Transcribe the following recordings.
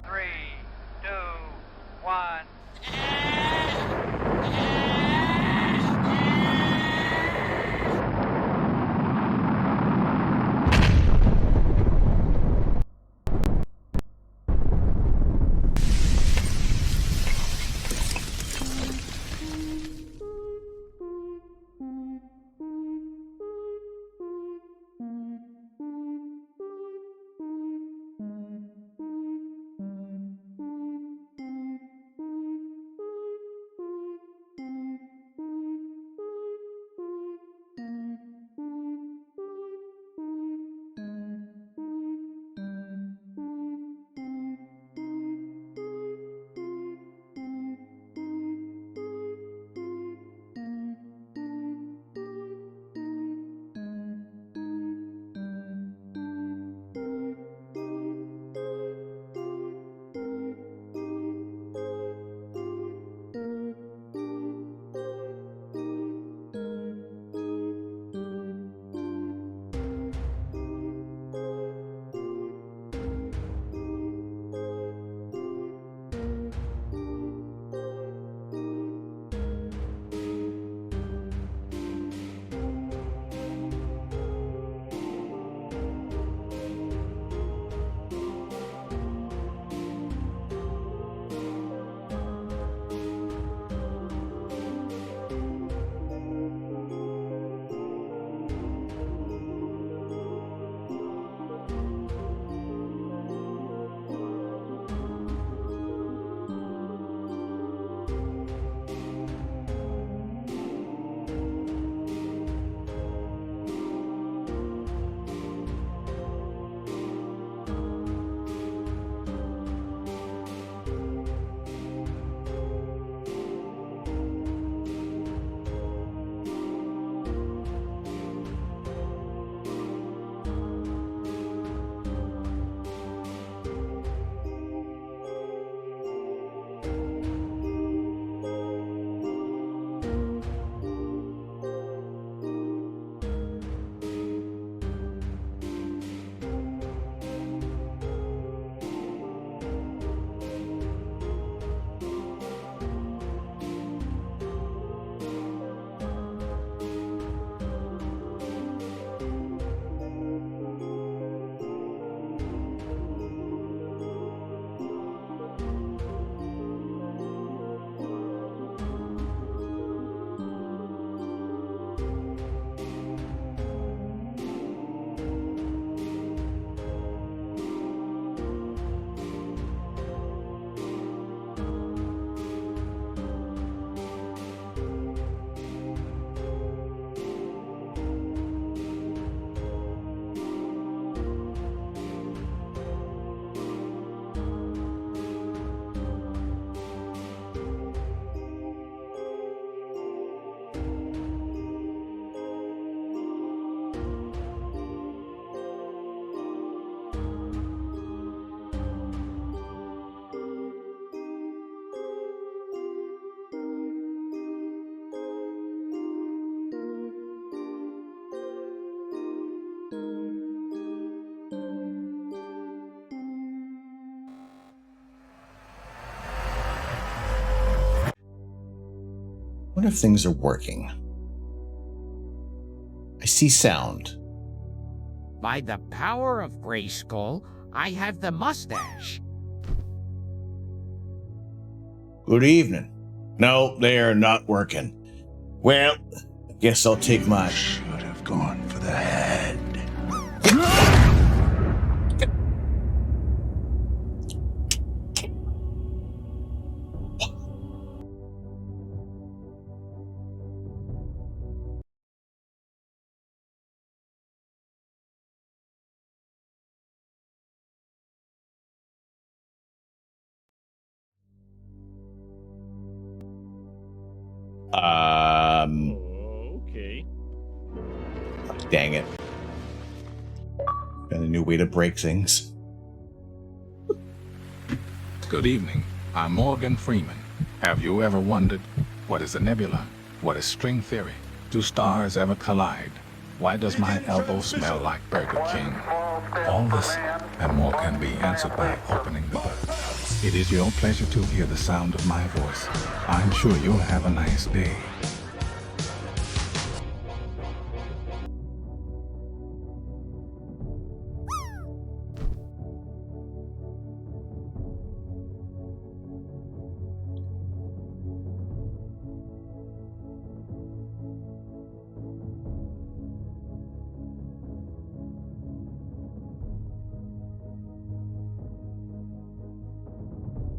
Three, two, one. What if things are working? I see sound. By the power of Grayskull, I have the mustache. Good evening. No, they are not working. Well, I guess I'll take my... Should have gone for the head. Okay. Dang it. Got a new way to break things. Good evening. I'm Morgan Freeman. Have you ever wondered, what is a nebula? What is string theory? Do stars ever collide? Why does my elbow smell like Burger King? All this and more can be answered by opening the book. It is your pleasure to hear the sound of my voice. I'm sure you'll have a nice day.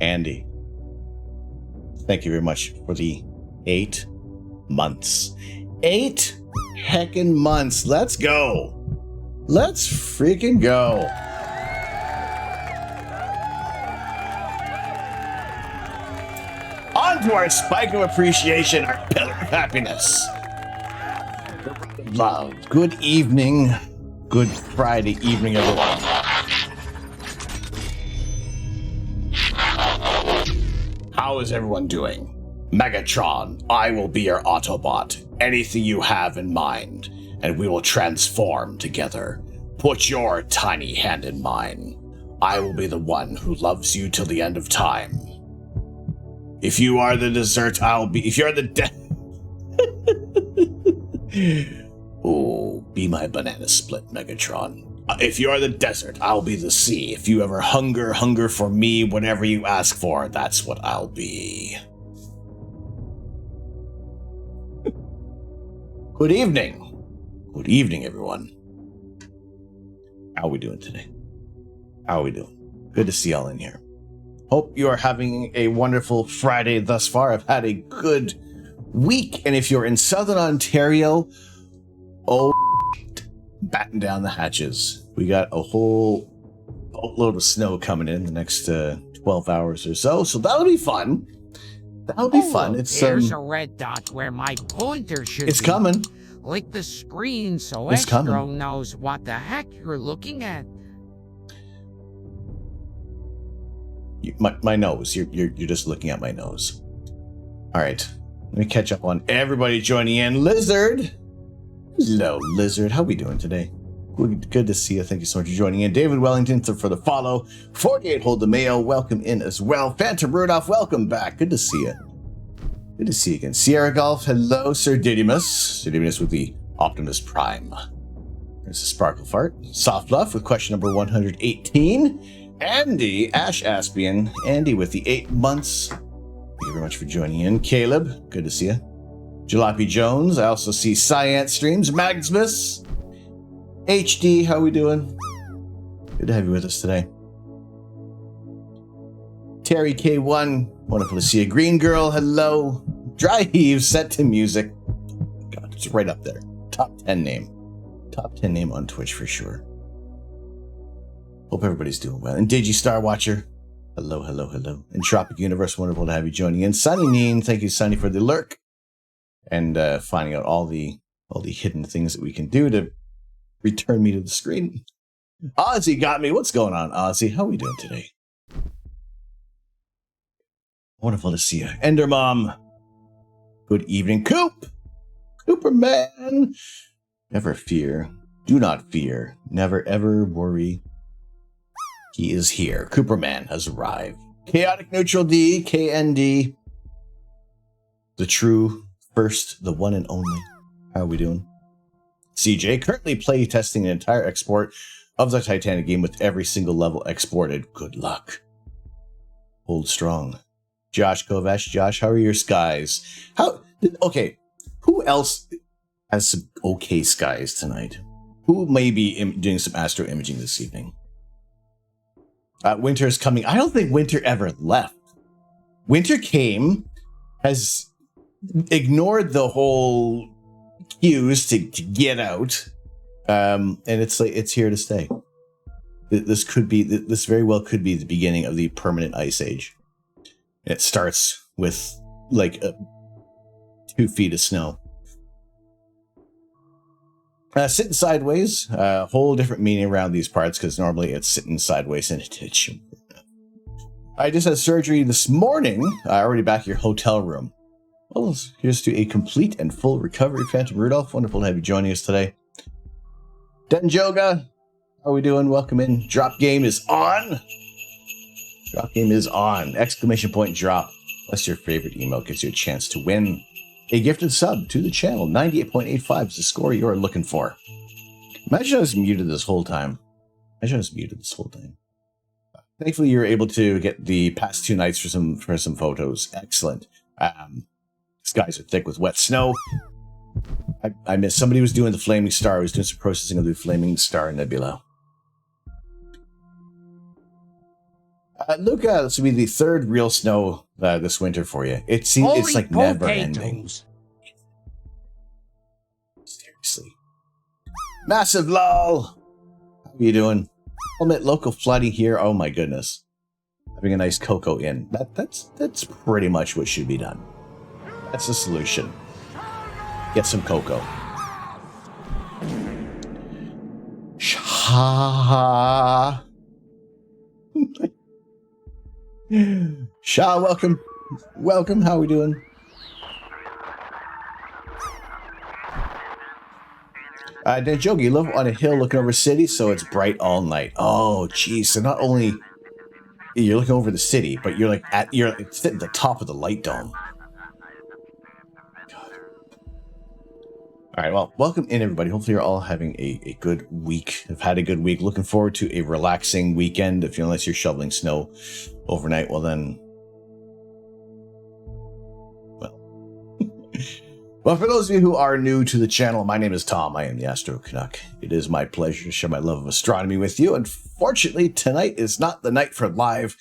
Andy, thank you very much for the 8 months. 8 heckin' months. Let's go. Let's freaking go. On to our spike of appreciation, our pillar of happiness. Love. Good evening. Good Friday evening, everyone. How is everyone doing? Megatron, I will be your Autobot. Anything you have in mind, and we will transform together. Put your tiny hand in mine. I will be the one who loves you till the end of time. If you are the dessert, I'll be... If you're the Oh, be my banana split, Megatron. If you are the desert, I'll be the sea. If you ever hunger for me, whatever you ask for, that's what I'll be. Good evening. Good evening, everyone. How are we doing today? How are we doing? Good to see y'all in here. Hope you are having a wonderful Friday thus far. I've had a good week, and if you're in Southern Ontario, batten down the hatches. We got a whole boatload of snow coming in the next 12 hours or so that'll be fun. That'll be fun. It's there's a red dot where my pointer should be. It's coming. Lick the screen so It's Astro coming. knows what the heck you're looking at. My nose. You're just looking at my nose. All right. Let me catch up on everybody joining in. Lizard. Hello, Lizard. How we doing today? Good to see you. Thank you so much for joining in. David Wellington for the follow. 48 Hold the Mayo. Welcome in as well. Phantom Rudolph, welcome back. Good to see you. Good to see you again. Sierra Golf. Hello, Sir Didymus. Sir Didymus with the Optimus Prime. There's a Sparkle Fart. Soft Bluff with question number 118. Andy, Ash Aspian. Andy with the 8 months. Thank you very much for joining in. Caleb, good to see you. Jalopy Jones. I also see Science Streams. Magsmus. HD, how we doing? Good to have you with us today. Terry K1, wonderful to see you. Green Girl, hello. Dry Heave, set to music. God, it's right up there. Top 10 name. Top 10 name on Twitch for sure. Hope everybody's doing well. And Digi Star Watcher, hello, hello, hello. Entropic Universe, wonderful to have you joining in. Sunny Neen, thank you, Sunny, for the lurk. And finding out all the hidden things that we can do to return me to the screen. Ozzy got me. What's going on, Ozzy? How are we doing today? Wonderful to see you. Ender Mom. Good evening. Cooper Man. Never fear. Do not fear. Never ever worry. He is here. Cooper Man has arrived. Chaotic Neutral D. KND. The true first, the one and only. How are we doing? CJ, currently play testing an entire export of the Titanic game with every single level exported. Good luck. Hold strong. Josh Kovash, Josh, how are your skies? Okay, who else has some okay skies tonight? Who may be doing some astro imaging this evening? Winter is coming. I don't think winter ever left. Winter came, has ignored the whole cues to get out, and it's here to stay. This very well could be the beginning of the permanent ice age. It starts with like 2 feet of snow. Sitting sideways, a whole different meaning around these parts because normally it's sitting sideways in a ditch. I just had surgery this morning. Already back at your hotel room. Well, here's to a complete and full recovery, Phantom Rudolph. Wonderful to have you joining us today. Denjoga, how are we doing? Welcome in. Drop game is on. Drop game is on. Exclamation point drop. Plus your favorite email gives you a chance to win a gifted sub to the channel. 98.85 is the score you're looking for. Imagine I was muted this whole time. Thankfully, you were able to get the past 2 nights for some photos. Excellent. Skies are thick with wet snow. I missed. Somebody was doing the Flaming Star. I was doing some processing of the Flaming Star Nebula. Luca, this will be the 3rd real snow this winter for you. It seems it's like never ending. Seriously. Massive lol. How are you doing? Ultimate local flooding here. Oh my goodness. Having a nice cocoa in. That's pretty much what should be done. That's the solution. Get some cocoa. Shah. Shah, welcome. Welcome. How are we doing? Jogi, you live on a hill looking over city, so it's bright all night. Oh, geez. So not only you're looking over the city, but you're like it's at the top of the light dome. God. All right, well, welcome in, everybody. Hopefully you're all having a good week. Have had a good week. Looking forward to a relaxing weekend. Unless you're shoveling snow overnight, well then... Well, for those of you who are new to the channel, my name is Tom. I am the Astro Canuck. It is my pleasure to share my love of astronomy with you. Unfortunately, tonight is not the night for live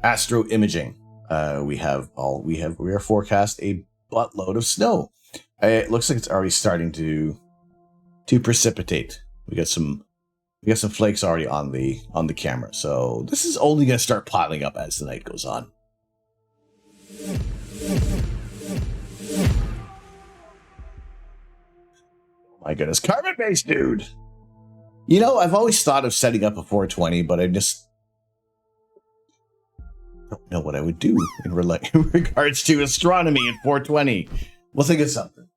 astro imaging. We are forecast a buttload of snow. It looks like it's already starting to precipitate. We got some flakes already on the camera. So this is only going to start piling up as the night goes on. My goodness, carbon-based dude. You know, I've always thought of setting up a 420, but I just don't know what I would do in regards to astronomy at 420. We'll think of something.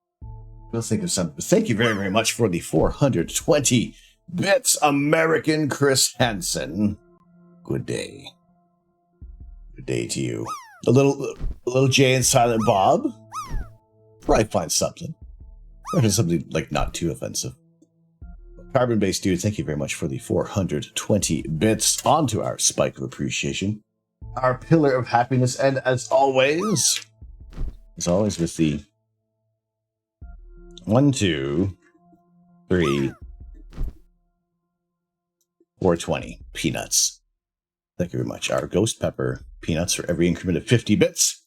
Thank you very, very much for the 420 bits, American Chris Hansen. Good day. Good day to you. A little Jay and Silent Bob. Probably find something. Or something like not too offensive. Carbon-based dude, thank you very much for the 420 bits onto our spike of appreciation. Our pillar of happiness, and as always with the 1, 2, 3, 420 peanuts. Thank you very much. Our ghost pepper peanuts for every increment of 50 bits.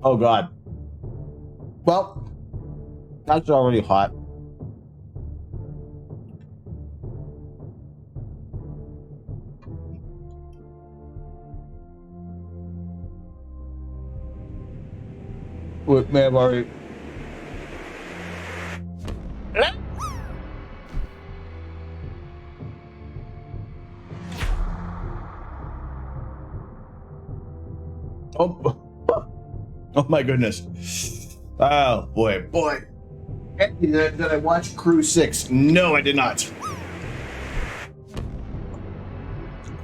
Oh god. Well, that's already hot. What may have already... Oh my goodness. Oh boy. Did I watch Crew 6? No, I did not.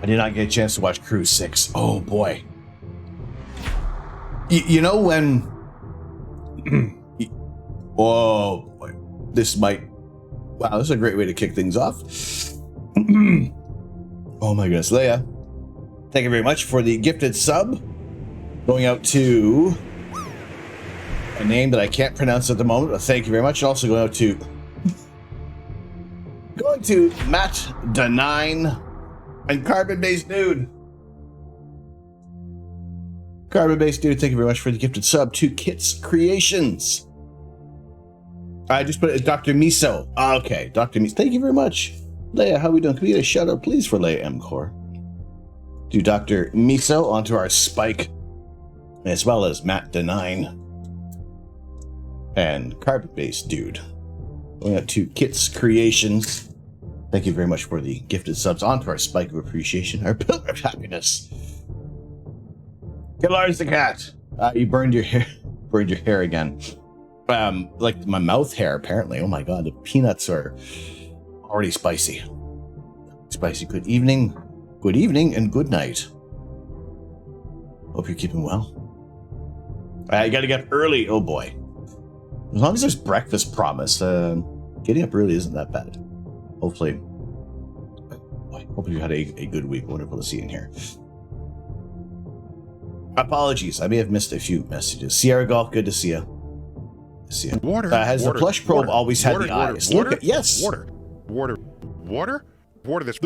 I did not get a chance to watch Crew 6. Oh boy. You know when... Oh boy. This might... Wow, this is a great way to kick things off. Oh my goodness. Leia, thank you very much for the gifted sub. Going out to a name that I can't pronounce at the moment, but thank you very much. And also going to Matt Denine and Carbon-Based Dude. Carbon-Based Dude, thank you very much for the gifted sub to Kit's Creations. I just put it as Dr. Miso. Okay, Dr. Miso. Thank you very much. Leia, how are we doing? Can we get a shout out, please, for Leia M. Core? To Dr. Miso onto our Spike, as well as Matt Denine and Carbon-Based Dude. Going out to Kit's Creations. Thank you very much for the gifted subs onto our Spike of Appreciation, our Pillar of Happiness. Get Lars the Cat. You burned your hair again. like my mouth hair, apparently. Oh my god, the peanuts are already spicy. Spicy. Good evening, and good night. Hope you're keeping well. I gotta get up early. Oh boy. As long as there's breakfast promised, getting up early isn't that bad. Hopefully. Hope you had a good week. Wonderful to see you in here. Apologies, I may have missed a few messages. Sierra Golf, good to see you. See you. Water. Has water, the plush probe water, always had water, the water, eyes? Water, Look at, yes. Water. This. The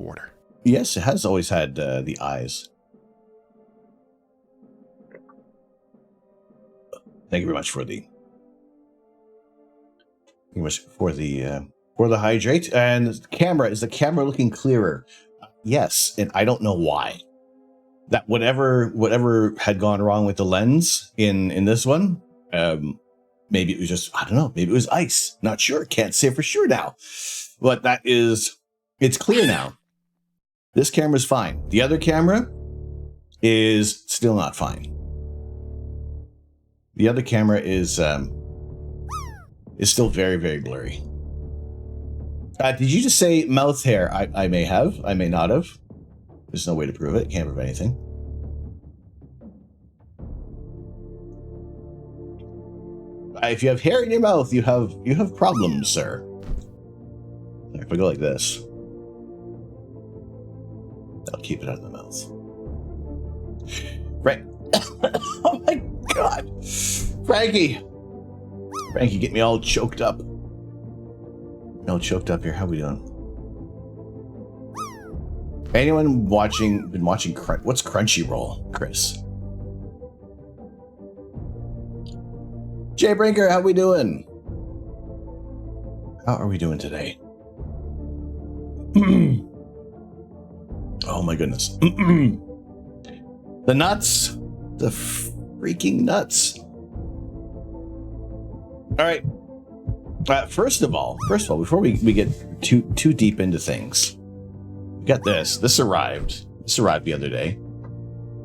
water. Yes, it has always had the eyes. Thank you very much for the. Thank you much for the hydrate. And the camera, is the camera looking clearer? Yes, and I don't know why. That whatever had gone wrong with the lens in this one, maybe it was just, I don't know, maybe it was ice. Not sure. Can't say for sure now. But it's clear now. This camera's fine. The other camera is still not fine. The other camera is still very, very blurry. Did you just say mouth hair? I may have. I may not have. There's no way to prove it. Can't prove anything. If you have hair in your mouth, you have problems, sir. If I go like this, I'll keep it out of the mouth. Right. Oh my god. Frankie, get me all choked up. All choked up here. How we doing? Anyone been watching what's Crunchyroll, Chris? Jay Brinker, how we doing? How are we doing today? Oh my goodness. The nuts. The freaking nuts. All right. First of all, before we get too deep into things, we got this. This arrived the other day.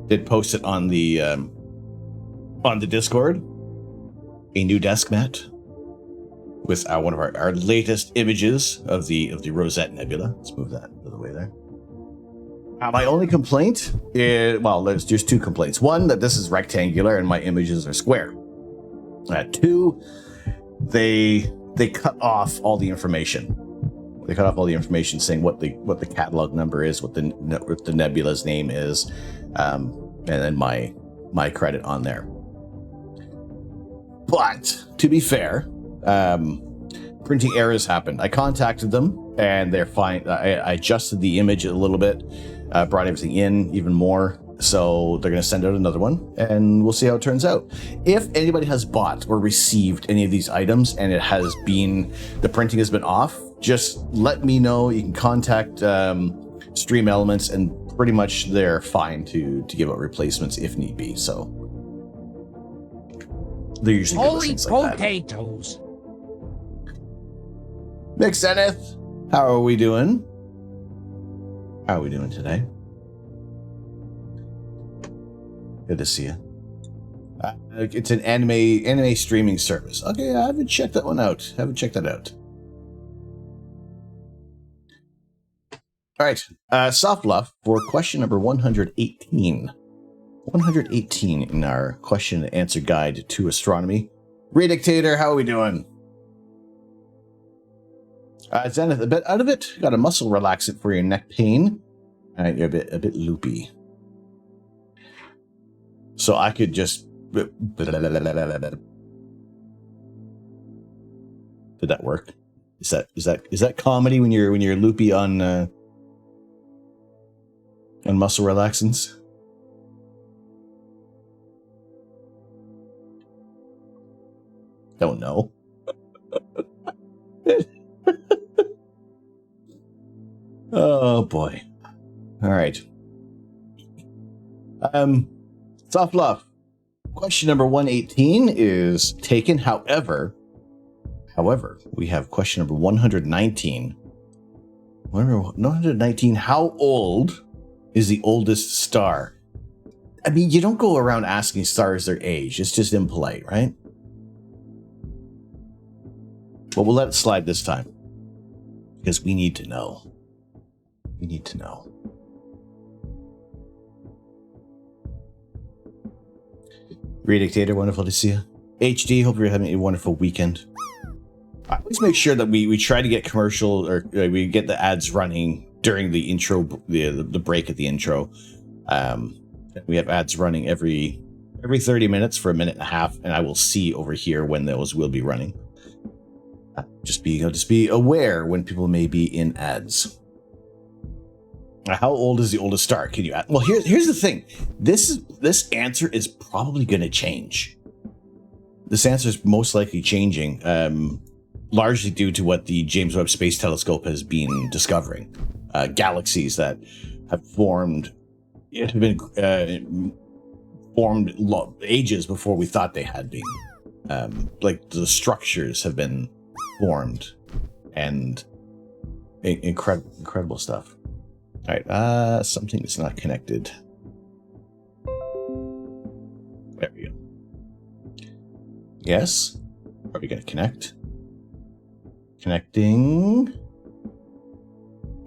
Did post it on the Discord. A new desk mat with one of our latest images of the Rosette Nebula. Let's move that out of the way there. My only complaint is, well, there's two complaints. One, that this is rectangular and my images are square. Two, they cut off all the information. They cut off all the information saying what the catalog number is, what the nebula's name is, and then my credit on there. But to be fair, printing errors happened. I contacted them and they're fine. I adjusted the image a little bit, brought everything in even more. So they're going to send out another one and we'll see how it turns out. If anybody has bought or received any of these items and the printing has been off, just let me know. You can contact Stream Elements and pretty much they're fine to give out replacements if need be. So they're usually good with things like potatoes. that. Nick Zenith, how are we doing? How are we doing today? Good to see you. It's an anime streaming service. Okay, I haven't checked that one out. All right, soft love for question number 118. 118 in our question and answer guide to astronomy. Redictator, how are we doing? Zenith, a bit out of it. Got a muscle relaxant for your neck pain. You're a bit loopy. So I could just. Did that work? Is that comedy when you're loopy on muscle relaxants? Don't know. Oh boy. All right. Soft love. Question number 118 is taken. However, we have question number 119. 119. How old is the oldest star? I mean, you don't go around asking stars their age. It's just impolite, right? Well, we'll let it slide this time. Because we need to know. We need to know. Redictator, wonderful to see you. HD, hope you're having a wonderful weekend. Let's make sure that we try to get commercial, or we get the ads running during the intro, the break at the intro. We have ads running every 30 minutes for a minute and a half, and I will see over here when those will be running. Just be aware when people may be in ads. How old is the oldest star? Can you ask? Well, here's the thing. This answer is probably going to change. This answer is most likely changing, largely due to what the James Webb Space Telescope has been discovering. Galaxies that have formed, formed ages before we thought they had been. Like the structures have been formed, and incredible stuff. All right, something that's not connected. There we go. Yes. Are we going to connect? Connecting.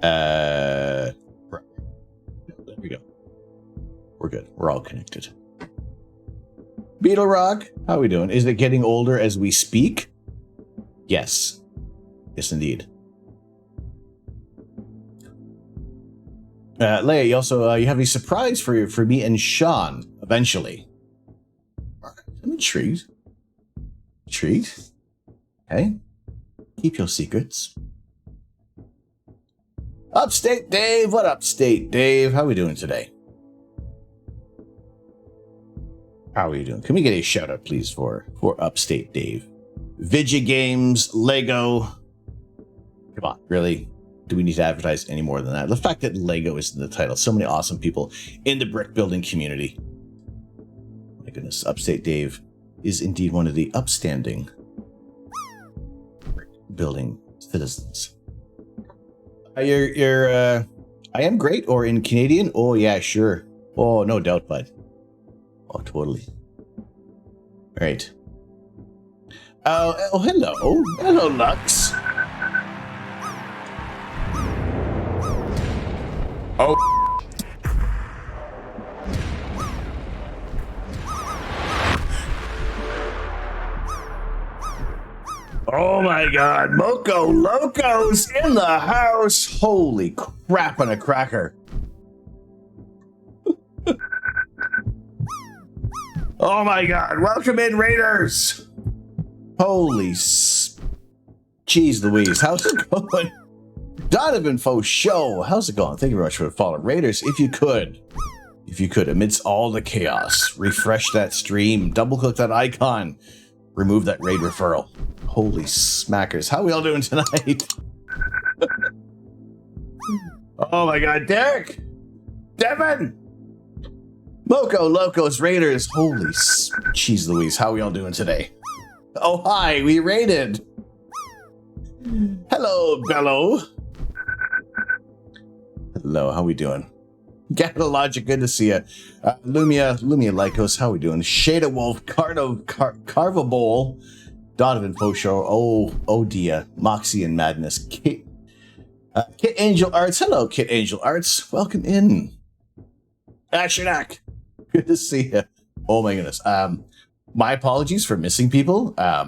Right. There we go. We're good. We're all connected. Beetle Rock, how are we doing? Is it getting older as we speak? Yes. Yes, indeed. Leia, you also you have a surprise for me and Sean eventually. I'm intrigued. Intrigued. Okay. Keep your secrets. Upstate Dave, what up, State Dave? How are we doing today? How are you doing? Can we get a shout out, please, for Upstate Dave? Vidya Games, Lego. Come on, really? Do we need to advertise any more than that? The fact that Lego is in the title. So many awesome people in the brick building community. My goodness, Upstate Dave is indeed one of the upstanding brick building citizens. You're I am great, or in Canadian? Oh yeah, sure. Oh, no doubt, bud. Oh, totally. All right. Oh, hello. Hello, Lux. Oh. Oh my god, Moco Loco's in the house. Holy crap on a cracker. Oh my god, welcome in, Raiders. Holy cheese Louise, how's it going? Donovan Faux Show, how's it going? Thank you very much for the follow. Raiders, if you could, amidst all the chaos, refresh that stream, double click that icon, remove that raid referral. Holy smackers, how are we all doing tonight? Oh my god, Derek! Devin! Moco Locos Raiders, holy cheese Louise, how are we all doing today? Oh hi, we raided! Hello, Bello! Hello, how we doing? Gatalogic, good to see you. Lumia Lycos, how we doing? Shada Wolf, Carva Bowl, Donovan Fosho, oh dear, Moxie and Madness, Kit Angel Arts, hello Kit Angel Arts, welcome in. Ashenak, good to see you. Oh my goodness, my apologies for missing people. I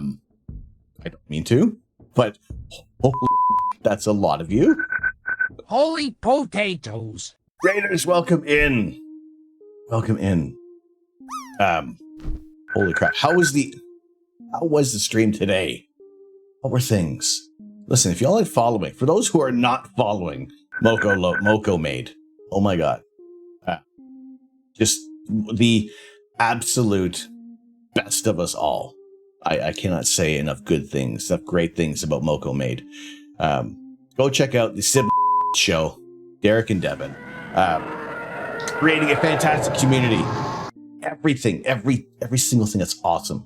don't mean to, but holy, that's a lot of you. Holy potatoes! Raiders, welcome in. Welcome in. Holy crap. How was the stream today? What were things? Listen, if y'all are following, for those who are not following Moco Made, oh my god. Just the absolute best of us all. I cannot say enough good things, enough great things about Moco Made. Go check out the Sib show, Derek and Devin. Creating a fantastic community. Everything, every single thing that's awesome.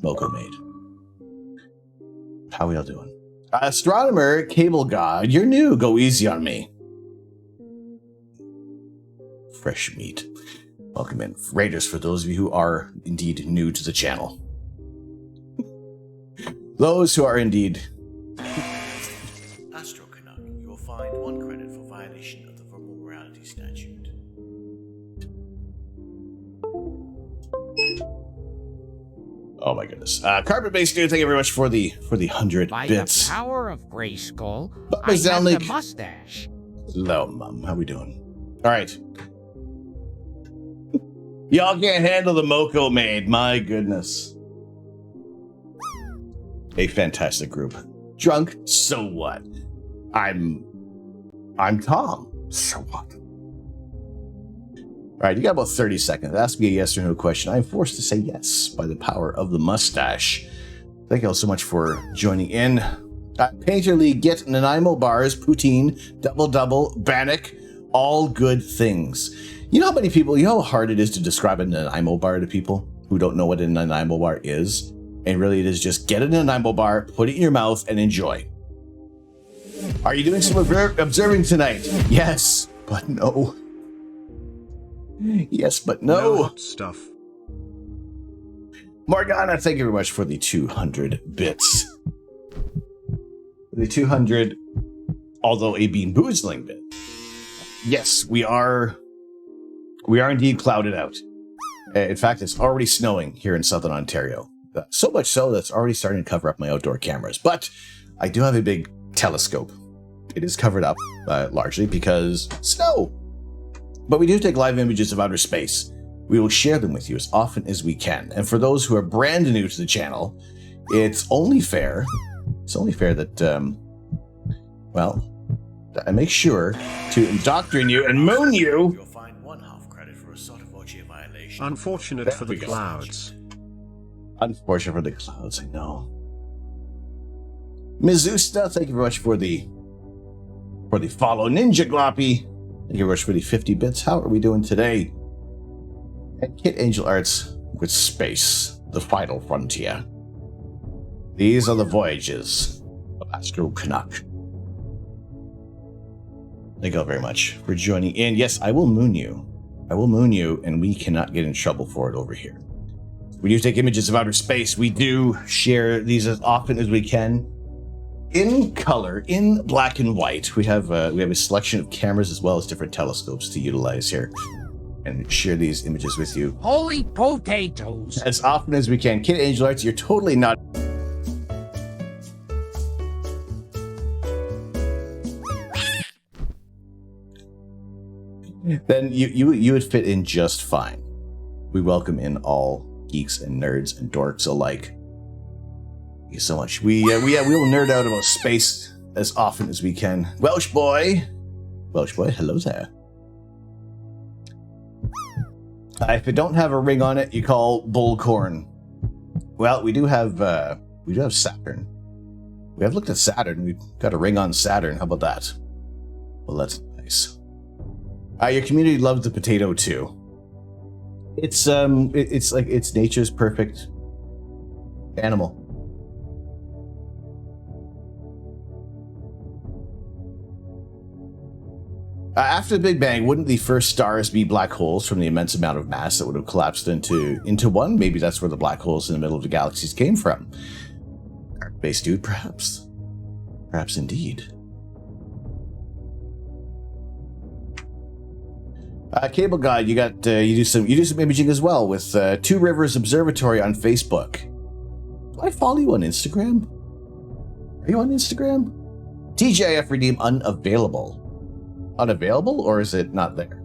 Moco Made. How we all doing? Astronomer, Cable God, you're new. Go easy on me. Fresh meat. Welcome in. Raiders, for those of you who are indeed new to the channel. Those who are indeed... Astro Canuck, you will find 1 credit for violation of the verbal morality statute. Oh my goodness. Carpet-based dude, thank you very much for the 100 By bits. the power of Grayskull, But I have Zalnik- the mustache. Hello, Mum. How we doing? All right. Y'all can't handle the Moko maid. My goodness. A fantastic group. Drunk? So what? I'm Tom. So what? All right, you got about 30 seconds. Ask me a yes or no question. I am forced to say yes by the power of the mustache. Thank you all so much for joining in. Painterly, get Nanaimo bars, poutine, double, bannock, all good things. You know how many people, you know how hard it is to describe a Nanaimo bar to people who don't know what a Nanaimo bar is? And really it is just get a Nanaimo bar, put it in your mouth, and enjoy. Are you doing some observing tonight? Yes, but no. Yes, but no. hot stuff. Morgana, thank you very much for the 200 bits. The 200, although a bean boozling bit. Yes, we are indeed clouded out. In fact, it's already snowing here in Southern Ontario. So much so that's already starting to cover up my outdoor cameras. But I do have a big telescope. It is covered up largely because snow. But we do take live images of outer space. We will share them with you as often as we can. And for those who are brand new to the channel, it's only fair that, I make sure to indoctrinate you and moon you. You'll find 1 half credit for a sotto voce violation. Unfortunate for the clouds. Unfortunate for the clouds, I know. Mizusta, thank you very much for the follow. Ninja Gloppy, thank you very much for the 50 bits. How are we doing today? And Kit Angel Arts with space, the final frontier. These are the voyages of Astro Canuck. Thank you all very much for joining in. Yes, I will moon you. I will moon you, and we cannot get in trouble for it over here. We do take images of outer space. We do share these as often as we can. In color, in black and white. We have a selection of cameras as well as different telescopes to utilize here. And share these images with you. Holy potatoes! As often as we can. Kid Angel Arts, you're totally not... Then you would fit in just fine. We welcome in all geeks and nerds and dorks alike. Thank you so much. We will nerd out about space as often as we can. Welsh boy, hello there. If it don't have a ring on it, you call bullcorn. Well, we do have Saturn. We have looked at Saturn. We've got a ring on Saturn. How about that? Well, that's nice. Your community loves the potato too. It's nature's perfect animal. After the Big Bang, wouldn't the first stars be black holes from the immense amount of mass that would have collapsed into one? Maybe that's where the black holes in the middle of the galaxies came from. Base dude, perhaps. Perhaps indeed. Cable Guide, you do some imaging as well with Two Rivers Observatory on Facebook. Do I follow you on Instagram? Are you on Instagram? TGIF redeem unavailable. Unavailable, or is it not there?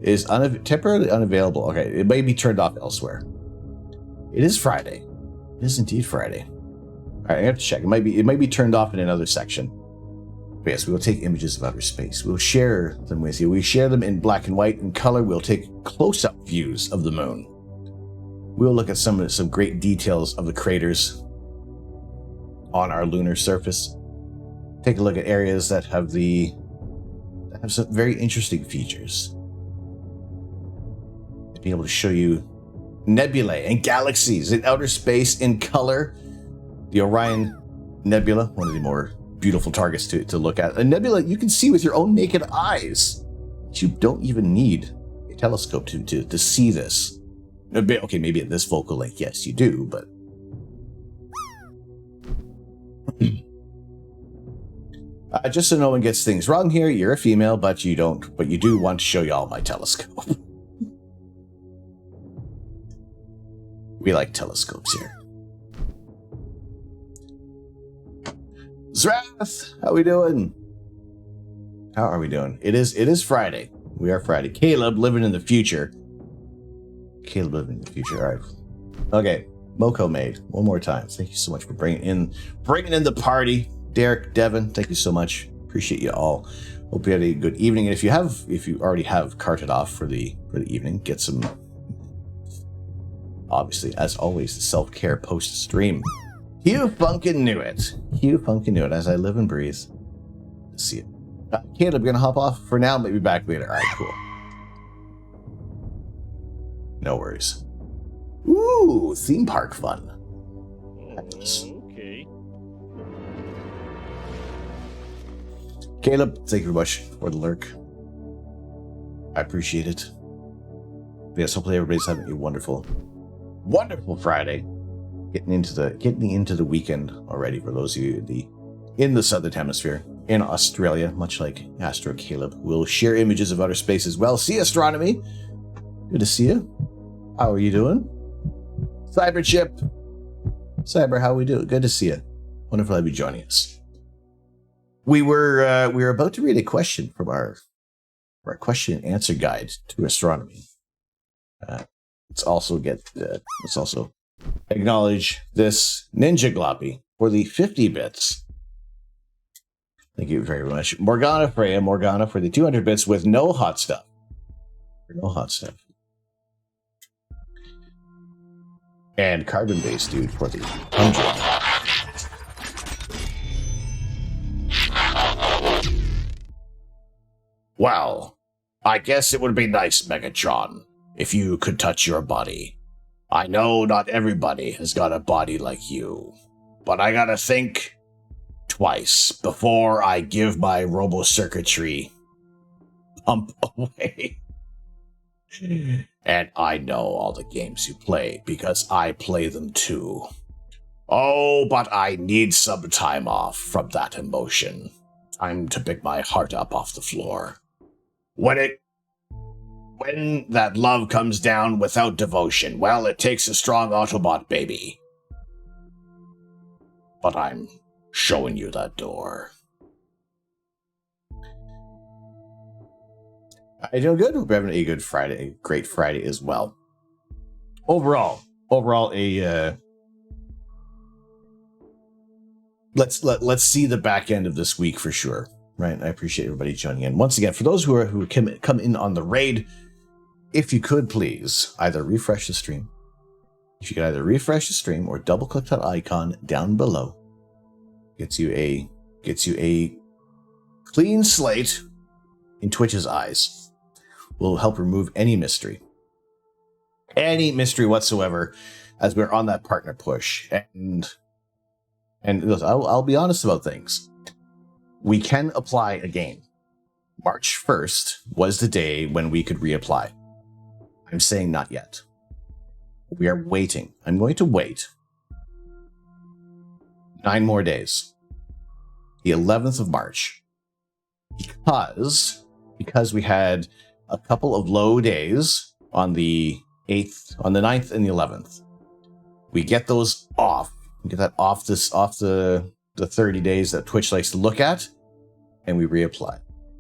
Is temporarily unavailable. Okay, it may be turned off elsewhere. It is Friday. It is indeed Friday. All right, I have to check. It might be turned off in another section. But yes, we will take images of outer space. We'll share them with you. We share them in black and white and color. We'll take close-up views of the moon. We'll look at some great details of the craters on our lunar surface. Take a look at areas that have some very interesting features. Be able to show you nebulae and galaxies in outer space in color. The Orion Nebula, one of the more beautiful targets to look at. A nebula you can see with your own naked eyes. You don't even need a telescope to see this. Okay, maybe at this focal length, yes, you do, but... just so no one gets things wrong here, you're a female, but you do want to show y'all my telescope. We like telescopes here. Zrath, how we doing? How are we doing? It is Friday. We are Friday. Caleb living in the future. All right. Okay. Moko Maid. One more time. Thank you so much for bringing in the party. Derek, Devin, thank you so much. Appreciate you all. Hope you had a good evening. And if you already have carted off for the evening, get some. Obviously, as always, the self-care post-stream. You funkin' knew it. As I live and breathe. Let's see it. Caleb, gonna hop off for now. Maybe back later. All right, cool. No worries. Ooh, theme park fun. Okay. Caleb, thank you very much for the lurk. I appreciate it. Yes, hopefully everybody's having a wonderful Friday. Getting into the weekend already for those of you in the southern hemisphere. In Australia, much like Astro Caleb, will share images of outer space as well. See Astronomy. Good to see you. How are you doing? Cyberchip. Cyber, how are we doing? Good to see you. Wonderful to have you joining us. We were about to read a question from our question and answer guide to astronomy. Let's also acknowledge this Ninja Gloppy for the 50 bits. Thank you very much. Morgana for the 200 bits with no hot stuff. And Carbon Base Dude for the 100. Wow. I guess it would be nice, Megatron, if you could touch your body. I know not everybody has got a body like you, but I gotta think twice before I give my robo-circuitry pump away. And I know all the games you play because I play them too. Oh, but I need some time off from that emotion. Time to pick my heart up off the floor. When that love comes down without devotion, well, it takes a strong Autobot baby. But I'm showing you that door. I doing good. Hope you're having a good Friday, a great Friday as well. Overall, let's see the back end of this week for sure. Right, I appreciate everybody joining in once again. For those who come in on the raid, if you could please either refresh the stream. If you could either refresh the stream or double click that icon down below. Gets you a clean slate in Twitch's eyes. Will help remove any mystery whatsoever, as we're on that partner push. And I'll be honest about things. We can apply again. March 1st was the day when we could reapply. I'm saying not yet. We are waiting. I'm going to wait 9 more days. The 11th of March. Because we had a couple of low days on the 8th, on the 9th and the 11th. We get those off. We get that off the 30 days that Twitch likes to look at, and we reapply.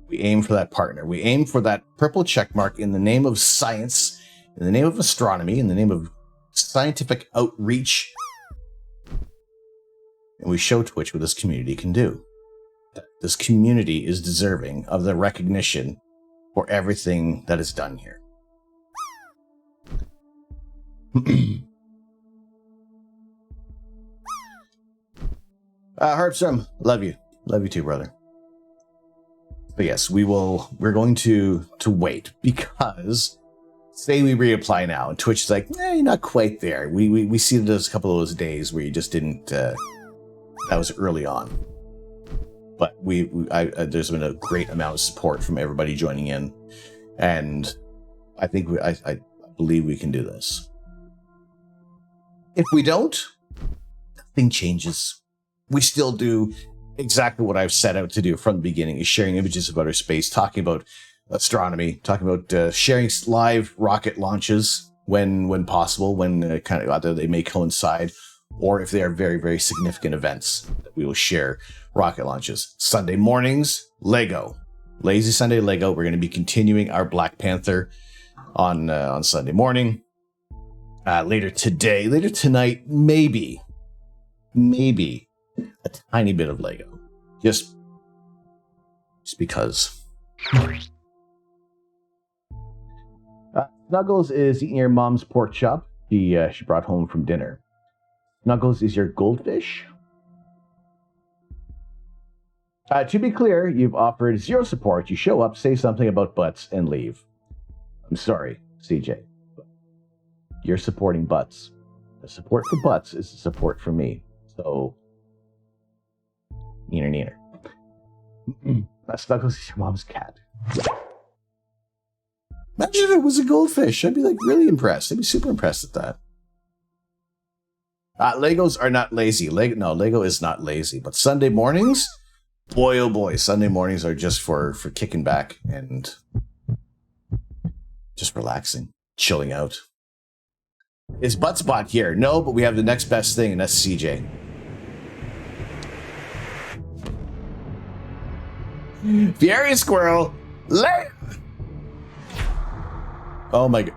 We aim for that partner. We aim for that purple check mark in the name of science, in the name of astronomy, in the name of scientific outreach. And we show Twitch what this community can do. This community is deserving of the recognition for everything that is done here. Heartstrom, love you. Love you too, brother. But yes, we're going to wait, because say we reapply now and Twitch is like, you're not quite there. We see those couple of those days where you just didn't, that was early on. but there's been a great amount of support from everybody joining in, and I think I believe we can do this. If we don't, nothing changes. We still do exactly what I've set out to do from the beginning: is sharing images of outer space, talking about astronomy, talking about sharing live rocket launches when possible, when kind of either they may coincide, or if they are very, very significant events, that we will share rocket launches. Sunday mornings, Lego. Lazy Sunday Lego. We're going to be continuing our Black Panther on Sunday morning. Later tonight, maybe a tiny bit of Lego. Just because. Snuggles is eating your mom's pork chop she brought home from dinner. Snuggles is your goldfish. To be clear, you've offered zero support. You show up, say something about butts, and leave. I'm sorry, CJ. You're supporting butts. The support for butts is the support for me. So, neener. Snuggles is your mom's cat. Imagine if it was a goldfish. I'd be like really impressed. I'd be super impressed at that. Legos are not lazy. Lego is not lazy. But Sunday mornings, boy oh boy, Sunday mornings are just for kicking back and just relaxing, chilling out. Is Buttspot here? No, but we have the next best thing, and that's CJ. Fiery Squirrel, Leia! Oh my god.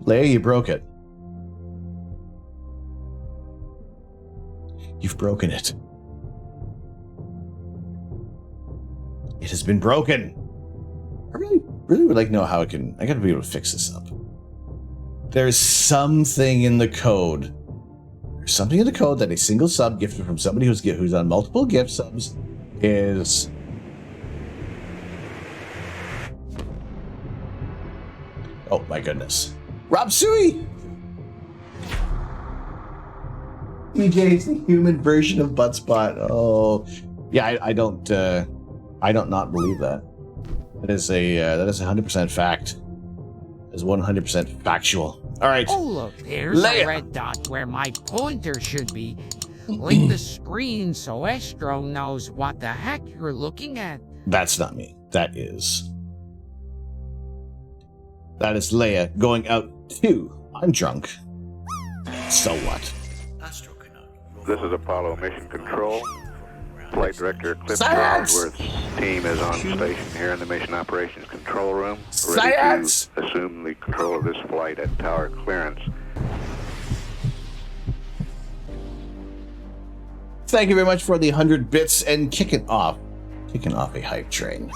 Leia, you broke it. You've broken it. It has been broken. I really would like to know how I gotta be able to fix this up. There's something in the code. There's something in the code that a single sub gifted from somebody who's on multiple gift subs is... Oh my goodness. Rob Sui! BJ is the human version of Buttspot. Oh. Yeah, I don't not believe that. That is 100% fact. That is 100% factual. All right. Oh, look, there's Leia. a red dot where my pointer should be. Link the screen so Astro knows what the heck you're looking at. That's not me. That is Leia going out too. I'm drunk. So what? This is Apollo Mission Control. Flight Director Cliff Science! Charlesworth's team is on station here in the Mission Operations Control Room, ready Science! to assume the control of this flight at tower clearance. Thank you very much for the 100 bits and kicking off a hype train.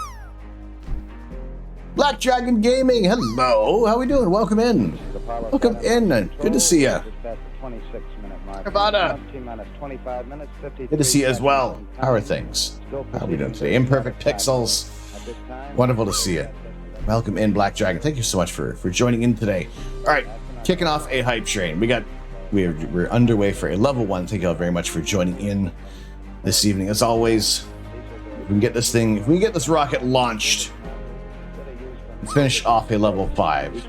Black Dragon Gaming, hello. How we doing? Welcome in. Welcome in. Good to see you. Nevada. Good to see you as well. How are things? How are we doing today? Imperfect Pixels. Wonderful to see you. Welcome in, Black Dragon. Thank you so much for joining in today. All right, kicking off a hype train. We're underway for a level 1. Thank you all very much for joining in this evening. As always, if we can get this rocket launched, finish off a level 5.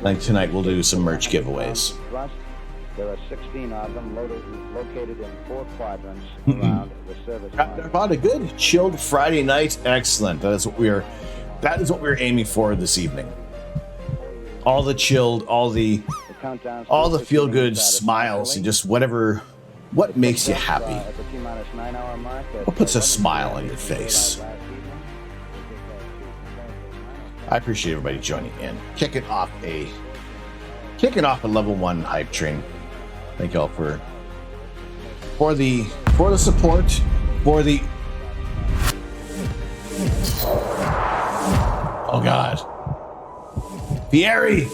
Like tonight, we'll do some merch giveaways. There are 16 of them located in 4 quadrants around the service line. About a good chilled Friday night. Excellent. That is what we're aiming for this evening. All the chilled, all the feel good smiles, and just what makes you happy. What puts a smile on your face? I appreciate everybody joining in. Kicking off a level 1 hype train. Thank y'all for the support, for the... Oh God. Fieri!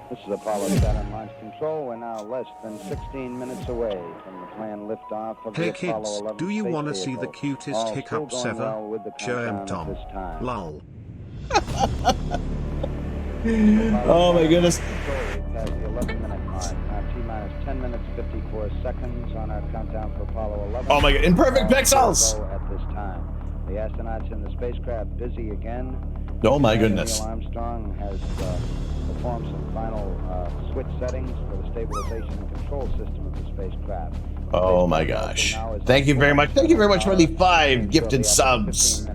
This is Apollo Saturn Launch Control. We're now less than 16 minutes away from the planned liftoff of Hey the Apollo kids, 11 do you space want to see the vehicle. cutest All hiccups still going ever? well with the Sure am, countdown Tom. at this time. Lol. Oh my goodness. Past the 11-minute mark. Now T-minus 10 minutes, 54 seconds on our countdown for Apollo 11. Oh my god, in perfect pixels! At this time. The astronauts in the spacecraft busy again. Oh my goodness. Neil Armstrong has performed some final switch settings for the stabilization and control system of the spacecraft. Oh my gosh. Thank you very much. Thank you very much for the 5 gifted subs.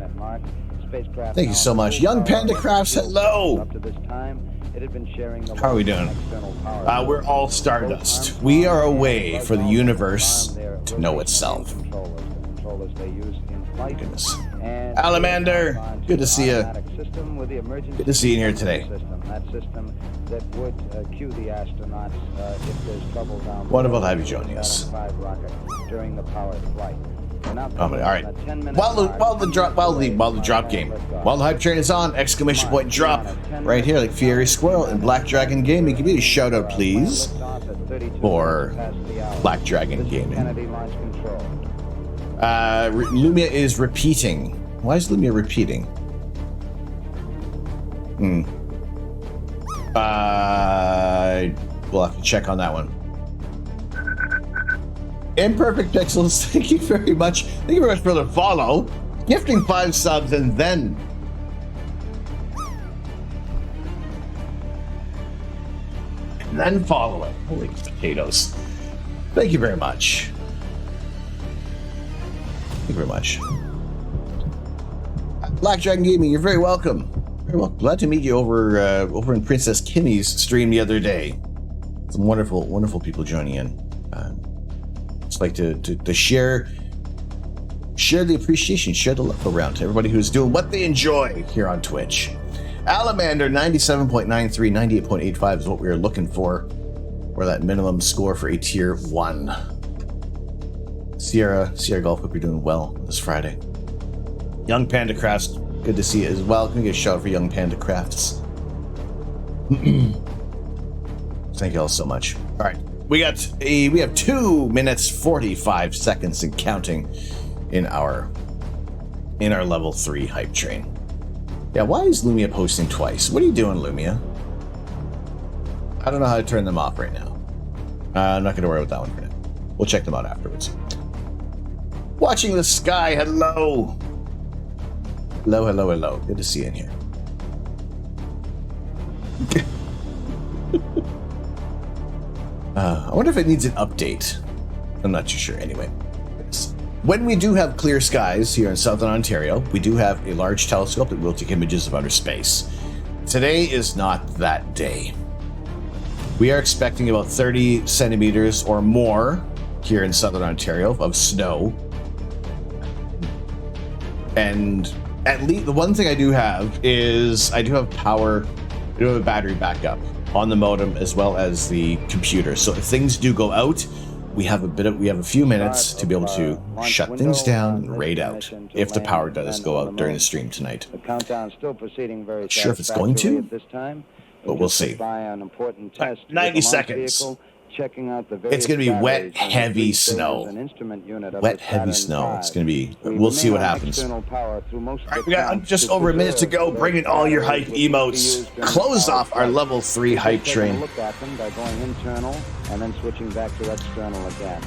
Thank you so much. Young Panda Crafts, hello! Up to this time, it had been sharing the How are we doing? We're all Stardust. We are a way for the universe to know itself. My goodness. Alamander, good to see you. Good to see you here today. That system that would cue the astronauts if there's trouble down. Wonderful to have you joining us. During the powered flight. All right. While the hype train is on, exclamation point drop right here, like Fiery Squirrel and Black Dragon Gaming. Give me a shout out, please, for Black Dragon Gaming. Lumia is repeating. Why is Lumia repeating? We'll have to check on that one. Imperfect Pixels, thank you very much. Thank you very much for the follow. Gifting 5 subs and then following. Holy potatoes. Thank you very much. Thank you very much. Black Dragon Gaming, you're very welcome. Very well. Glad to meet you over in Princess Kimmy's stream the other day. Some wonderful people joining in. Just like to share the appreciation, share the love around to everybody who's doing what they enjoy here on Twitch. Alamander 97.93, 98.85 is what we are looking for that minimum score for a tier 1. Sierra Golf, hope you're doing well this Friday. Young Panda Crafts, good to see you as well. Can we get a shout out for Young Panda Crafts? Thank you all so much. All right, we have 2 minutes 45 seconds and counting in our level 3 hype train. Yeah, why is Lumia posting twice? What are you doing, Lumia? I don't know how to turn them off right now. I'm not going to worry about that one for now. We'll check them out afterwards. Watching the sky, hello. Hello. Good to see you in here. I wonder if it needs an update. I'm not too sure. Anyway, when we do have clear skies here in Southern Ontario, we do have a large telescope that will take images of outer space. Today is not that day. We are expecting about 30 centimeters or more here in Southern Ontario of snow. And at least the one thing I do have is I do have power. I do have a battery backup on the modem as well as the computer. So if things do go out, we have a few minutes to be able to shut things down and raid out if the power does go out during the stream tonight. The countdown still proceeding very Not sure if it's going to, at this time, but we'll see. 90 seconds. Checking out the It's going to be wet, heavy snow. Wet, heavy snow. It's going to be. We'll see what happens. All right, we got just over a minute to go. Bring in all your hype emotes. Close off our level 3 hype train. Look at them by going internal and then switching back to external again.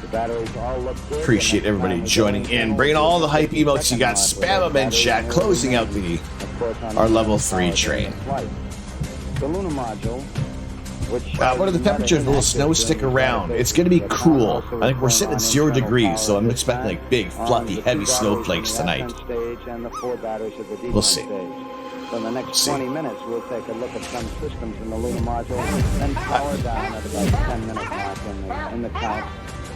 The batteries all look good. Appreciate everybody joining in. Bring in all the hype emotes you got. Spam them in chat. Closing out our level 3 train. The lunar module. What are the temperatures? Will the snow stick around? It's going to be cool. I think we're sitting at 0 degrees, so I'm expecting like big, fluffy, heavy snowflakes tonight. We'll see. So in the next 20 minutes, we'll take a look at some systems in the lunar module, then power down at about the 10-minute mark in the count.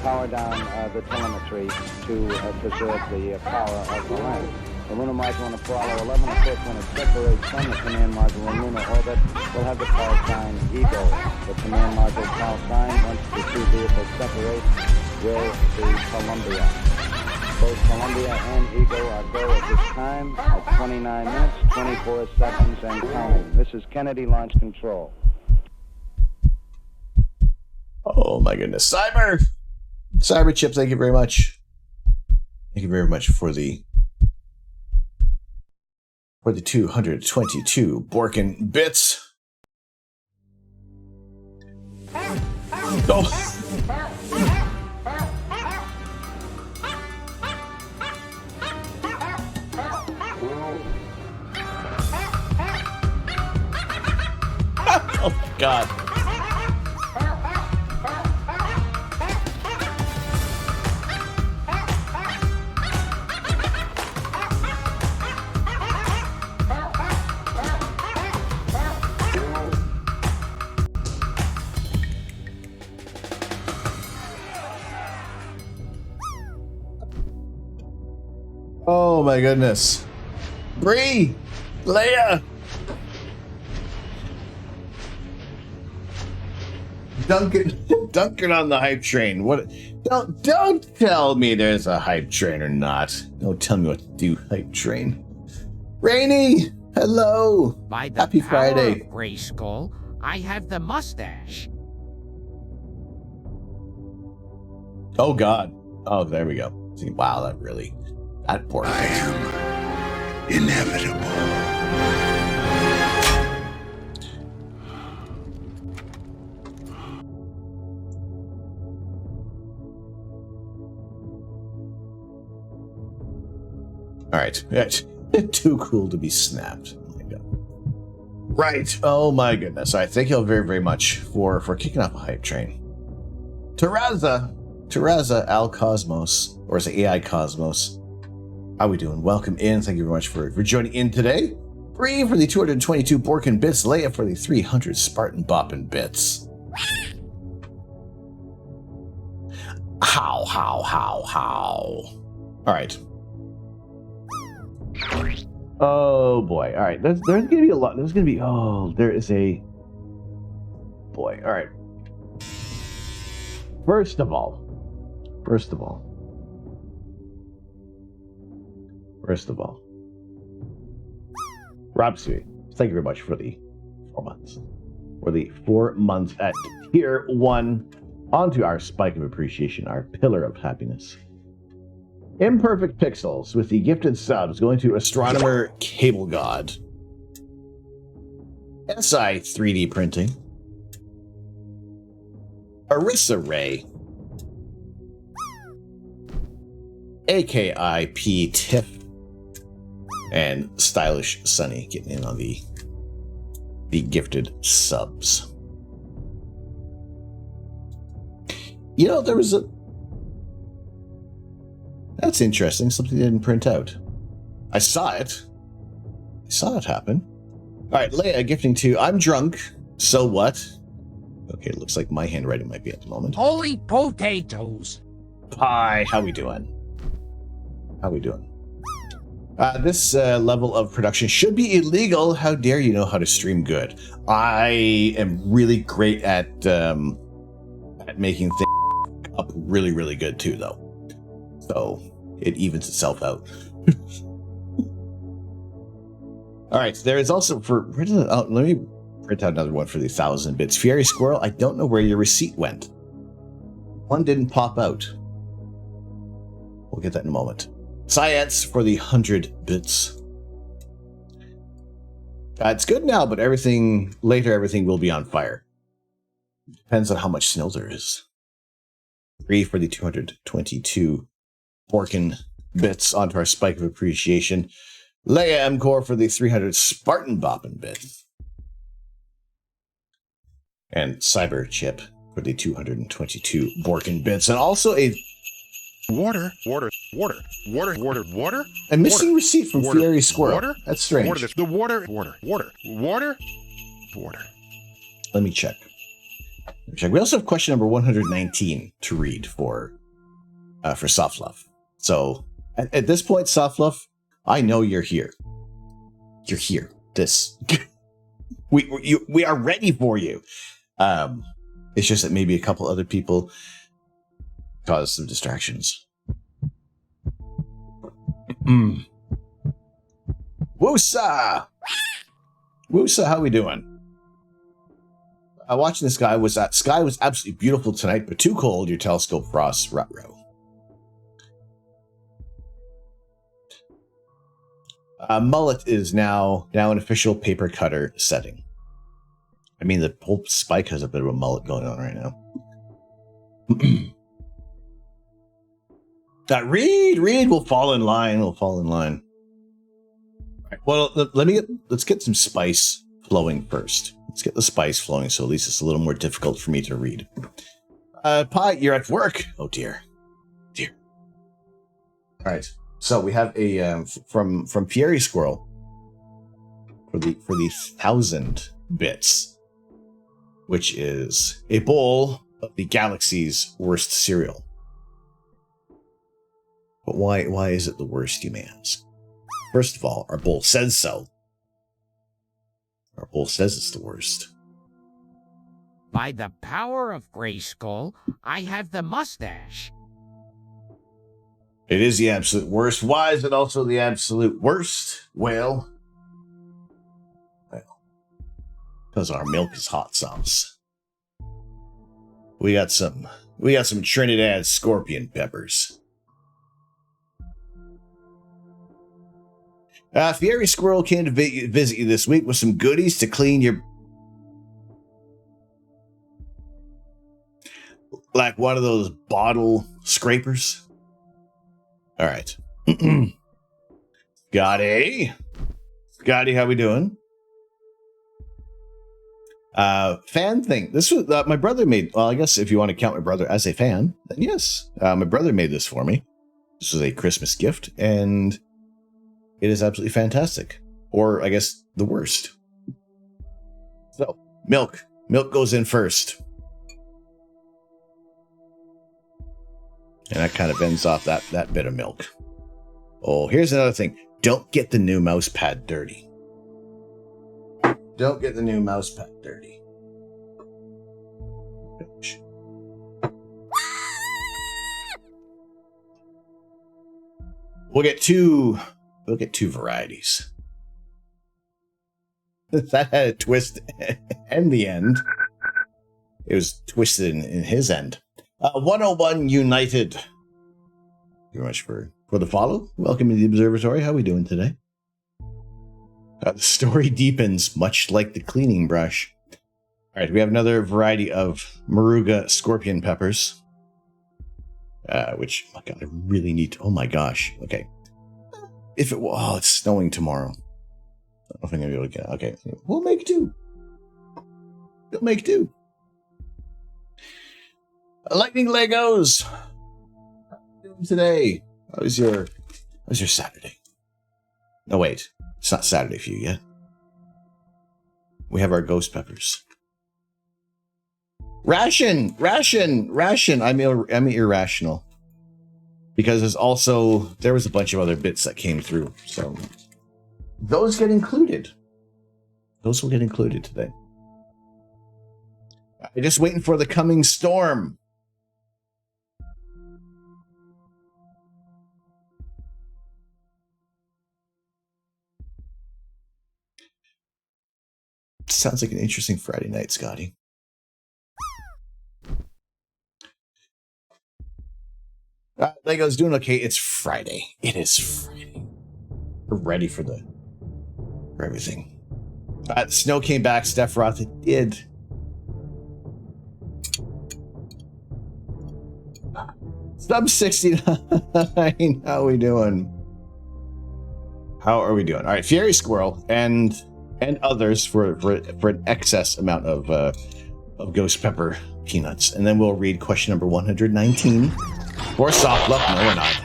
Power down the telemetry to preserve the power of the lens. The lunar module on Apollo 11, of course, when it separates from the command module in lunar orbit, will have the call sign EGO. The command module call sign, once the 2 vehicles separate, will be Columbia. Both Columbia and EGO are go at this time at 29 minutes, 24 seconds, and counting. This is Kennedy Launch Control. Oh my goodness. Cyber Chip, thank you very much. Thank you very much for the 222 Borkin bits. Oh. Oh my God. Oh my goodness. Bree! Leia! Duncan on the hype train. What? Don't tell me there's a hype train or not. Don't tell me what to do, hype train. Rainy! Hello! By the Happy power Friday. of Grayskull, I have the mustache. Oh God. Oh, there we go. See, wow, that poor I thing. am inevitable. All right. Too cool to be snapped. Oh my God. Right. Oh my goodness. All right. Thank you all very, very much for kicking off a hype train. Terraza Al Cosmos, or is it AI Cosmos? How we doing? Welcome in. Thank you very much for joining in today. Bree for the 222 Borkin bits. Leia for the 300 Spartan Boppin bits. How? All right. Oh boy. All right. There's going to be a lot. There's going to be. Oh, there is a. Boy. All right. First of all. Rob Sweet, thank you very much for the 4 months. For the 4 months at tier 1 onto our spike of appreciation, our pillar of happiness. Imperfect Pixels with the gifted subs going to Astronomer Cable God. SI 3D Printing. Arissa Ray. AKIP Tiff. And Stylish Sunny getting in on the gifted subs. You know, there was a... That's interesting. Something didn't print out. I saw it. Happen. All right, Leia gifting to I'm drunk. So what? Okay, it looks like my handwriting might be at the moment. Holy potatoes! Hi, how we doing? This level of production should be illegal. How dare you know how to stream good? I am really great at making things up really, really good too, though. So it evens itself out. All right, there is also let me print out another one for the 1,000 bits. Fiery Squirrel, I don't know where your receipt went. One didn't pop out. We'll get that in a moment. Science for the 100 bits. It's good now, but everything will be on fire. Depends on how much snow there is. 3 for the 222 Borkin bits onto our spike of appreciation. Leia M-Core for the 300 Spartan Boppin bits. And Cyber Chip for the 222 Borkin bits. And also a Water. a missing receipt from Fiery Squirrel. Water? That's strange. Water. Let me check. We also have question number 119 to read for Soft Love. So at this point, Soft Love, I know you're here. You're here. We are ready for you. It's just that maybe a couple other people caused some distractions. Woosa, how we doing? Watching the sky was absolutely beautiful tonight, but too cold. Your telescope frost, ruh-roh. Mullet is now an official paper cutter setting. I mean, the whole spike has a bit of a mullet going on right now. That Reed will fall in line. We'll fall in line. All right, well, let's get some spice flowing first. Let's get the spice flowing, so at least it's a little more difficult for me to read. Pi, you're at work. Oh dear. All right. So we have a from Fieri Squirrel for the 1,000 bits, which is a bowl of the galaxy's worst cereal. But why is it the worst, you may ask? First of all, our bowl says so. Our bowl says it's the worst. By the power of Grayskull, I have the mustache. It is the absolute worst. Why is it also the absolute worst? Well, because our milk is hot sauce. We got some Trinidad scorpion peppers. Fieri Squirrel came to visit you this week with some goodies to clean your... Like one of those bottle scrapers. All right. Scotty, how we doing? Fan thing. This was my brother made. Well, I guess if you want to count my brother as a fan, then yes. My brother made this for me. This was a Christmas gift, and it is absolutely fantastic. Or I guess the worst. So, milk. Milk goes in first. And that kind of ends off that bit of milk. Oh, here's another thing. Don't get the new mouse pad dirty. Don't get the new mouse pad dirty. We'll get two varieties. That had a twist and the end. It was twisted in his end. 101 United. Thank you very much for the follow. Welcome to the observatory. How are we doing today? The story deepens, much like the cleaning brush. All right, we have another variety of Moruga scorpion peppers. Which, oh my god, I really need to... Oh my gosh. Okay. If it... Oh, it's snowing tomorrow. I don't know if I'm going to be able to get... Okay, we'll make do. We'll make do. Lightning Legos. How are you doing today? How was your Saturday? No, wait. It's not Saturday for you yet. We have our ghost peppers. Ration. I'm irrational. Because there was a bunch of other bits that came through. So those get included. Those will get included today. I'm just waiting for the coming storm. Sounds like an interesting Friday night, Scotty. Lego's doing okay. It's Friday. It is Friday. We're ready for everything. Snow came back. Steph Roth, it did. Sub 69. How are we doing? How are we doing? All right, Fieri Squirrel and others for an excess amount of ghost pepper peanuts, and then we'll read question number 119 for soft luck. No, we're not.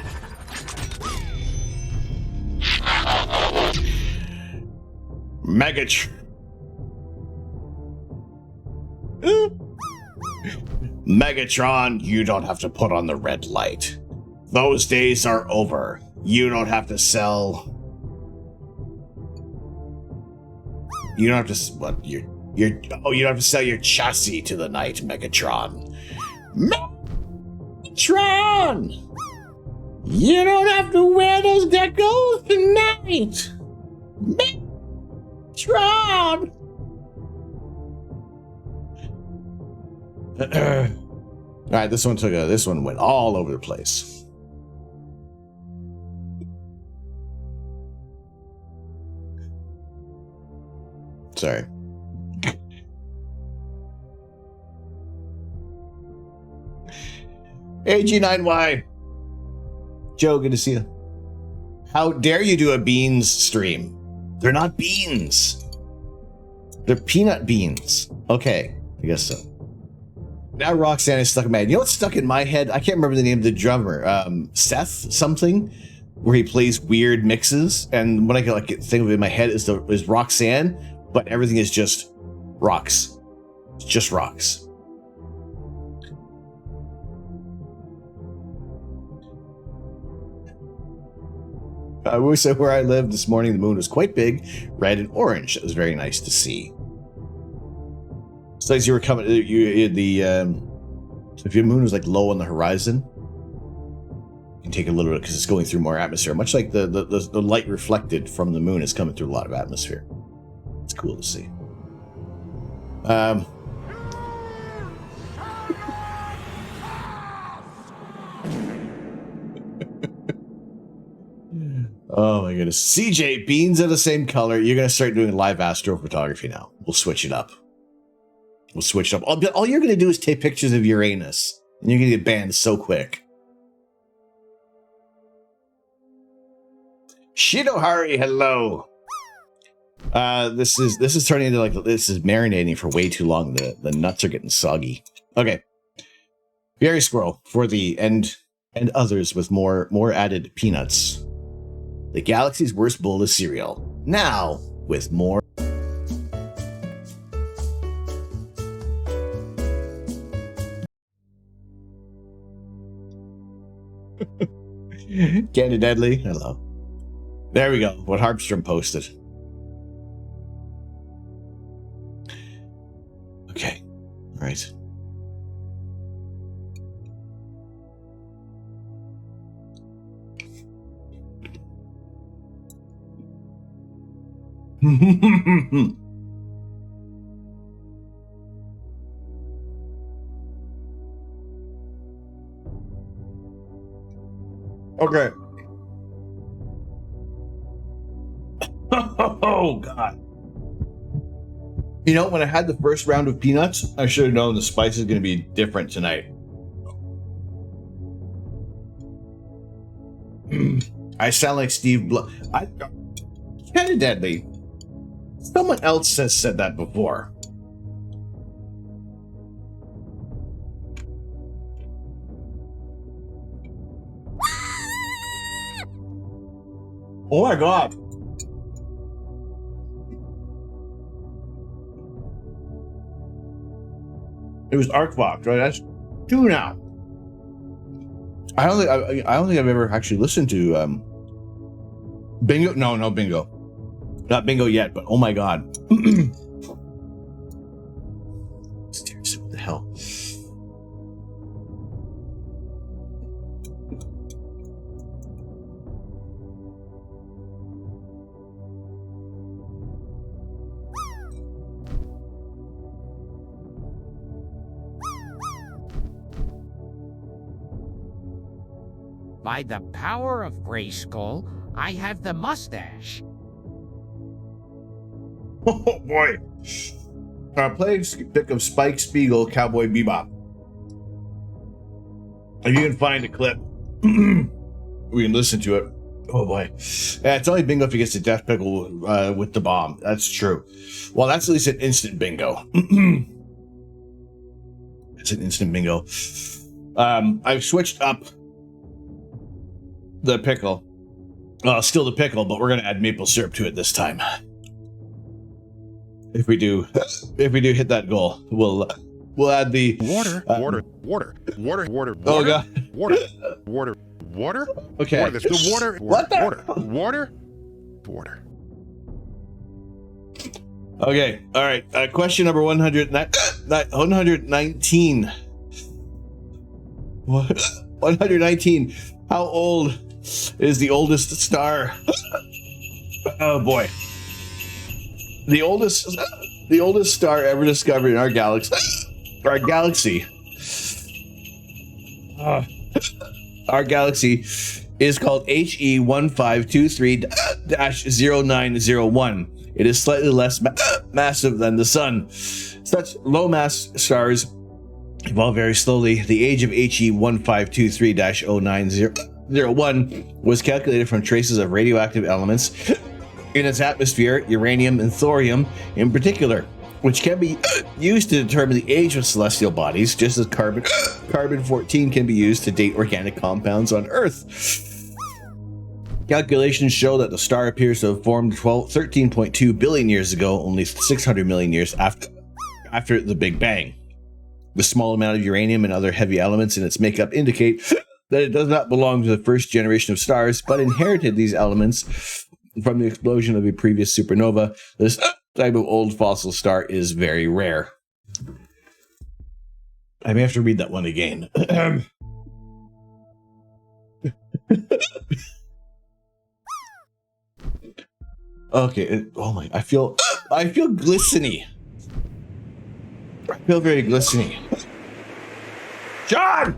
Megatron, you don't have to put on the red light. Those days are over. You don't have to sell. You don't have to. What? You don't have to sell your chassis to the night, Megatron. Megatron! You don't have to wear those decals tonight. Megatron! All right, this one went all over the place. Sorry. AG9Y. Joe, good to see you. How dare you do a beans stream? They're not beans. They're peanut beans. Okay, I guess so. Now Roxanne is stuck in my head. You know what's stuck in my head? I can't remember the name of the drummer. Seth something, where he plays weird mixes. And what I can like think of in my head is Roxanne, but everything is just rocks. It's just rocks. I will say where I lived this morning, the moon was quite big, red and orange. It was very nice to see. So as you were coming, so if your moon was like low on the horizon, you can take a little bit because it's going through more atmosphere. Much like the light reflected from the moon is coming through a lot of atmosphere. It's cool to see. Oh my goodness. CJ, beans are the same color. You're going to start doing live astrophotography now. We'll switch it up. We'll switch it up. All you're going to do is take pictures of Uranus. And you're going to get banned so quick. Shidohari, hello. This is turning into like, this is marinating for way too long. The nuts are getting soggy. Okay. Berry Squirrel for the and others with more added peanuts. The galaxy's worst bowl of cereal. Now, with more. Candy Deadly, hello. There we go, what Harpstrom posted. Okay, all right. Okay. Oh, God. You know, when I had the first round of peanuts, I should have known the spice is going to be different tonight. I sound like Steve kind of deadly. Someone else has said that before. Oh my God. It was Arcbox, right? That's two now. I don't think I've ever actually listened to Bingo. No Bingo. Not Bingo yet, but oh my God. Seriously, what the hell? By the power of Grayskull, I have the mustache. Oh boy. Play pick of Spike Spiegel, Cowboy Bebop. If you can find a clip, we can listen to it. Oh boy. Yeah, it's only bingo if he gets a death pickle with the bomb. That's true. Well, that's at least an instant bingo. It's an instant bingo. I've switched up the pickle. Still the pickle, but we're gonna add maple syrup to it this time. If we do hit that goal, we'll add the Water. Oh God. Water. Okay. The water. What the? Water. Okay. All right. Question number 119. What? 119. How old is the oldest star? Oh boy. The oldest star ever discovered in our galaxy. Our galaxy. Our galaxy is called HE 1523-0901. It is slightly less massive than the sun. Such low mass stars evolved very slowly. The age of HE 1523-09001 was calculated from traces of radioactive elements in its atmosphere, uranium and thorium in particular, which can be used to determine the age of celestial bodies, just as carbon-14 can be used to date organic compounds on Earth. Calculations show that the star appears to have formed 13.2 billion years ago, only 600 million years after the Big Bang. The small amount of uranium and other heavy elements in its makeup indicate that it does not belong to the first generation of stars, but inherited these elements from the explosion of a previous supernova. This type of old fossil star is very rare. I may have to read that one again. Okay. Oh my! I feel glistening. I feel very glistening. John!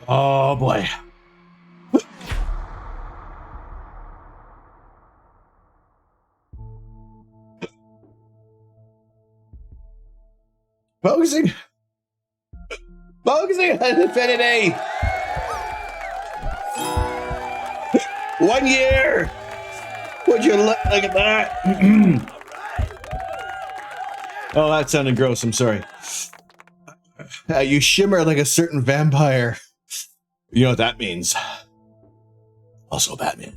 Oh boy. Focusing on infinity. 1 year. Would you look at that? Oh, that sounded gross. I'm sorry. You shimmer like a certain vampire. You know what that means? Also Batman.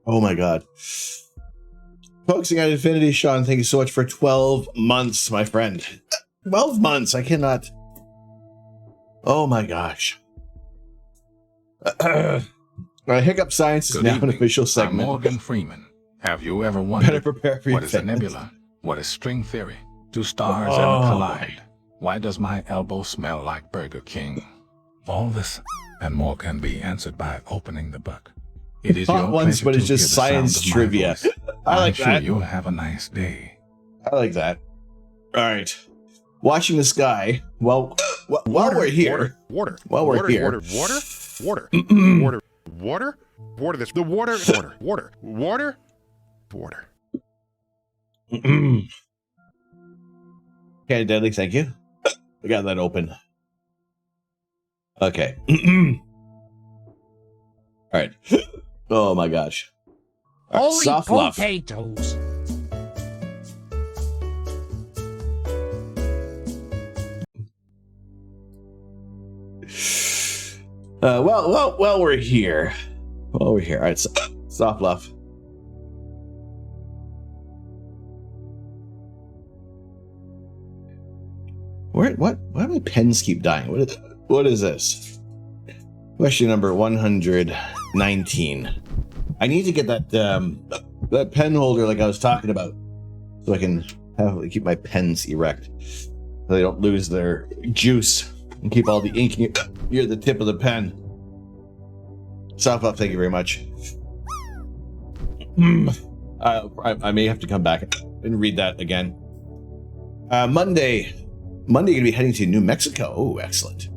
Oh my god. Focusing on infinity, Sean, thank you so much for 12 months, my friend. 12 months. I cannot. Oh my gosh. Hiccup Science is now an official segment. I'm Morgan Freeman. Have you ever wondered prepare for what your is a fitness. nebula? What is string theory? Do stars ever collide? Why does my elbow smell like Burger King? All this and more can be answered by opening the book. It is Not your once, pleasure but it's to just hear the sound science of my trivia. voice. I like I'm sure that. you'll have a nice day. I like that. All right. Watching the sky. Well, while we're here. Water. While we're Water. here. Water. Water. Water. Water. That's the water. Water. Okay, Deadly, thank you. We got that open. Okay. All right. Oh my gosh. All right, Holy soft fluff. potatoes. Well, we're here. Well, we're here. All right, soft fluff. What? Why do my pens keep dying? What is this? Question number 119. I need to get that pen holder like I was talking about, so I can keep my pens erect, so they don't lose their juice and keep all the ink near the tip of the pen. Soft up, thank you very much. I may have to come back and read that again. Monday, gonna be heading to New Mexico. Oh, excellent.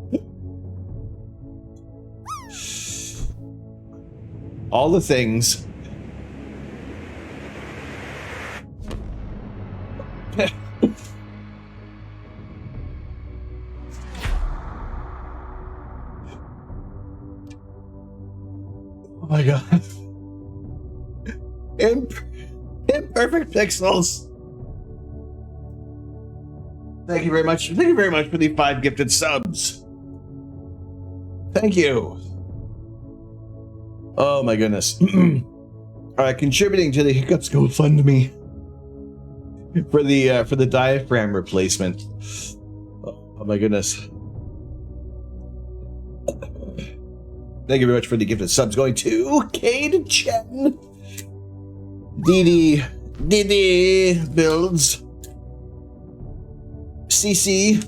All the things. Oh my god. Imperfect pixels. Thank you very much. Thank you very much for the 5 gifted subs. Thank you. Oh my goodness. All right, contributing to the Hiccups GoFundMe for the diaphragm replacement. Oh my goodness. Thank you very much for the gifted subs going to Cade Chen, Didi Builds, CC,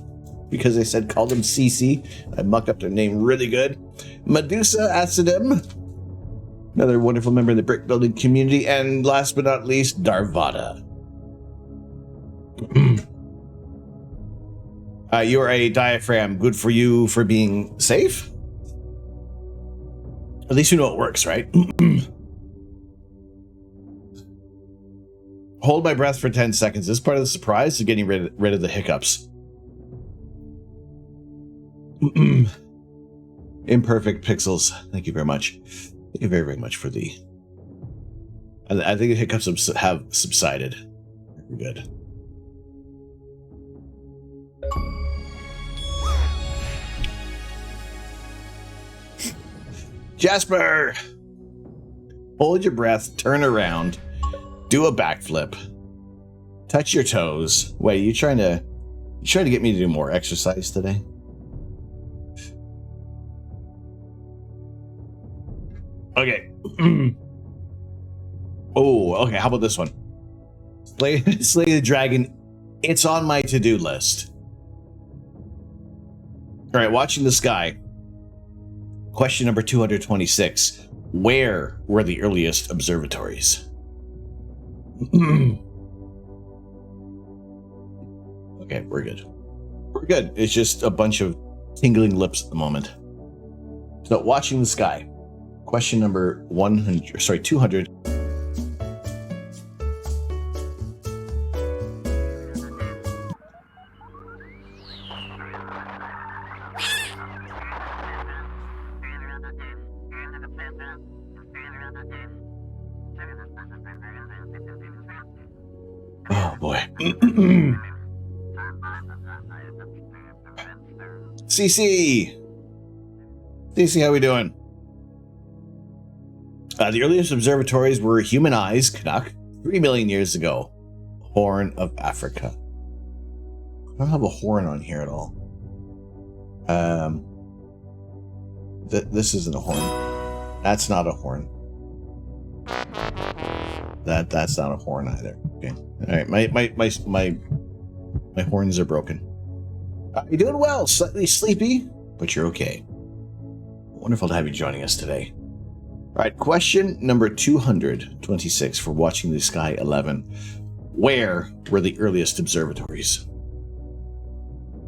because they said call them CC. I mucked up their name really good. Medusa Acidum, another wonderful member of the brick building community, and last but not least, Darvada. You're a diaphragm. Good for you for being safe. At least you know it works, right? hold my breath for 10 seconds. This is part of the surprise of getting rid of the hiccups. Imperfect pixels. Thank you very much. Thank you very, very much for the... I think the hiccups have subsided. We're good. Jasper! Hold your breath, turn around, do a backflip, touch your toes. Wait, you trying to get me to do more exercise today? Okay. Oh, okay, how about this one? Slay the dragon. It's on my to-do list. All right, watching the sky. Question number 226. Where were the earliest observatories? Okay, we're good. We're good. It's just a bunch of tingling lips at the moment. So, watching the sky. Question number 200. Oh boy. CC, how we doing? The earliest observatories were human eyes, Canuck, 3 million years ago. Horn of Africa. I don't have a horn on here at all. This isn't a horn. That's not a horn. That's not a horn either. Okay. All right. My horns are broken. You're doing well. Slightly sleepy, but you're okay. Wonderful to have you joining us today. All right. Question number 226 for Watching the Sky 11. Where were the earliest observatories?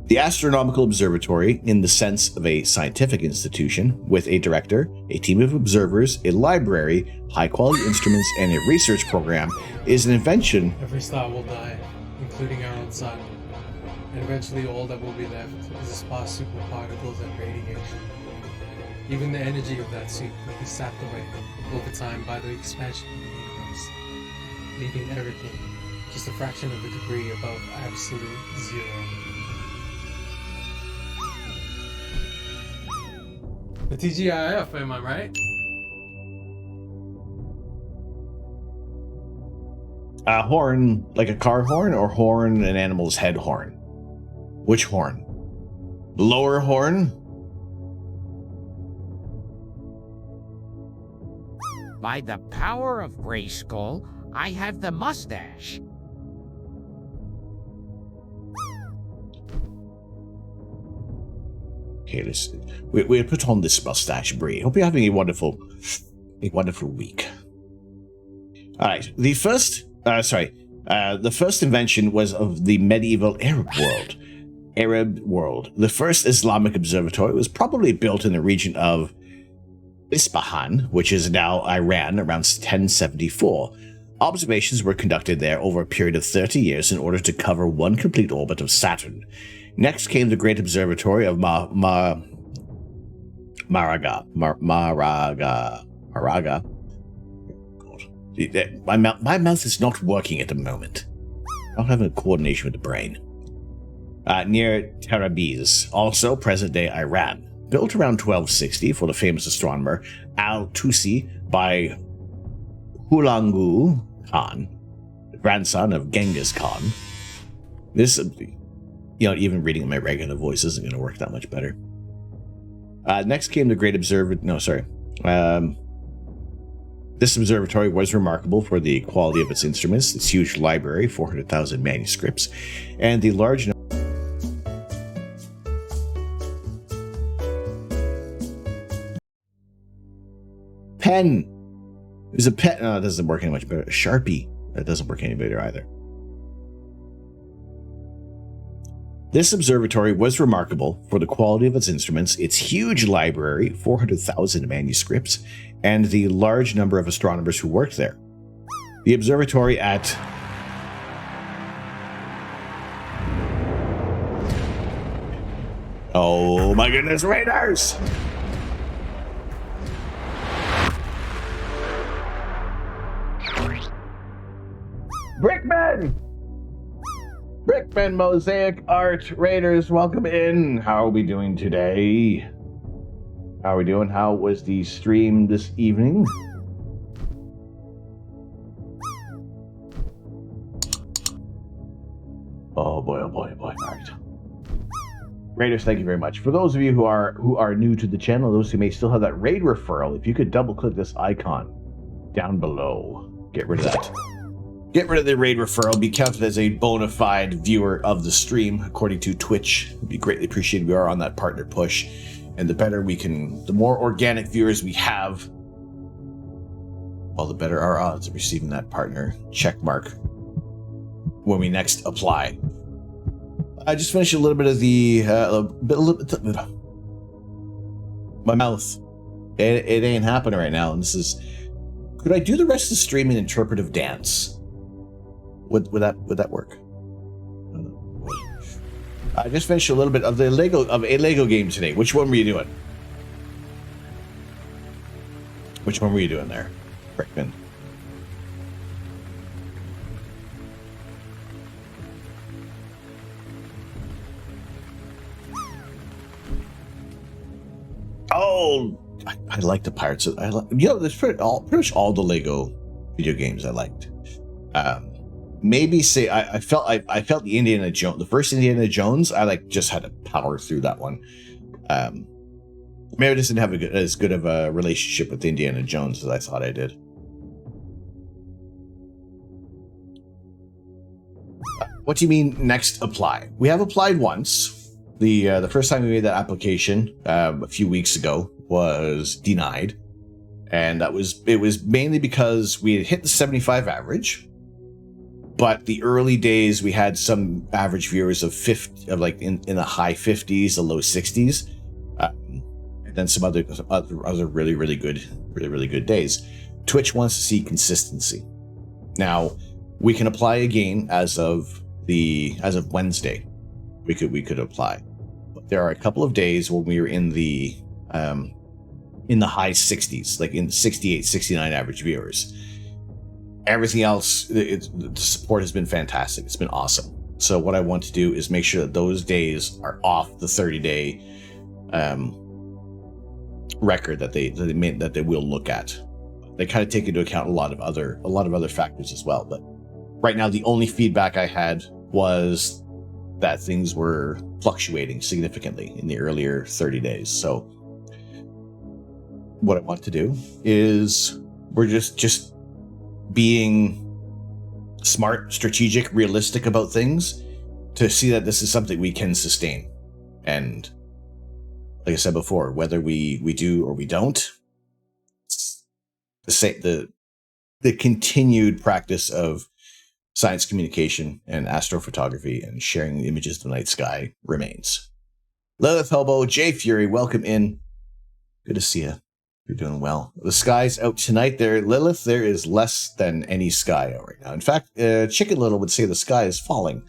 The Astronomical Observatory, in the sense of a scientific institution, with a director, a team of observers, a library, high-quality instruments, and a research program, is an invention... Every star will die, including our own sun. And eventually all that will be left is a sparse soup of particles and radiation. Even the energy of that soup will be sapped away over time by the expansion of the universe, leaving everything just a fraction of a degree above absolute zero. The TGIF, am I right? A horn, like a car horn, or horn, an animal's head horn? Which horn? The lower horn? By the power of Grayskull, I have the mustache. Okay, we put on this mustache, Bree. Hope you're having a wonderful week. All right, the first invention was of the medieval Arab world. The first Islamic observatory was probably built in the region of Isfahan, which is now Iran, around 1074. Observations were conducted there over a period of 30 years in order to cover one complete orbit of Saturn. Next came the Great Observatory of Maraga. My mouth is not working at the moment. I'm not having a coordination with the brain. Near Tarabiz, also present-day Iran. Built around 1260 for the famous astronomer Al-Tusi by Hulangu Khan, the grandson of Genghis Khan. This, even reading my regular voice isn't going to work that much better. Next came the Great Observatory. This observatory was remarkable for the quality of its instruments, its huge library, 400,000 manuscripts, and the large number. Pen. There's a pen. No, it doesn't work any much better. A Sharpie. That doesn't work any better either. This observatory was remarkable for the quality of its instruments, its huge library, 400,000 manuscripts, and the large number of astronomers who worked there. The observatory at Oh my goodness, Raiders! Brickman! Brickman Mosaic Art Raiders, welcome in. How are we doing today? How are we doing? How was the stream this evening? Oh boy, oh boy, oh boy. All right. Raiders, thank you very much. For those of you who are new to the channel, those who may still have that raid referral, if you could double click this icon down below, get rid of that. Get rid of the raid referral, be counted as a bona fide viewer of the stream, according to Twitch. It'd be greatly appreciated. We are on that partner push. And the more organic viewers we have, well, the better our odds of receiving that partner check mark when we next apply. I just finished a little bit of the, my mouth. It ain't happening right now. And this is, could I do the rest of the stream in interpretive dance? Would that work? I just finished a little bit of a Lego game today. Which one were you doing? Which one were you doing there, Brickman? Oh, I like the Pirates. There's pretty much all the Lego video games I liked. Maybe say I felt the Indiana Jones, the first Indiana Jones, I just had to power through that one. Maybe I just didn't have as good of a relationship with Indiana Jones as I thought I did. What do you mean next apply? We have applied once. The first time we made that application a few weeks ago was denied, and it was mainly because we had hit the 75 average. But the early days, we had some average viewers of in the high 50s, the low 60s, and then some other really good days. Twitch wants to see consistency. Now, we can apply again as of Wednesday. We could apply, but there are a couple of days when we were in the high 60s, like in 68, 69 average viewers. Everything else, the support has been fantastic. It's been awesome. So what I want to do is make sure that those days are off the 30-day record that they will look at. They kind of take into account a lot of other factors as well. But right now, the only feedback I had was that things were fluctuating significantly in the earlier 30 days. So what I want to do is we're just being smart, strategic, realistic about things to see that this is something we can sustain. And like I said before, whether we do or we don't, the continued practice of science communication and astrophotography and sharing the images of the night sky remains. Lilith Hobo, Jay Fury, welcome in. Good to see you. You're doing well. The sky's out tonight there. Lilith, there is less than any sky out right now. In fact, Chicken Little would say the sky is falling.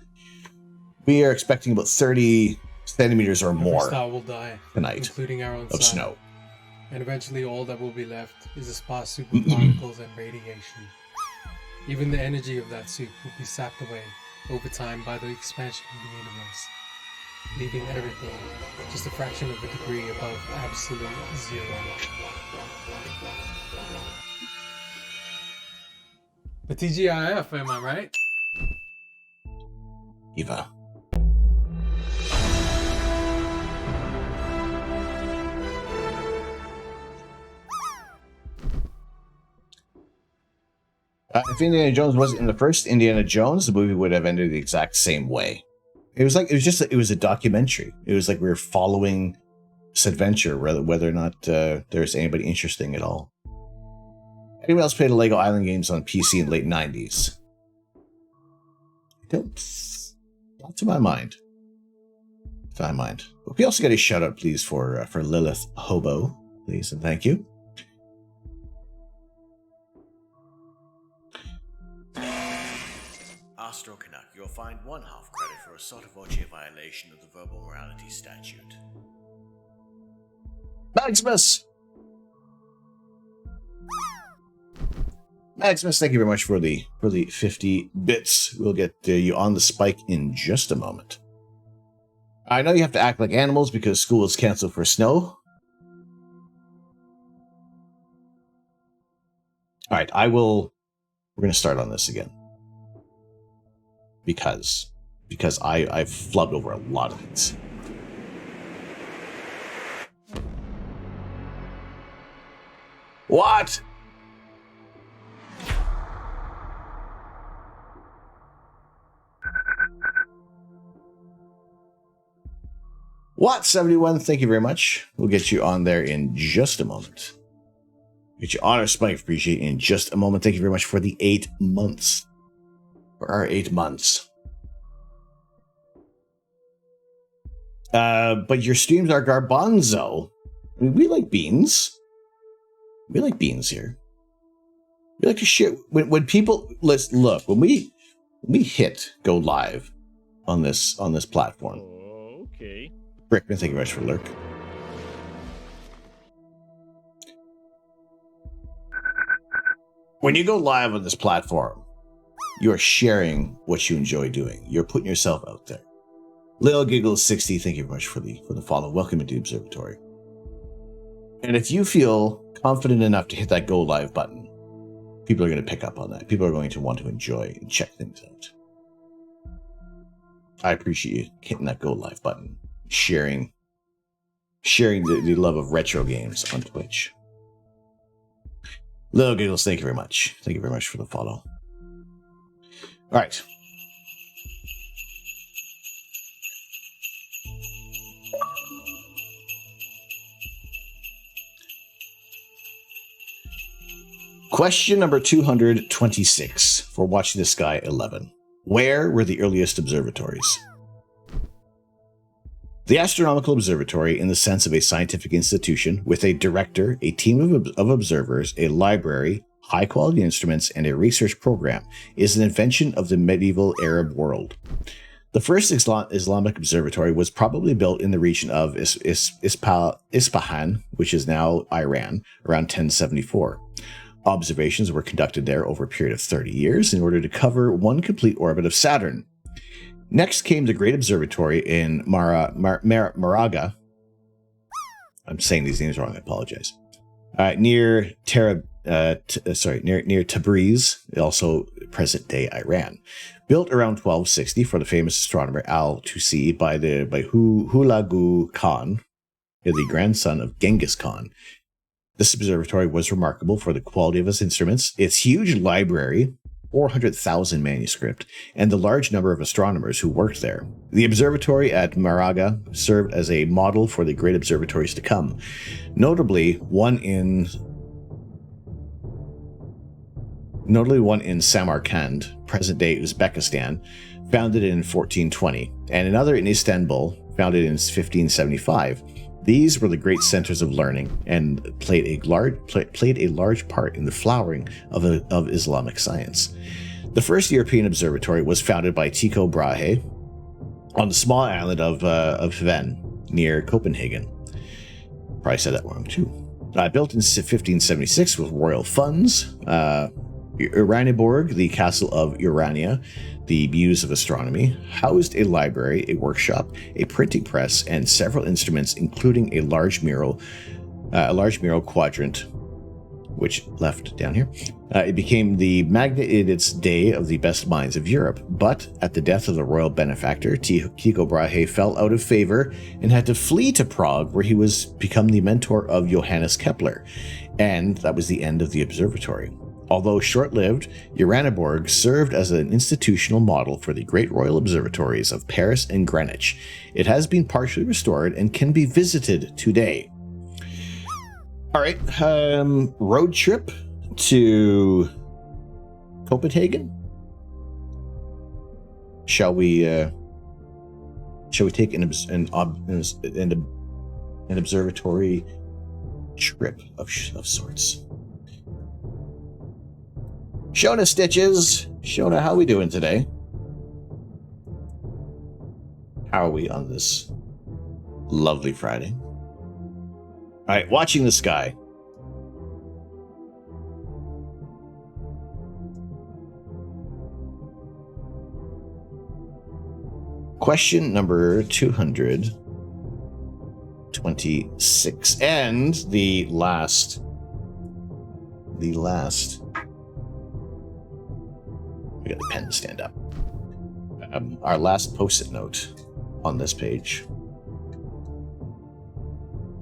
We are expecting about 30 centimeters or more star will die tonight, including our own of sun. snow. And eventually all that will be left is the sparse superparticles and radiation. Even the energy of that soup will be sapped away over time by the expansion of the universe, leaving everything just a fraction of a degree above absolute zero. The TGIF, am I right? Eva. If Indiana Jones wasn't in the first Indiana Jones, the movie would have ended the exact same way. It was a documentary. It was like we were following this adventure, whether or not there's anybody interesting at all. Anyone else played the Lego Island games on PC in the late 90s? Not to my mind. But we also got a shout out, please, for Lilith Hobo, please, and thank you. Astro Canuck, you'll find 1 half credit for a sotto voce violation of the verbal morality statute. Maximus! Maximus, thank you very much for the 50 bits. We'll get you on the spike in just a moment. I know you have to act like animals because school is canceled for snow. Alright, we're going to start on this again. Because I've flubbed over a lot of things. What? What, 71? Thank you very much. We'll get you on there in just a moment. Get you on our spike. Appreciate it in just a moment. Thank you very much for the 8 months. For our 8 months. But your streams are garbanzo. I mean, we like beans. We like beans here. We like to share. When people, let's look, when we hit go live on this platform. Okay. Brickman, thank you very much for lurk. When you go live on this platform, you are sharing what you enjoy doing. You're putting yourself out there. Lil Giggles 60, thank you very much for the follow. Welcome into the observatory. And if you feel confident enough to hit that go live button, people are going to pick up on that. People are going to want to enjoy and check things out. I appreciate you hitting that go live button, sharing the love of retro games on Twitch. Lil Giggles, thank you very much. Thank you very much for the follow. All right. Question number 226 for Watch the Sky 11. Where were the earliest observatories? The Astronomical Observatory, in the sense of a scientific institution with a director, a team of observers, a library, high-quality instruments, and a research program, is an invention of the medieval Arab world. The first Islamic observatory was probably built in the region of Isfahan, which is now Iran, around 1074. Observations were conducted there over a period of 30 years in order to cover one complete orbit of Saturn. Next came the Great Observatory in Maraga. I'm saying these names wrong, I apologize. Near Tabriz, also present-day Iran. Built around 1260 for the famous astronomer Al-Tusi by Hulagu Khan, the grandson of Genghis Khan. This observatory was remarkable for the quality of its instruments, its huge library, 400,000 manuscript, and the large number of astronomers who worked there. The observatory at Maraga served as a model for the great observatories to come, notably one in Samarkand, present-day Uzbekistan, founded in 1420, and another in Istanbul, founded in 1575. These were the great centers of learning and played a large part in the flowering of Islamic science. The first European observatory was founded by Tycho Brahe on the small island of Hven near Copenhagen. Probably said that wrong too. Built in 1576 with royal funds, Uraniborg, the castle of Urania, the muse of astronomy, housed a library, a workshop, a printing press, and several instruments, including a large mural quadrant, which left down here. It became the magnet in its day of the best minds of Europe, but at the death of the royal benefactor, Tycho Brahe fell out of favor and had to flee to Prague, where he was become the mentor of Johannes Kepler, and that was the end of the observatory. Although short-lived, Uraniborg served as an institutional model for the great royal observatories of Paris and Greenwich. It has been partially restored and can be visited today. All right, road trip to Copenhagen. Shall we take an observatory trip of sorts? Shona Stitches. Shona, how we doing today? How are we on this lovely Friday? All right, watching the sky. Question number 226, and the last. We got the pen to stand up. Our last post-it note on this page.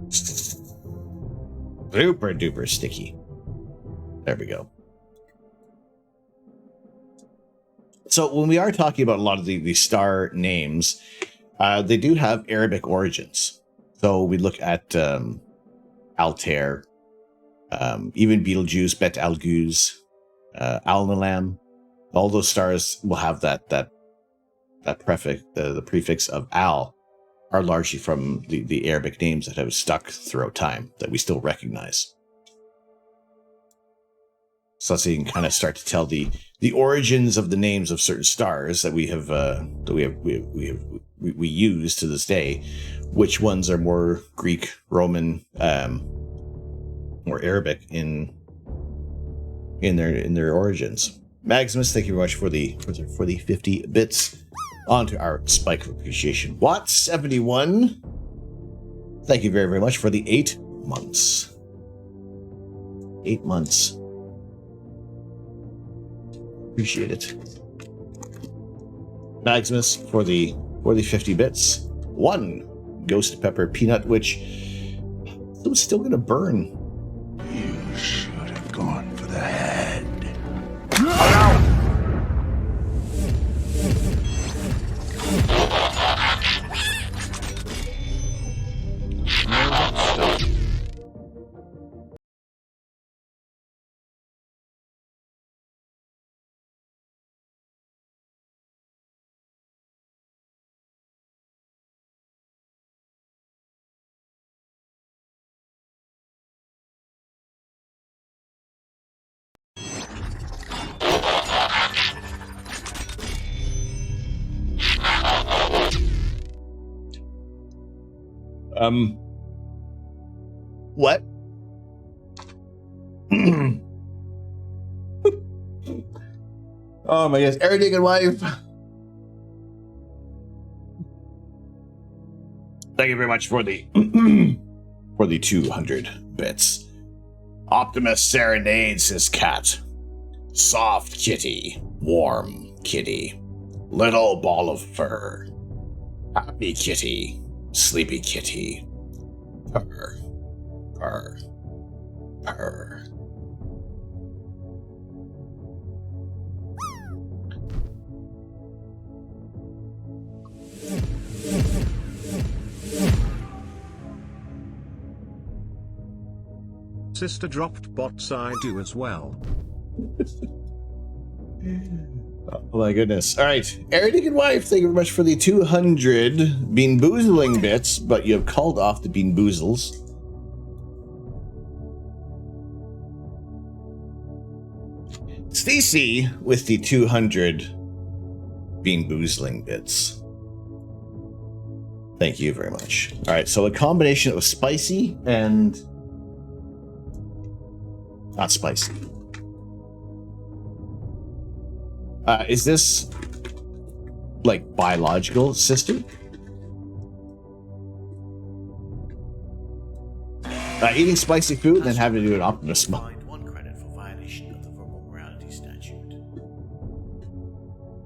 Super duper sticky. There we go. So when we are talking about a lot of the star names, they do have Arabic origins. So we look at Altair, even Betelgeuse, Bet Al-Guz, Al-Nalam. All those stars will have that prefix, the prefix of Al, are largely from the Arabic names that have stuck throughout time that we still recognize. So you can kind of start to tell the origins of the names of certain stars that we use to this day. Which ones are more Greek, Roman, more Arabic in their origins. Maximus, thank you very much for the 50 bits. On to our spike of appreciation. Watt 71. Thank you very, very much for the 8 months. 8 months. Appreciate it. Maximus for the 50 bits. 1 Ghost Pepper Peanut, which I'm still gonna burn. You should have gone for the head. What? Oh my goodness, Eric and wife. Thank you very much for the 200 bits. Optimus serenades his cat. Soft kitty, warm kitty, little ball of fur. Happy kitty, sleepy kitty. Purr, purr, purr. Sister dropped bots, I do as well. Oh my goodness. All right. Eric and wife, thank you very much for the 200 Bean Boozling bits, but you have called off the Bean Boozles. Stacy with the 200 Bean Boozling bits. Thank you very much. All right. So a combination of spicy and not spicy. Is this like biological, sister? Eating spicy food and then having to do an Optimus mode. 1 credit for violation of the verbal morality statute.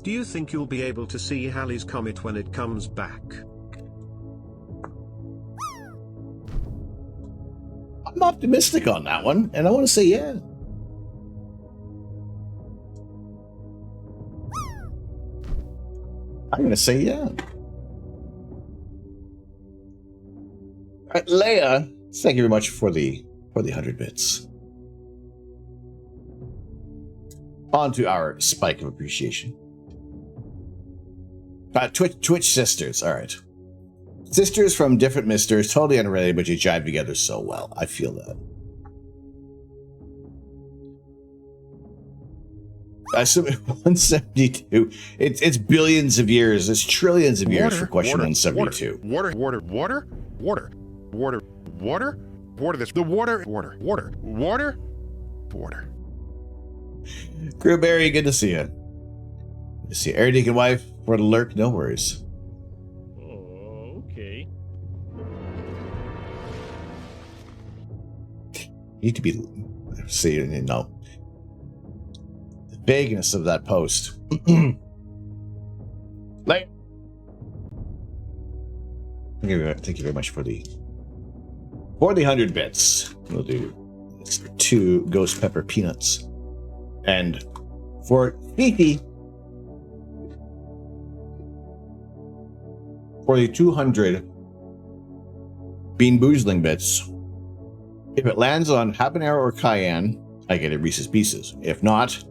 Do you think you'll be able to see Halley's Comet when it comes back? I'm optimistic on that one, and I want to say yeah. I'm going to say yeah. All right, Leia, thank you very much for the 100 bits. On to our spike of appreciation. Twitch sisters, all right. Sisters from different misters, totally unrelated, but you jive together so well. I feel that. I assume 172. It's billions of years. It's trillions of years for question 172. Water. This the water. Crewberry, good to see you. Good to see you. Air Deacon wife for the lurk. No worries. Okay. Need to be seeing, you know, the vagueness of that post. Like, thank you very much for the 100 bits. We'll do 2 ghost pepper peanuts, and for Fifi for the 200 bean boozling bits. If it lands on habanero or cayenne, I get a Reese's Pieces. If not,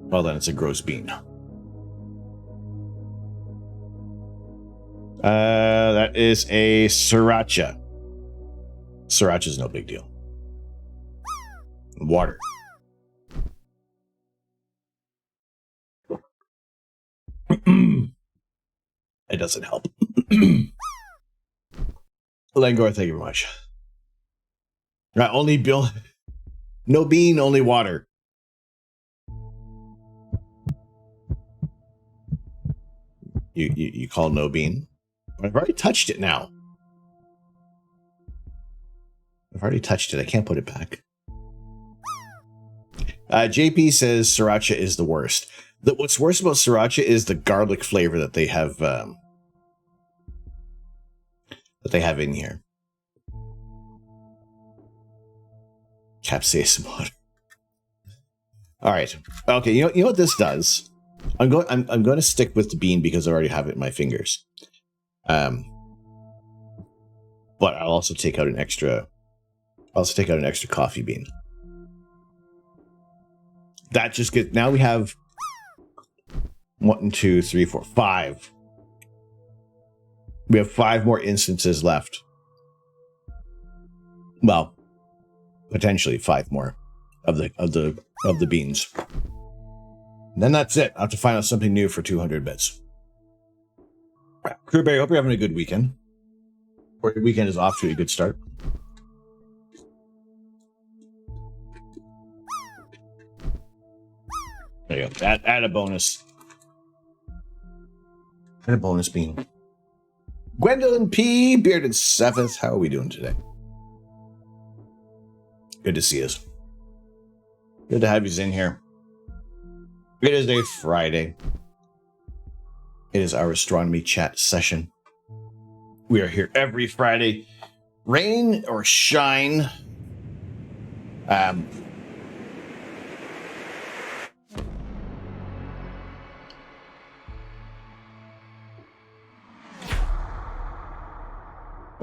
well, then it's a gross bean. That is a sriracha. Sriracha is no big deal. Water. It doesn't help. Langor, thank you very much. Right, only Bill. No bean, only water. You call no bean? I've already touched it now. I've already touched it. I can't put it back. JP says sriracha is the worst. What's worse about sriracha is the garlic flavor that they have in here. Capsaicin water. All right. Okay. You know what this does? I'm going to stick with the bean because I already have it in my fingers. But I'll also take out an extra. Coffee bean. That just gets. Now we have 1, 2, 3, 4, 5. We have 5 more instances left. Well, potentially 5 more of the beans. And then that's it. I have to find out something new for 200 bits. Right. Crewberry, hope you're having a good weekend. Or your weekend is off to a good start. There you go. Add a bonus. Add a bonus bean. Gwendolyn P. Bearded 7th. How are we doing today? Good to see us. Good to have you in here. It is a Friday. It is our astronomy chat session. We are here every Friday. Rain or shine.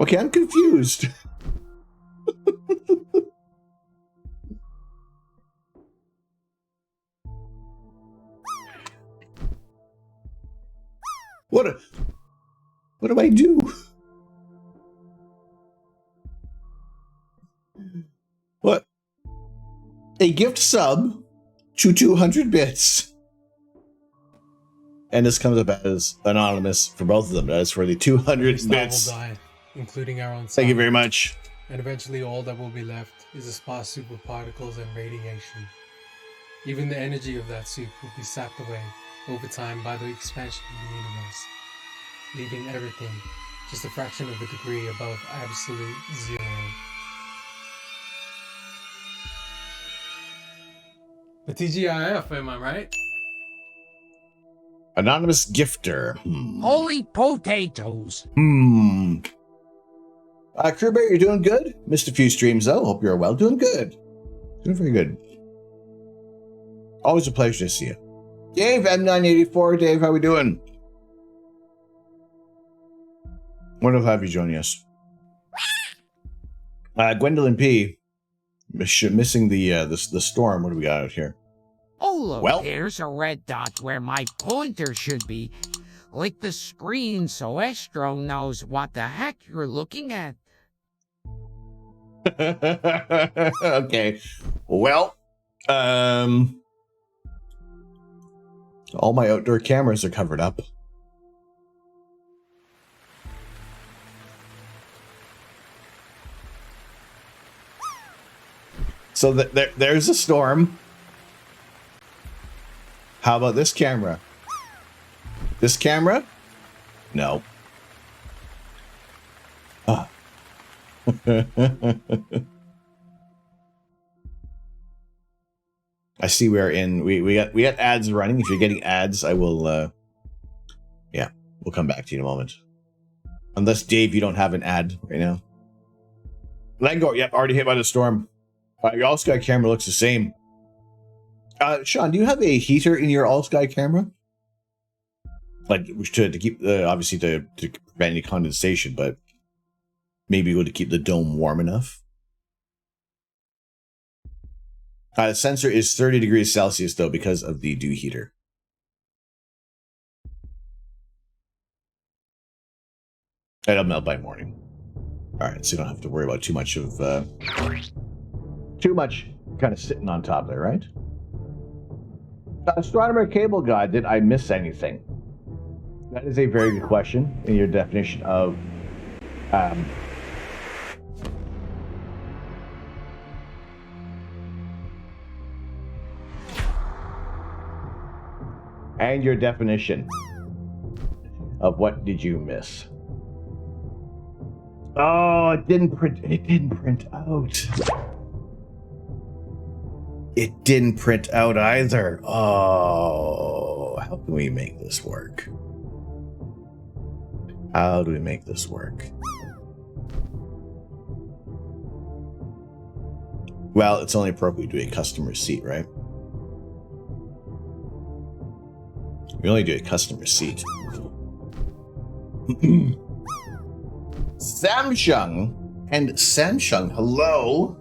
Okay, I'm confused. What do I do? What? A gift sub to 200 bits. And this comes up as anonymous for both of them. That is for the 200 bits. Will die, including our own sun. Thank you very much. And eventually all that will be left is a sparse soup of particles and radiation. Even the energy of that soup will be sapped away over time by the expansion of the universe, leaving everything just a fraction of a degree above absolute zero. The TGIF, am I right? Anonymous gifter. Holy potatoes. Crewbear, you're doing good. Missed a few streams though. Hope you're well. Doing good. Doing very good. Always a pleasure to see you. Dave, M984. Dave, how we doing? Wonderful to have you joining us. Gwendolyn P. Missing the storm. What do we got out here? Oh, look, well, there's a red dot where my pointer should be. Lick the screen so Astro knows what the heck you're looking at. Okay. Well, All my outdoor cameras are covered up. So there's a storm. How about this camera? This camera? No. Ah. I see we're in. We got ads running. If you're getting ads, I will. Yeah, we'll come back to you in a moment. Unless Dave, you don't have an ad right now. Lango, yep, already hit by the storm. Your all sky camera looks the same. Sean, do you have a heater in your all sky camera? Like to keep obviously to prevent any condensation, but maybe to keep the dome warm enough. The sensor is 30 degrees Celsius though because of the dew heater. It'll melt by morning. All right, so you don't have to worry about too much kind of sitting on top there, right? Astronomer cable guy, did I miss anything? That is a very good question in your definition of and your definition of what did you miss? Oh, it didn't print out. It didn't print out either. Oh, how can we make this work? How do we make this work? Well, it's only appropriate to do a custom receipt, right? We only do a custom receipt. Samsung and Samsung, hello.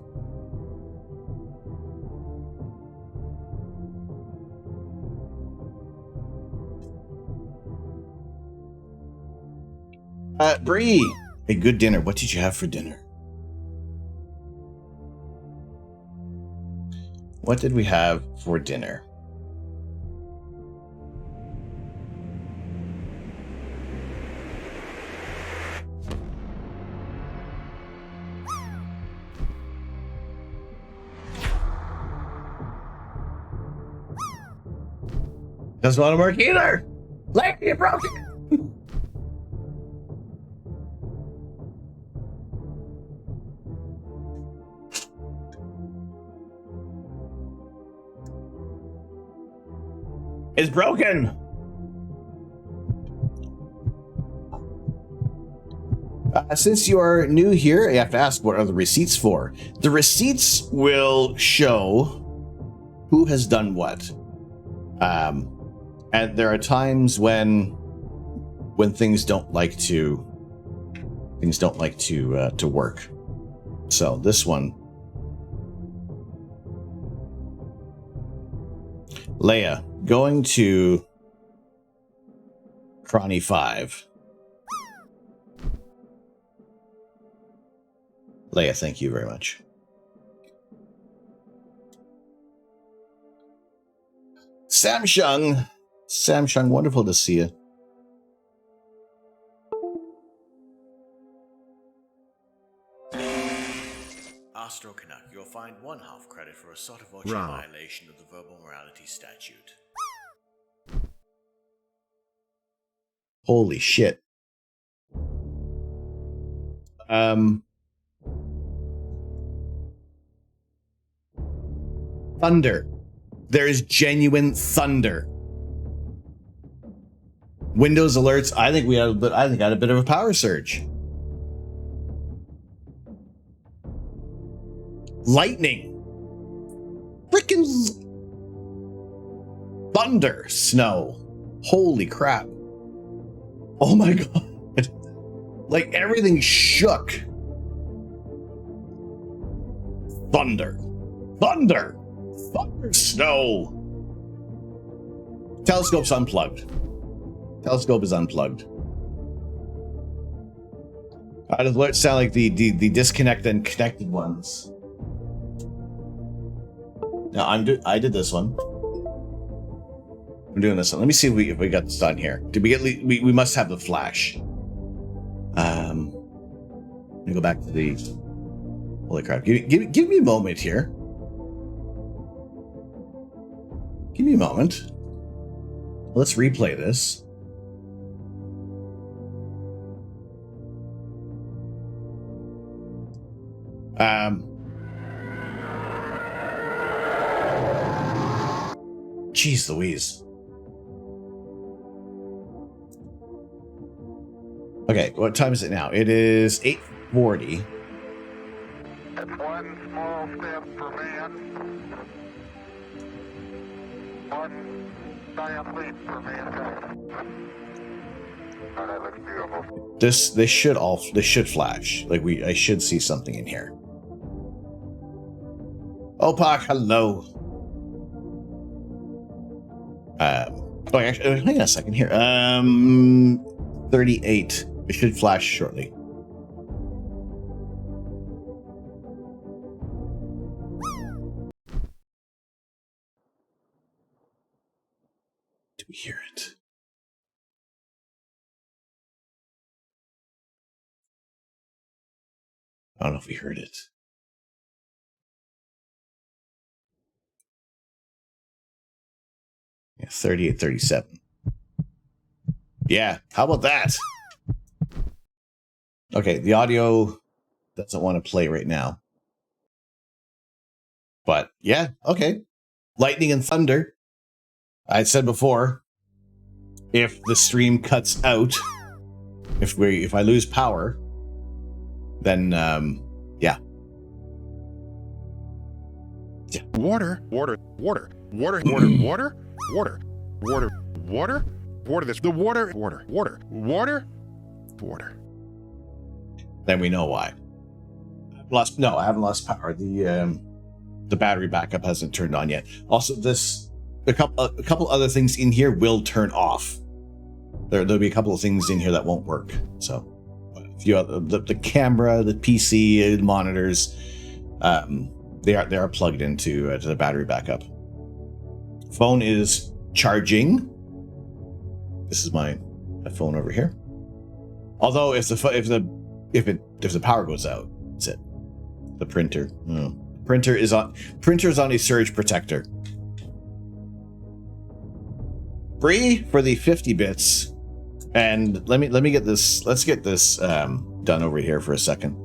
Bree, a good dinner. What did you have for dinner? What did we have for dinner? Doesn't want to work either. Like you broke it. It's broken. Since you are new here, you have to ask what are the receipts for. The receipts will show who has done what. And there are times when things don't like to work. So this one, Leia, going to Cronny 5. Leia, thank you very much. Samsung, wonderful to see you. Astro Canuck, you'll find 1 half credit for a sort of violation of the verbal morality statute. Holy shit. Thunder. There is genuine thunder. Windows alerts. I think I had a bit of a power surge. Lightning. Freaking thunder. Snow. Holy crap. Oh my god. Like everything shook. Thunder. Thunder. Thunder. Snow. Telescope's unplugged. Telescope is unplugged. Does alerts sound like the disconnected and connected ones? No, I did this one. I'm doing this. Let me see if we got this done here. Did we get? We must have the flash. Let me go back to the. Holy crap! Give me a moment here. Give me a moment. Let's replay this. Jeez Louise. Okay, what time is it now? It is 8:40. It's one small step for man, one giant leap for mankind. Oh, that looks beautiful. This should flash. Like I should see something in here. Opak, hello. Actually, hang on a second here. 38. It should flash shortly. Do we hear it? I don't know if we heard it. Yeah, 38, 37. Yeah, how about that? Okay, the audio doesn't want to play right now. But yeah, okay. Lightning and thunder. I said before, if the stream cuts out, if I lose power, then yeah. Water, water, water, water, water, water, water, water, water, water. This the water, water, water, water, water. Then we know why. I haven't lost power. The battery backup hasn't turned on yet. Also, a couple other things in here will turn off. There'll be a couple of things in here that won't work. So, a few other, the camera, the PC, the monitors, they are plugged into to the battery backup. Phone is charging. This is my phone over here. Although if the power goes out, that's it. The printer. Printer's on a surge protector. Free for the 50 bits. And let me get this. Let's get this done over here for a second.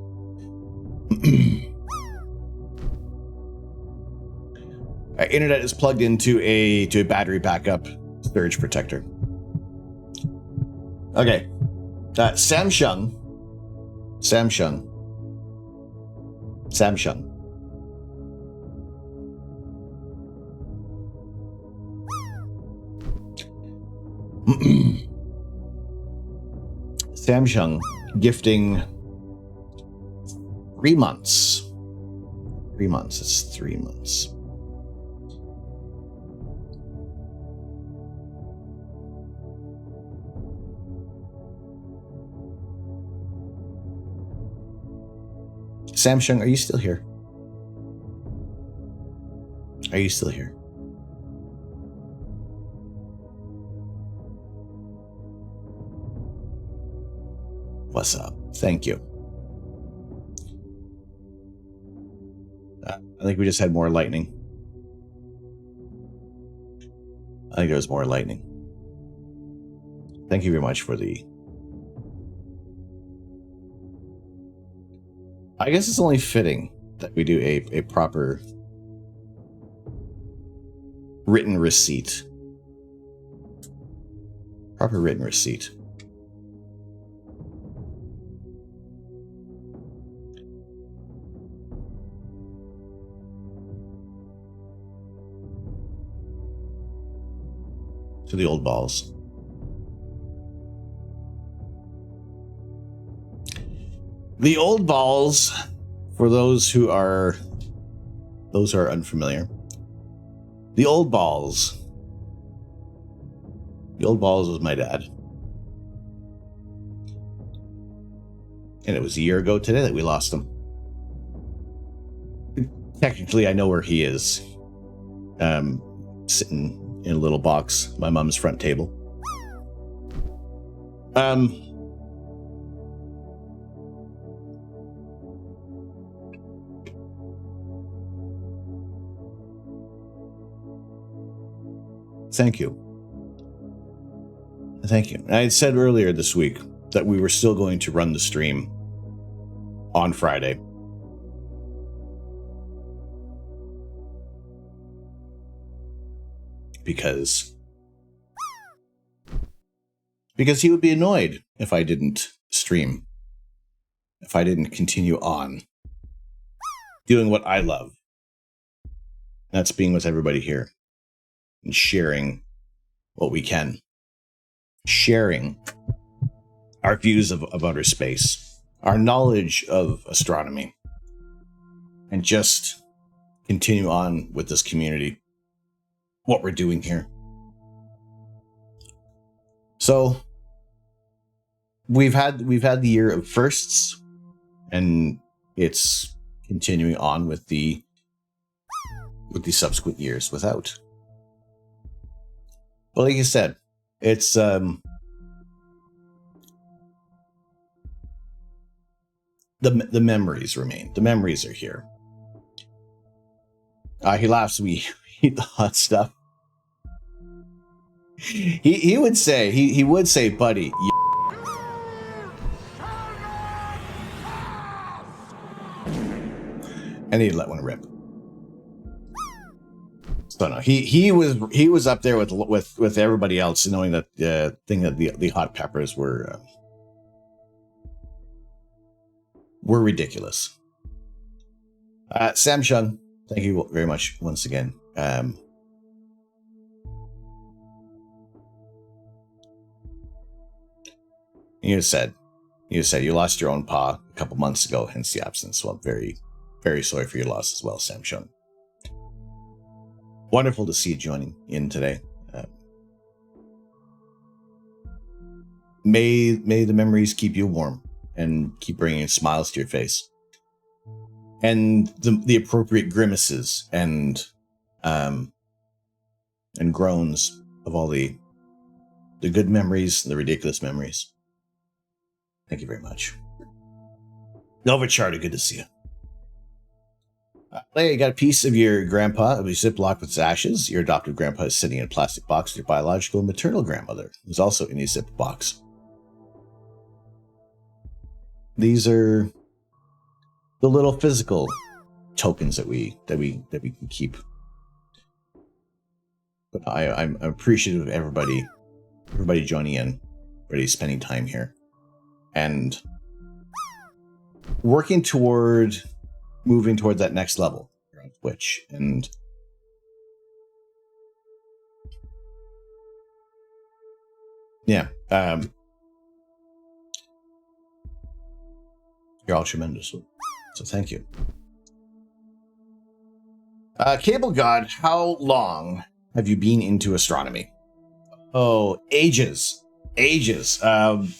Our internet is plugged into a battery backup surge protector. Okay. Samsung. Samsung gifting 3 months. 3 months. It's 3 months. Samsung, are you still here? Are you still here? What's up? Thank you. I think we just had more lightning. I think there was more lightning. Thank you very much for the... I guess it's only fitting that we do a proper written receipt. Proper written receipt. To the old balls. The old balls, for those who are unfamiliar. The old balls. The old balls was my dad. And it was a year ago today that we lost him. Technically, I know where he is. Sitting in a little box, my mom's front table. Thank you. Thank you. I had said earlier this week that we were still going to run the stream on Friday. Because he would be annoyed if I didn't stream. If I didn't continue on doing what I love. That's being with everybody here and sharing what we can. Sharing our views of outer space, our knowledge of astronomy, and just continue on with this community, what we're doing here. So we've had the year of firsts, and it's continuing on with the subsequent years without. But like you said, it's the memories remain. The memories are here. He laughs. We eat the hot stuff. He would say, buddy. And he'd let one rip. So no, he was up there with everybody else, knowing that the hot peppers were ridiculous. Sam Shung, thank you very much once again. You said you lost your own pa a couple months ago, hence the absence. Well, I'm very, very sorry for your loss as well, Sam Shung. Wonderful to see you joining in today. May the memories keep you warm and keep bringing smiles to your face, and the appropriate grimaces and groans of all the good memories, the ridiculous memories. Thank you very much. Nova Charter, good to see you. Hey, you got a piece of your grandpa, of your Ziploc with his ashes. Your adopted grandpa is sitting in a plastic box with your biological and maternal grandmother, who's also in a zip box. These are the little physical tokens that we can keep. But I'm appreciative of everybody joining in, everybody spending time here, and working moving toward that next level on Twitch. And yeah, you're all tremendous. So thank you. Cable God, how long have you been into astronomy? Oh, ages.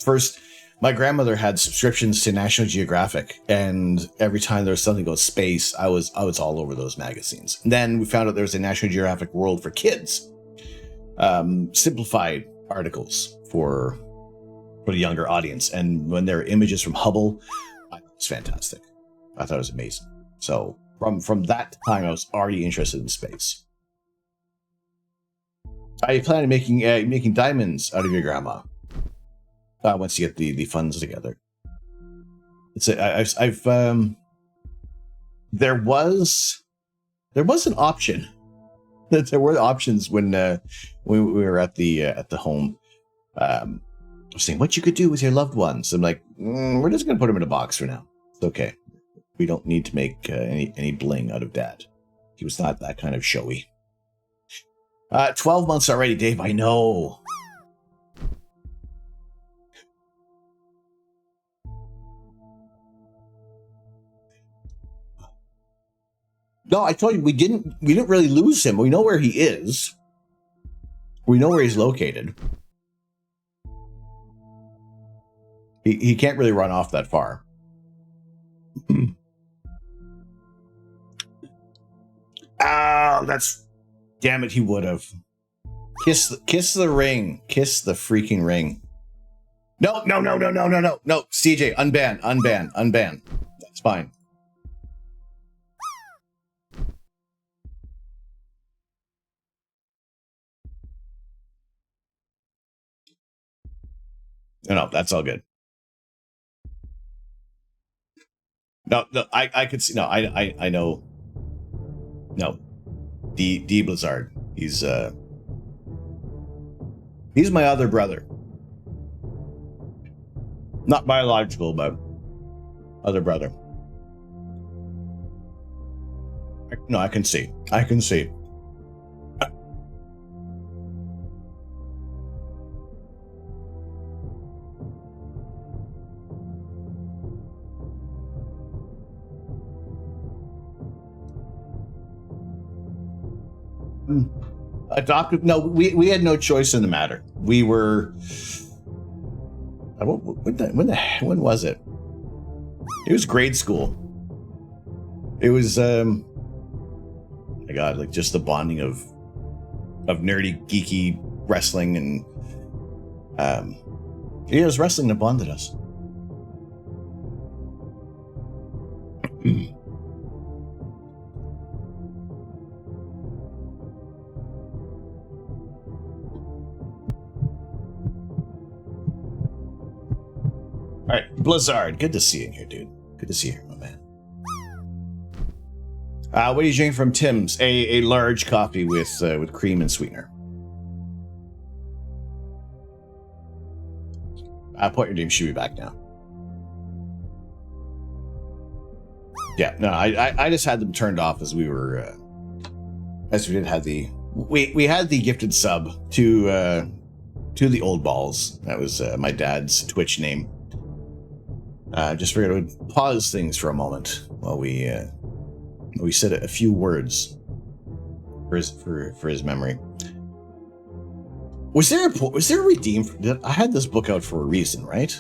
First, my grandmother had subscriptions to National Geographic, and every time there was something about space, I was all over those magazines. And then we found out there was a National Geographic World for Kids, simplified articles for the younger audience. And when there were images from Hubble, I thought it was fantastic. I thought it was amazing. So from that time, I was already interested in space. Are you planning on making diamonds out of your grandma? Once you get the funds together. There was an option. There were options when we were at the home. I was saying what you could do with your loved ones. I'm like, we're just gonna put them in a box for now. It's okay. We don't need to make any bling out of Dad. He was not that kind of showy. 12 months already, Dave. I know. No, I told you we didn't really lose him. We know where he is. We know where he's located. He can't really run off that far. Damn it, he would have. Kiss the ring. Kiss the freaking ring. No. CJ, unban. That's fine. No, that's all good. No, I could see. No, I know. No, D Blizzard. He's my other brother. Not biological, but other brother. No, I can see. Adopted? No, we had no choice in the matter. We were. When was it? It was grade school. It was my God, like just the bonding of nerdy, geeky wrestling, and it was wrestling that bonded us. All right, Blizzard, good to see you in here, dude. Good to see you here, my man. What are you drinking from Tim's? A large coffee with cream and sweetener. Point your name should be back now. Yeah, no, I just had them turned off as we were as we did have the we had the gifted sub to the old balls. That was my dad's Twitch name. Just figured I would pause things for a moment while we said a few words for his memory. Was there a redeem? I had this book out for a reason, right?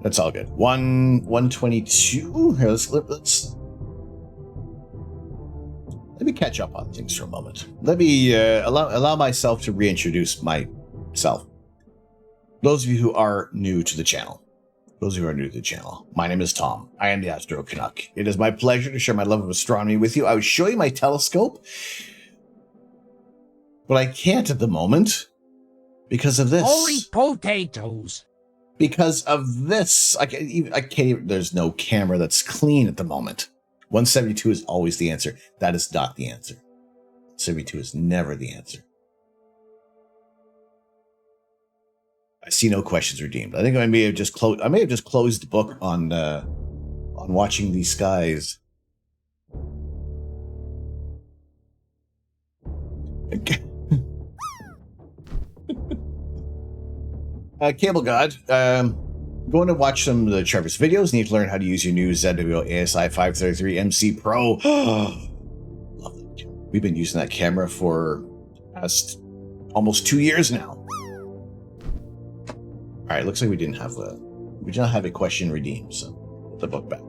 That's all good. 122. Here, let's let me catch up on things for a moment. Let me allow myself to reintroduce myself. Those of you who are new to the channel. My name is Tom. I am the Astro Canuck. It is my pleasure to share my love of astronomy with you. I would show you my telescope, but I can't at the moment because of this. Holy potatoes! Because of this, I can't even, there's no camera that's clean at the moment. 172 is always the answer. That is not the answer. 72 is never the answer. I see no questions redeemed. I think I may have just closed the book on watching these skies. Cable God, going to watch some of the Travis videos. Need to learn how to use your new ZWO ASI 533 MC Pro. Love that. We've been using that camera for almost 2 years now. All right, looks like we did not have a question redeemed, so put the book back.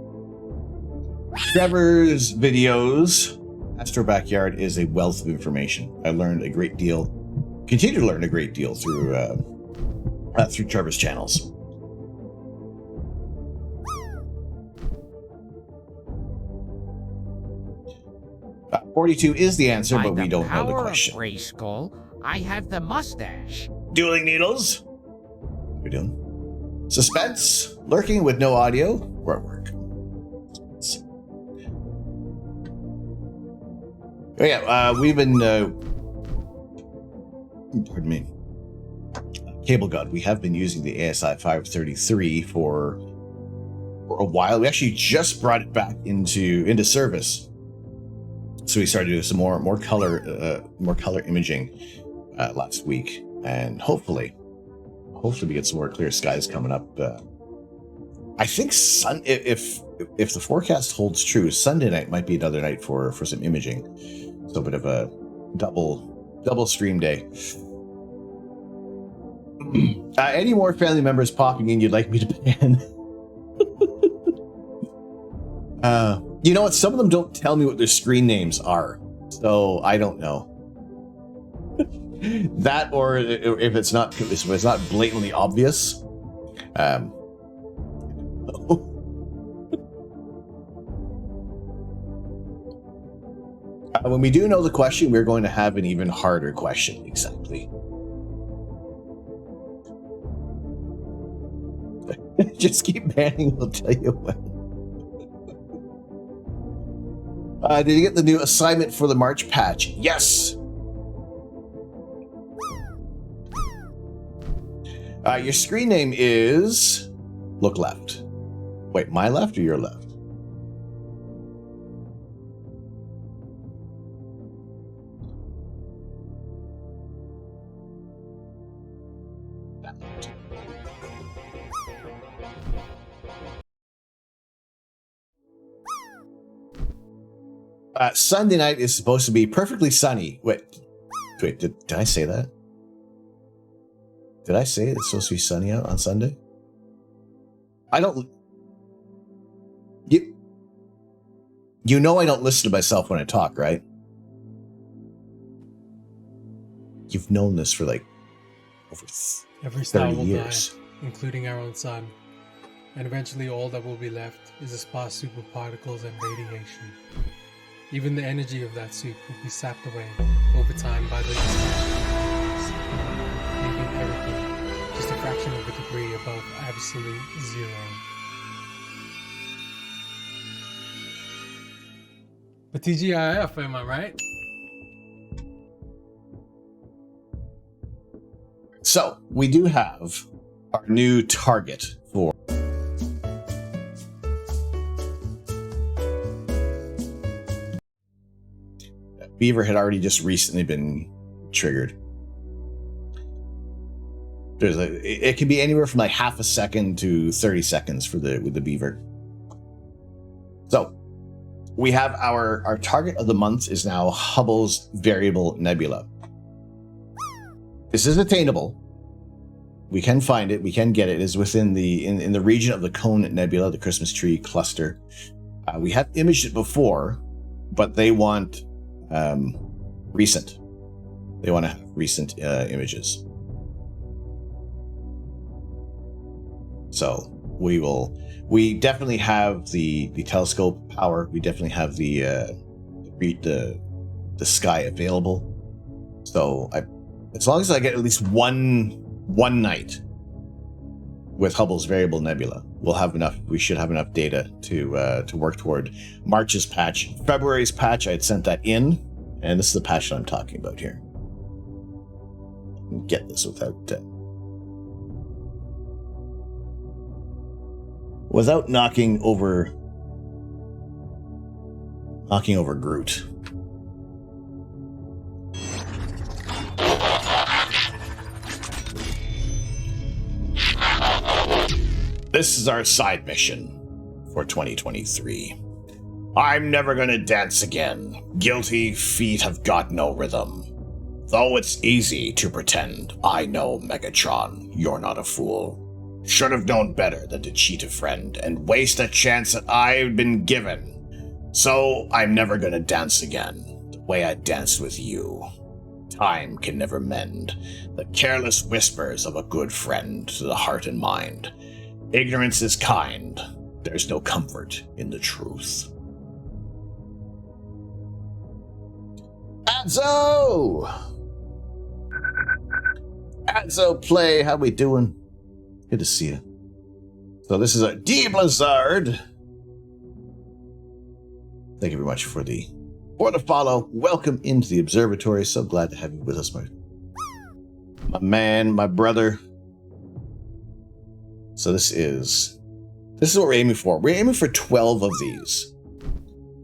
Trevor's videos. Astro Backyard is a wealth of information. I learned a great deal. Continue to learn a great deal through Trevor's channels. Uh, 42 is the answer, but we don't know the question. Gray Skull, I have the mustache. Dueling needles. What are we doing? Suspense. Lurking with no audio. We're at work. Oh yeah, we've been. Pardon me. Cable God, we have been using the ASI 533 for a while. We actually just brought it back into service, so we started doing some more color imaging last week, and hopefully we get some more clear skies coming up. I think if the forecast holds true, Sunday night might be another night for some imaging. So a bit of a double stream day. Any more family members popping in you'd like me to ban? You know what? Some of them don't tell me what their screen names are, so I don't know. That, or if it's not blatantly obvious. When we do know the question, we're going to have an even harder question. Exactly. Just keep banning, we'll tell you when. Did you get the new assignment for the March patch? Yes! Your screen name is... Look left. Wait, my left or your left? Sunday night is supposed to be perfectly sunny. Wait, did I say that? Did I say it's supposed to be sunny out on Sunday? I don't... You know I don't listen to myself when I talk, right? You've known this for like over Every star 30 will years. die, including our own sun. And eventually all that will be left is a sparse soup of particles and radiation. Even the energy of that soup will be sapped away over time by the expansion, leaving everything just a fraction of a degree above absolute zero. But TGIF, am I right? So, we do have our new target for... Beaver had already just recently been triggered. It can be anywhere from like half a second to 30 seconds with the Beaver. So, we have our target of the month is now Hubble's Variable Nebula. This is attainable. We can find it. We can get it. It is within in the region of the Cone Nebula, the Christmas tree cluster. We have imaged it before, but they want recent. They want to have recent images. So we definitely have the telescope power. We definitely have the sky available. So as long as I get at least one night with Hubble's Variable Nebula, we'll have enough. We should have enough data to work toward March's patch. February's patch, I had sent that in, and this is the patch that I'm talking about here. Get this without knocking over Groot. This is our side mission for 2023. I'm never gonna dance again. Guilty feet have got no rhythm. Though it's easy to pretend I know Megatron, you're not a fool. Should have known better than to cheat a friend and waste a chance that I've been given. So I'm never gonna dance again, the way I danced with you. Time can never mend the careless whispers of a good friend to the heart and mind. Ignorance is kind. There's no comfort in the truth. Adzo! Adzo Play, how we doing? Good to see you. So this is a D Blizzard. Thank you very much for the follow. Welcome into the observatory. So glad to have you with us, my man, my brother. So this is what we're aiming for. We're aiming for 12 of these.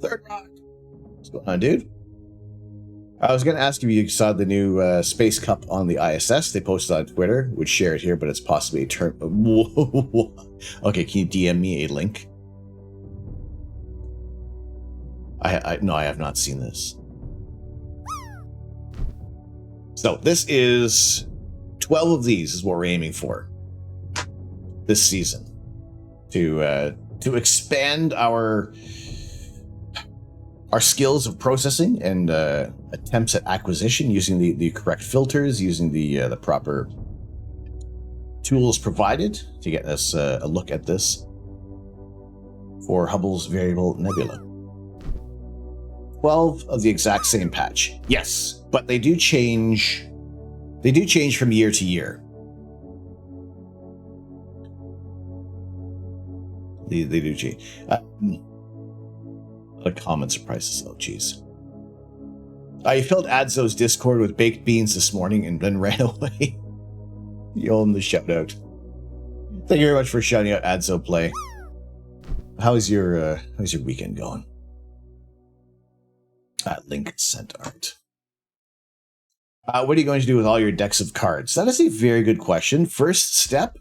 Third Rock. What's going on, dude? I was going to ask if you saw the new Space Cup on the ISS. They posted on Twitter. Would share it here, but it's possibly a term. Okay, can you DM me a link? No, I have not seen this. So this is 12 of these is what we're aiming for this season to expand our skills of processing and attempts at acquisition using the correct filters, using the proper tools provided to get us a look at this for Hubble's Variable Nebula. 12 of the exact same patch. Yes, but they do change. They do change from year to year. They do change. The comments are prices. Oh, jeez. I filled Adzo's Discord with baked beans this morning and then ran away. You owe him the shout out. Thank you very much for shouting out Adzo Play. How's your weekend going? Link sent art. What are you going to do with all your decks of cards? That is a very good question. First step,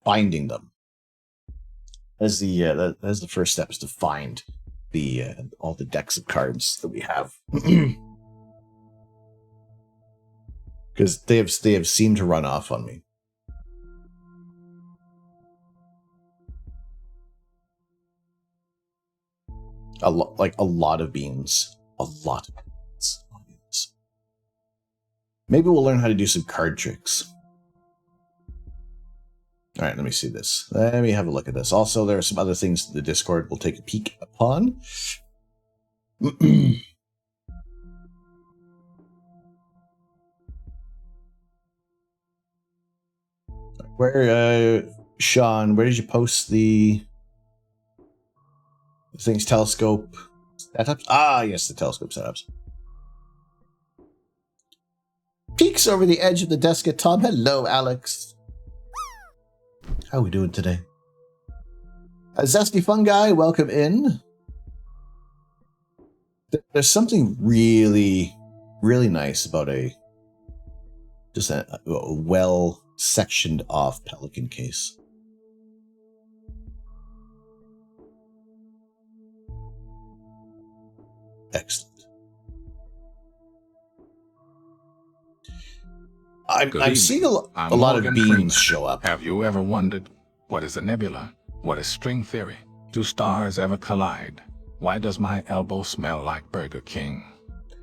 finding them. That's the first step, is to find all the decks of cards that we have. Because they have seemed to run off on me. A lot of beans. A lot of beans. Maybe we'll learn how to do some card tricks. All right, let me see this. Let me have a look at this. Also, there are some other things the Discord will take a peek upon. Where, Sean, where did you post the things? Telescope setups? Ah, yes, the telescope setups. Peeks over the edge of the desk at Tom. Hello, Alex. How are we doing today? Zesty Fungi, welcome in. There's something really, really nice about a well sectioned off Pelican case. Excellent. I'm seeing a lot of beans show up. Have you ever wondered, what is a nebula? What is string theory? Do stars ever collide? Why does my elbow smell like Burger King?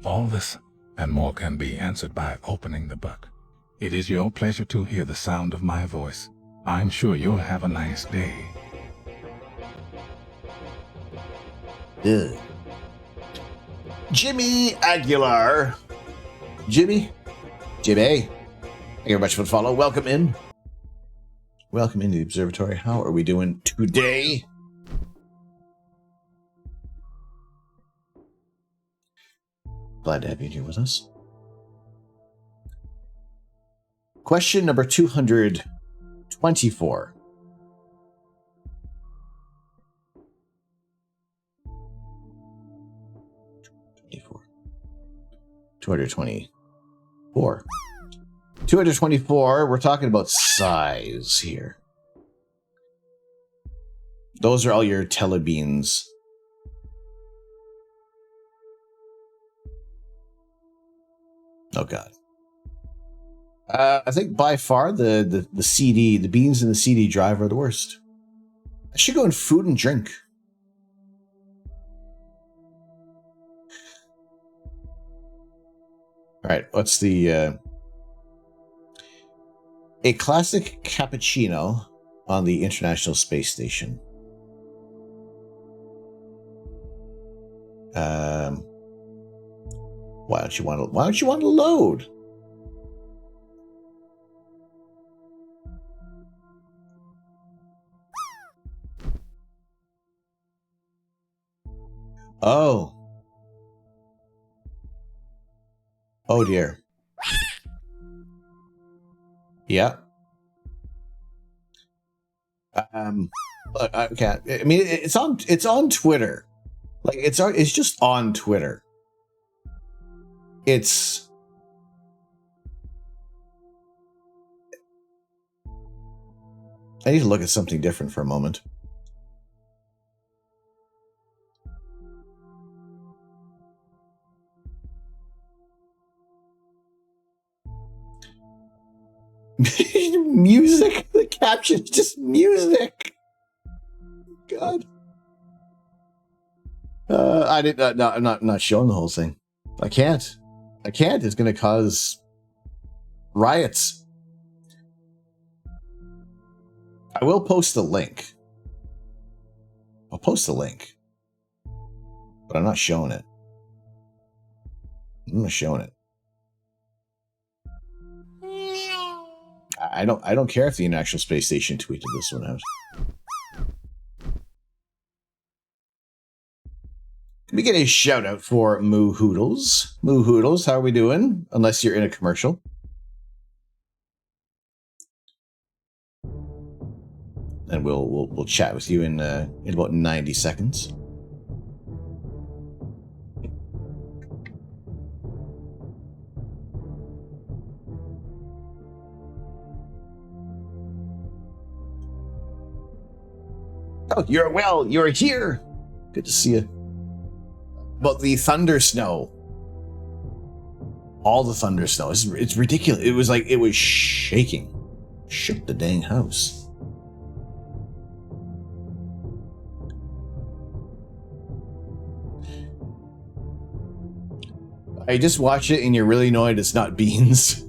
All this and more can be answered by opening the book. It is your pleasure to hear the sound of my voice. I'm sure you'll have a nice day. Ugh. Jimmy Aguilar. Jimmy. Thank you very much for the follow. Welcome in. Welcome into the observatory. How are we doing today? Glad to have you here with us. Question number 224. $224. 224, we're talking about size here. Those are all your telebeans. Oh god. I think by far the CD, the beans in the CD drive are the worst. I should go in food and drink. All right, what's the a classic cappuccino on the International Space Station. Why don't you want to load? Oh. Oh dear. Yeah. Look, I can't. I mean, it's on Twitter. Like it's just on Twitter. I need to look at something different for a moment. Music. The caption is just music. God. I did not. No, I'm not showing the whole thing. I can't. It's going to cause riots. I will post the link. I'll post the link, but I'm not showing it. I'm not showing it. I don't care if the International Space Station tweeted this one out. Can we get a shout out for Moo Hoodles? Moo Hoodles, how are we doing? Unless you're in a commercial. And we'll chat with you in about 90 seconds. Oh, you're here. Good to see you. About the thunder snow. All the thunder snow. It's ridiculous. It was like it was shaking. Shook the dang house. I just watch it and you're really annoyed it's not beans.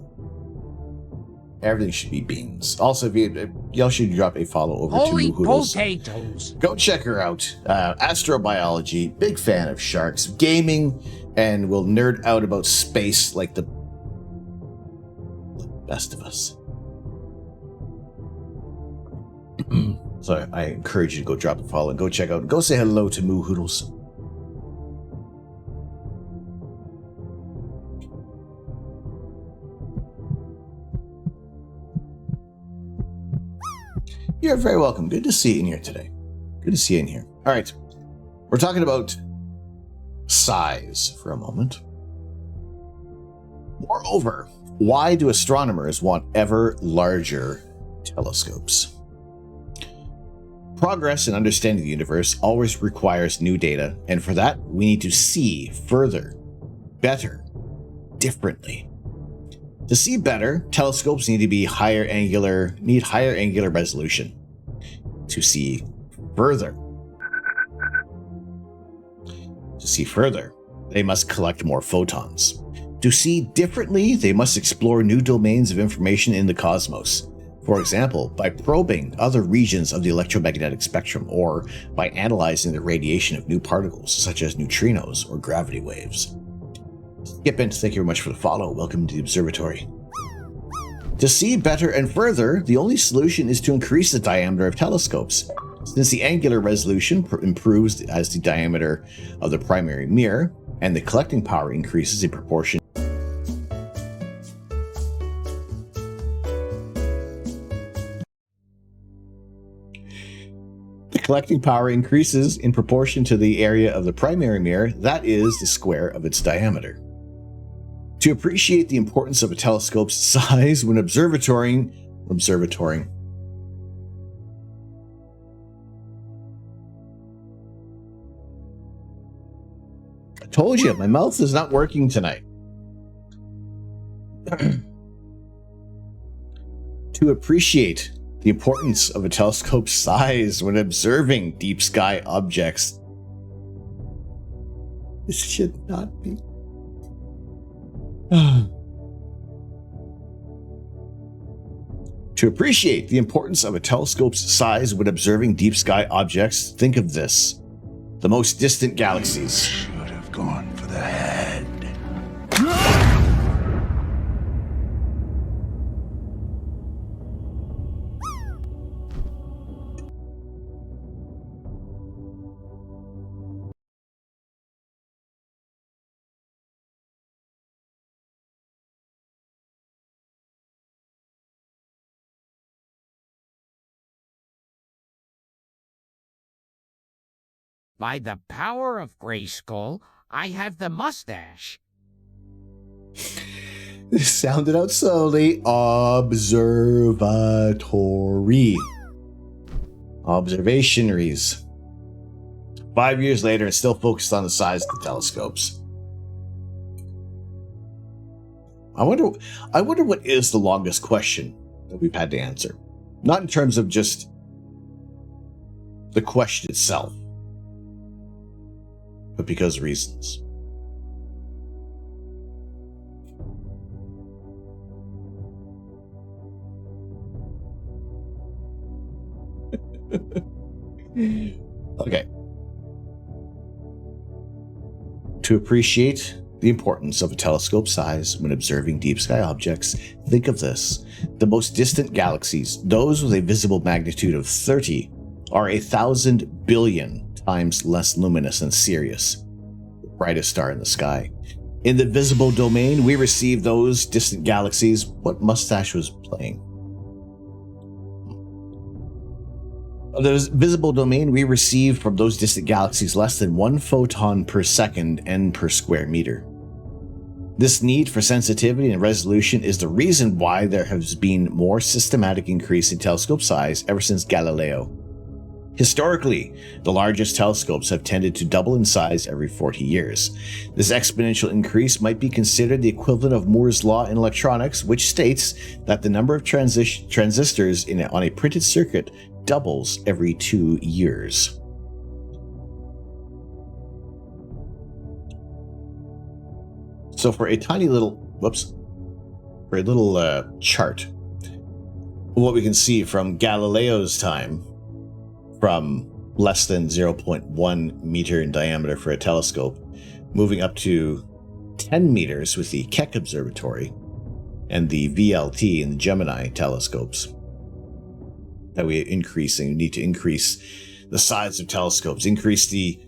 Everything should be beans. Also, if y'all should drop a follow over Holy to Hoodles. potatoes. Go check her out. Astrobiology, big fan of sharks, gaming, and will nerd out about space like the best of us. So I encourage you to go drop a follow and go check out, go say hello to Moo Hoodles. You're very welcome. Good to see you in here today. Good to see you in here. All right. We're talking about size for a moment. Moreover, why do astronomers want ever larger telescopes? Progress in understanding the universe always requires new data, and for that, we need to see further, better, differently. To see better, telescopes need higher angular resolution. To see further, they must collect more photons. To see differently, they must explore new domains of information in the cosmos. For example, by probing other regions of the electromagnetic spectrum, or by analyzing the radiation of new particles, such as neutrinos or gravity waves. Skipint, thank you very much for the follow. Welcome to the observatory. To see better and further, the only solution is to increase the diameter of telescopes. Since the angular resolution improves as the diameter of the primary mirror, and the collecting power increases in proportion. The collecting power increases in proportion to the area of the primary mirror, that is, the square of its diameter. To appreciate the importance of a telescope's size when observatorying. I told you, my mouth is not working tonight. To appreciate the importance of a telescope's size when observing deep sky objects. This should not be. To appreciate the importance of a telescope's size when observing deep sky objects, think of this. The most distant galaxies. Should have gone for the head. By the power of Grayskull, I have the mustache. Sound it out slowly. Observatory. Observationaries. 5 years later, it's still focused on the size of the telescopes. I wonder what is the longest question that we've had to answer. Not in terms of just the question itself, but because of reasons. Okay. To appreciate the importance of a telescope size when observing deep sky objects, think of this. The most distant galaxies, those with a visible magnitude of 30, are 1,000 billion times less luminous than Sirius, the brightest star in the sky. In the visible domain, we receive those distant galaxies. What mustache was playing? The visible domain we receive from those distant galaxies less than 1 photon per second n per square meter. This need for sensitivity and resolution is the reason why there has been more systematic increase in telescope size ever since Galileo. Historically, the largest telescopes have tended to double in size every 40 years. This exponential increase might be considered the equivalent of Moore's law in electronics, which states that the number of transistors on a printed circuit doubles every 2 years. So for a tiny little, chart, what we can see from Galileo's time, from less than 0.1 meter in diameter for a telescope, moving up to 10 meters with the Keck Observatory and the VLT and the Gemini telescopes, that we need to increase the size of telescopes, increase the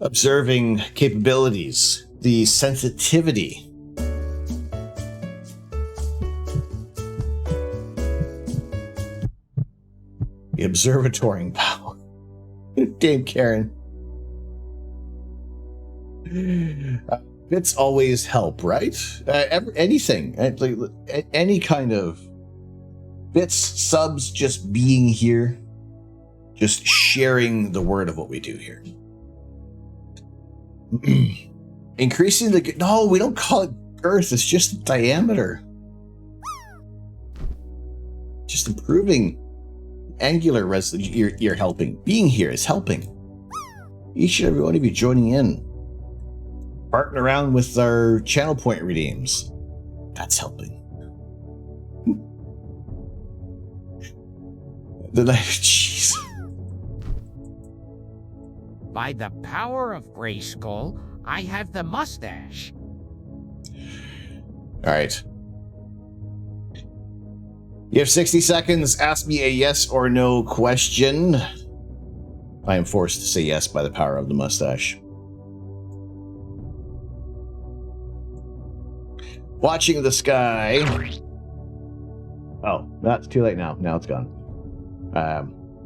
observing capabilities, the sensitivity. The observatory power. Dame Karen. Bits always help, right? Anything. Any kind of bits, subs, just being here, just sharing the word of what we do here. Increasing the... No, we don't call it girth, it's just diameter. Just improving angular resolution. You're helping. Being here is helping. Each and every one of you joining in, farting around with our channel point redeems. That's helping. Jeez. By the power of Grayskull, I have the mustache. All right. You have 60 seconds. Ask me a yes or no question. I am forced to say yes by the power of the mustache. Watching the sky. Oh, that's too late now. Now it's gone.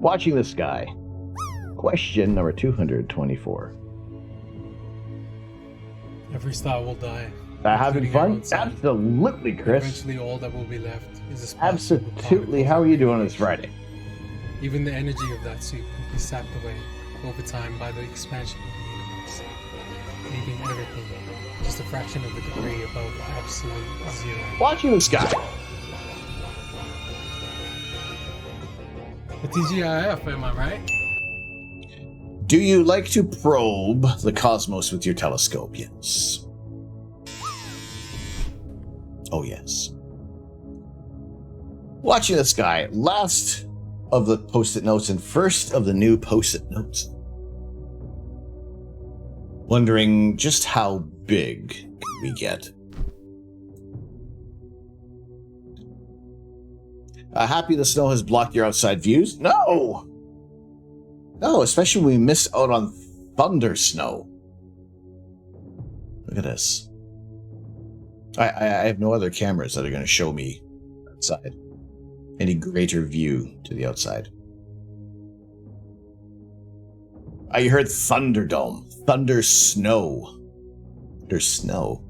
Watching the sky. Question number 224. Every star will die. Having fun? Absolutely, Chris. Eventually, all that will be left is a spot. Absolutely. How are you doing this Friday? Even the energy of that suit will be sapped away over time by the expansion of the universe, leaving everything just a fraction of a degree above absolute zero. Watching the sky. The TGIF, am I right? Do you like to probe the cosmos with your telescope? Yes. Oh, yes. Watching the sky. Last of the post-it notes and first of the new post-it notes. Wondering just how big can we get? Happy the snow has blocked your outside views? No! No, especially when we miss out on thunder snow. Look at this. I have no other cameras that are going to show me outside any greater view to the outside. I heard Thunderdome. Thunder snow. There's snow.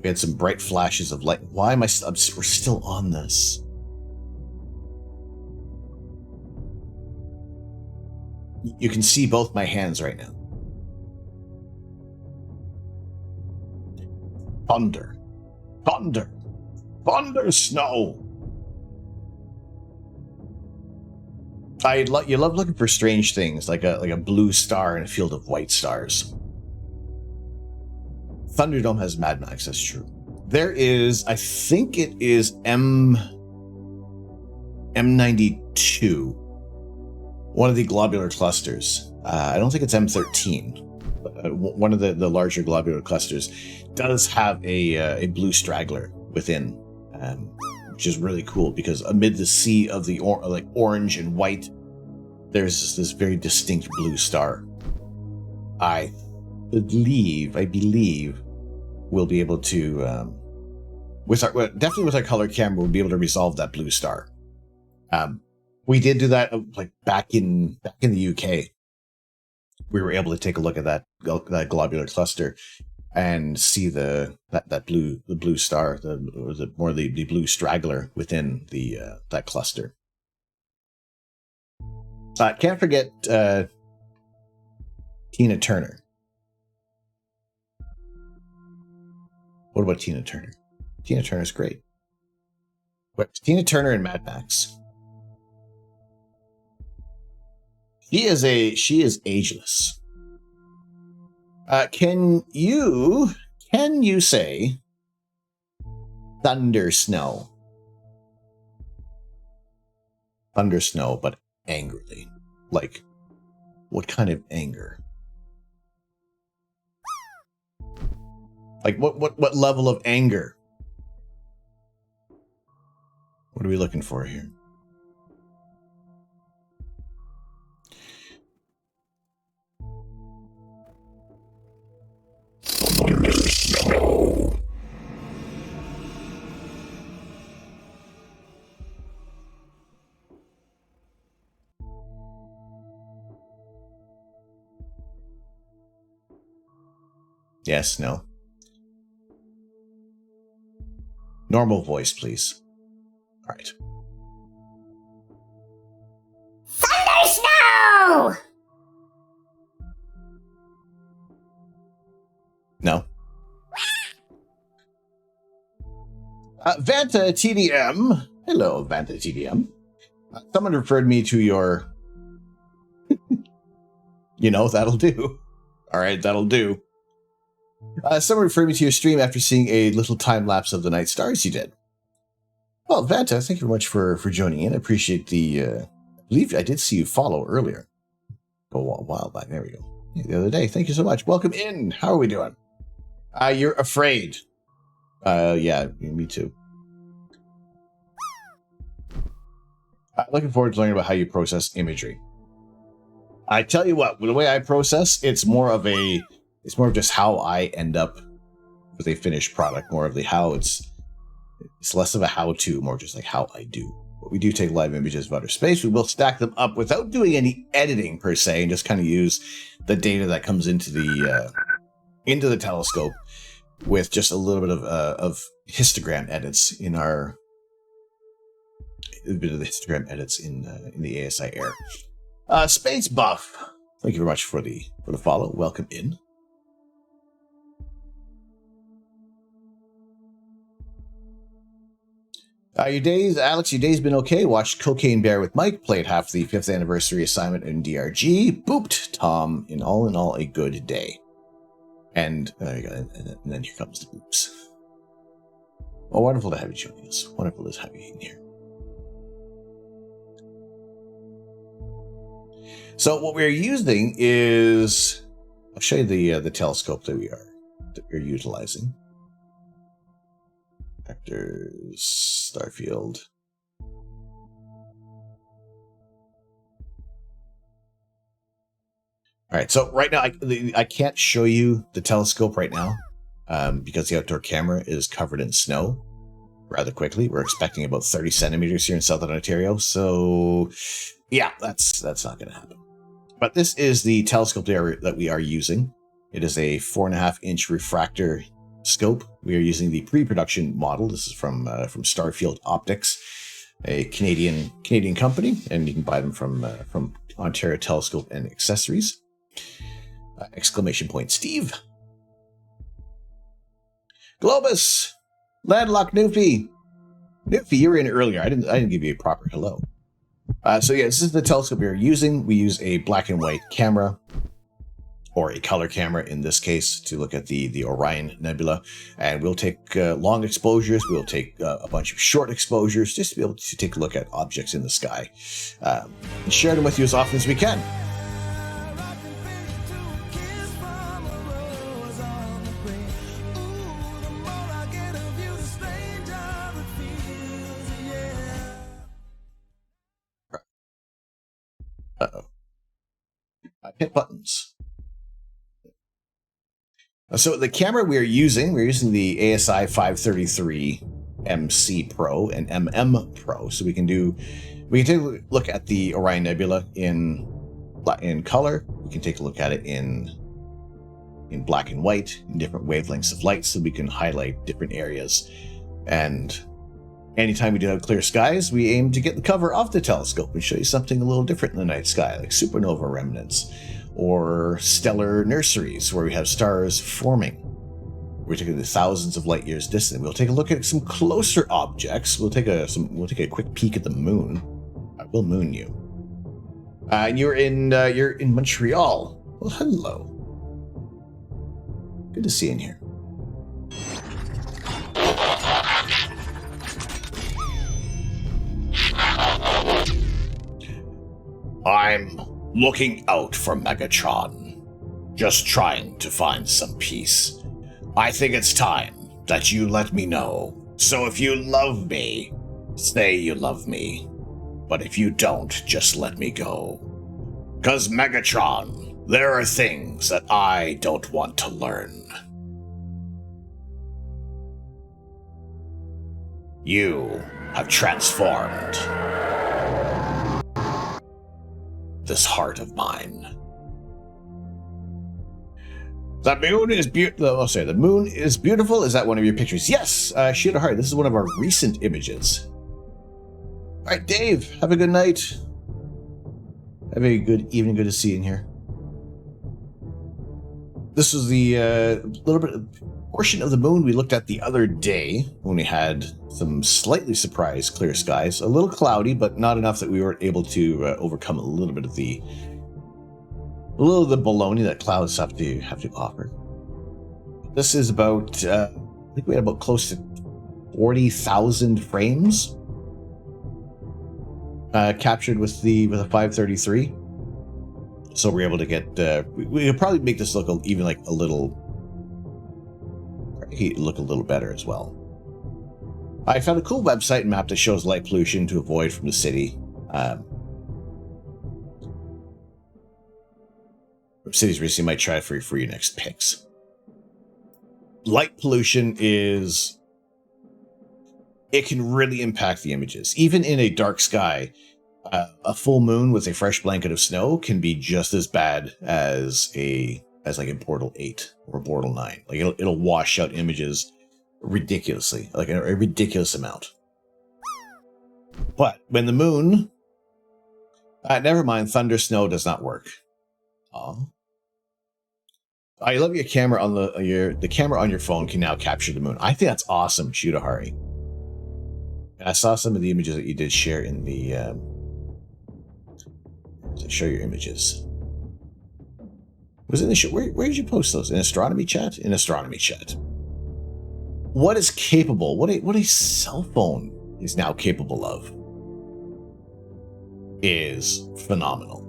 We had some bright flashes of light. Why am we're still on this? You can see both my hands right now. Thunder. Thunder. Thunder snow. You love looking for strange things, like a blue star in a field of white stars. Thunderdome has Mad Max, that's true. There is, I think it is M92, one of the globular clusters. I don't think it's M13. One of the larger globular clusters does have a blue straggler within, which is really cool because amid the sea of the orange and white, there's this very distinct blue star. I believe we'll be able to, definitely with our color camera, we'll be able to resolve that blue star. We did do that like back in the UK. We were able to take a look at that globular cluster and see the blue star, the blue straggler within that cluster. Can't forget Tina Turner. What about Tina Turner? Tina Turner's great. But Tina Turner and Mad Max. She is ageless. Can you say thunder snow? Thunder snow, but angrily. Like, what kind of anger? Like, what level of anger? What are we looking for here? Yes, no. Normal voice, please. All right. Thunder snow! No. Vanta TDM. Hello, Vanta TDM. Someone referred me to your... that'll do. All right, that'll do. Someone referred me to your stream after seeing a little time lapse of the night stars you did. Well, Vanta, thank you very much for joining in. I appreciate I believe I did see you follow earlier. A while back. There we go. The other day. Thank you so much. Welcome in. How are we doing? You're afraid. Yeah, me too. Looking forward to learning about how you process imagery. I tell you what, the way I process, it's more of just how I end up with a finished product, more of the how it's less of a how-to, more just like how I do. But we do take live images of outer space. We will stack them up without doing any editing per se, and just kind of use the data that comes into the telescope with just a little bit of histogram edits in the histogram in the ASI Air. Space Buff, thank you very much for the follow. Welcome in. Your day's been okay. Watched Cocaine Bear with Mike, played half the 5th anniversary assignment in DRG, booped Tom, in all a good day. And there you go, and then here comes the boops. Oh, wonderful to have you joining us. Wonderful to have you in here. So what we're using is, I'll show you the telescope that we're utilizing. Vectors, Starfield. All right, so right now I can't show you the telescope right now because the outdoor camera is covered in snow rather quickly. We're expecting about 30 centimeters here in Southern Ontario, so yeah, that's not going to happen. But this is the telescope that we are using. It is a 4.5-inch refractor scope. We are using the pre-production model. This is from Starfield Optics, a Canadian company, and you can buy them from Ontario Telescope and Accessories. Exclamation point, Steve. Globus, Landlocked Newfie. Newfie, you were in earlier. I didn't give you a proper hello. So yeah, this is the telescope we're using. We use a black and white camera, or a color camera in this case, to look at the Orion Nebula. And we'll take long exposures, we'll take a bunch of short exposures, just to be able to take a look at objects in the sky. And share them with you as often as we can. Uh-oh. I hit buttons. So the camera we're using the ASI 533 MC Pro and MM Pro. So we can take a look at the Orion Nebula in color. We can take a look at it in black and white, in different wavelengths of light, so we can highlight different areas. And anytime we do have clear skies, we aim to get the cover off the telescope and show you something a little different in the night sky, like supernova remnants or stellar nurseries where we have stars forming. We're taking the thousands of light years distant. We'll take a look at some closer objects. We'll take a quick peek at the moon. I will moon you. And you're in Montreal. Well, hello. Good to see you in here. I'm looking out for Megatron, just trying to find some peace. I think it's time that you let me know. So if you love me, say you love me. But if you don't, just let me go. 'Cause Megatron, there are things that I don't want to learn. You have transformed this heart of mine. The moon is beautiful. I'll say the moon is beautiful. Is that one of your pictures? Yes, shoot a heart. This is one of our recent images. All right, Dave. Have a good night. Have a good evening. Good to see you in here. This was the little bit portion of the moon we looked at the other day when we had some slightly surprised clear skies. A little cloudy, but not enough that we weren't able to overcome a little bit of the baloney that clouds have to offer. This is about I think we had about close to 40,000 frames captured with the 533. So we're able to get we could probably make this look even like a little better as well. I found a cool website and map that shows light pollution to avoid from the city. Cities recently might try for your next picks. Light pollution it can really impact the images. Even in a dark sky, a full moon with a fresh blanket of snow can be just as bad as like in Portal 8 or Portal 9. Like it'll wash out images ridiculously, like a ridiculous amount. But when the moon, never mind, thunder snow does not work. I love your camera on the camera on your phone can now capture the moon. I think that's awesome, Shudahari. I saw some of the images that you did share in the to show your images. Was it in the show? Where did you post those? In Astronomy chat? In Astronomy chat. What is capable? What a cell phone is now capable of is phenomenal.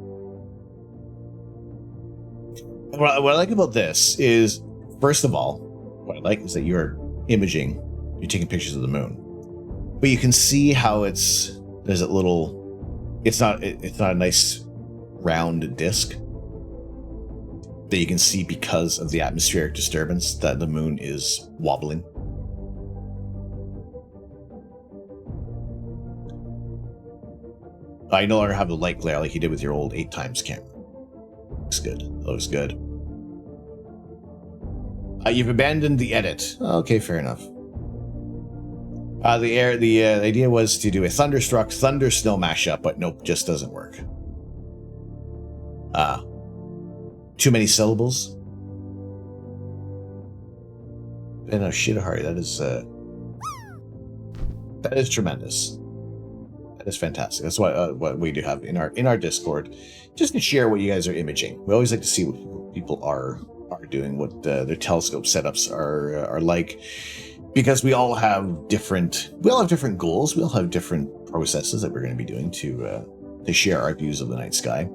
And what I like about this is, first of all, what I like is that you're taking pictures of the moon, but you can see how it's not a nice round disc that you can see because of the atmospheric disturbance that the moon is wobbling. I no longer have the light glare like you did with your old 8x camera. Looks good. Looks good. You've abandoned the edit. Okay, fair enough. The idea was to do a Thunderstruck Thunder Snow mashup, but nope, just doesn't work. Too many syllables. And no, Shidahari, that is tremendous. That is fantastic. That's what we do have in our Discord, just to share what you guys are imaging. We always like to see what people are doing, what their telescope setups are like, because we all have different goals. We all have different processes that we're going to be doing to share our views of the night sky.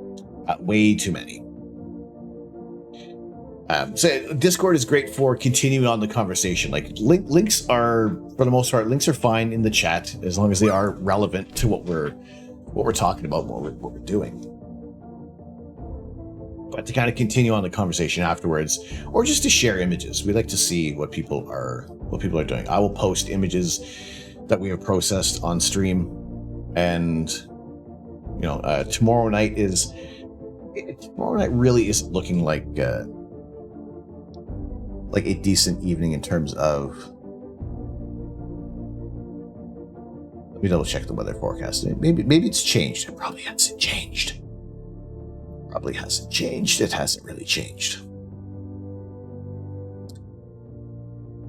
Way too many. So Discord is great for continuing on the conversation. Like links are, for the most part, links are fine in the chat as long as they are relevant to what we're talking about, what we're doing. But to kind of continue on the conversation afterwards, or just to share images, we like to see what people are doing. I will post images that we have processed on stream, and tomorrow night really isn't looking like a decent evening in terms of. Let me double check the weather forecast. Maybe it's changed. It probably hasn't changed. It hasn't really changed.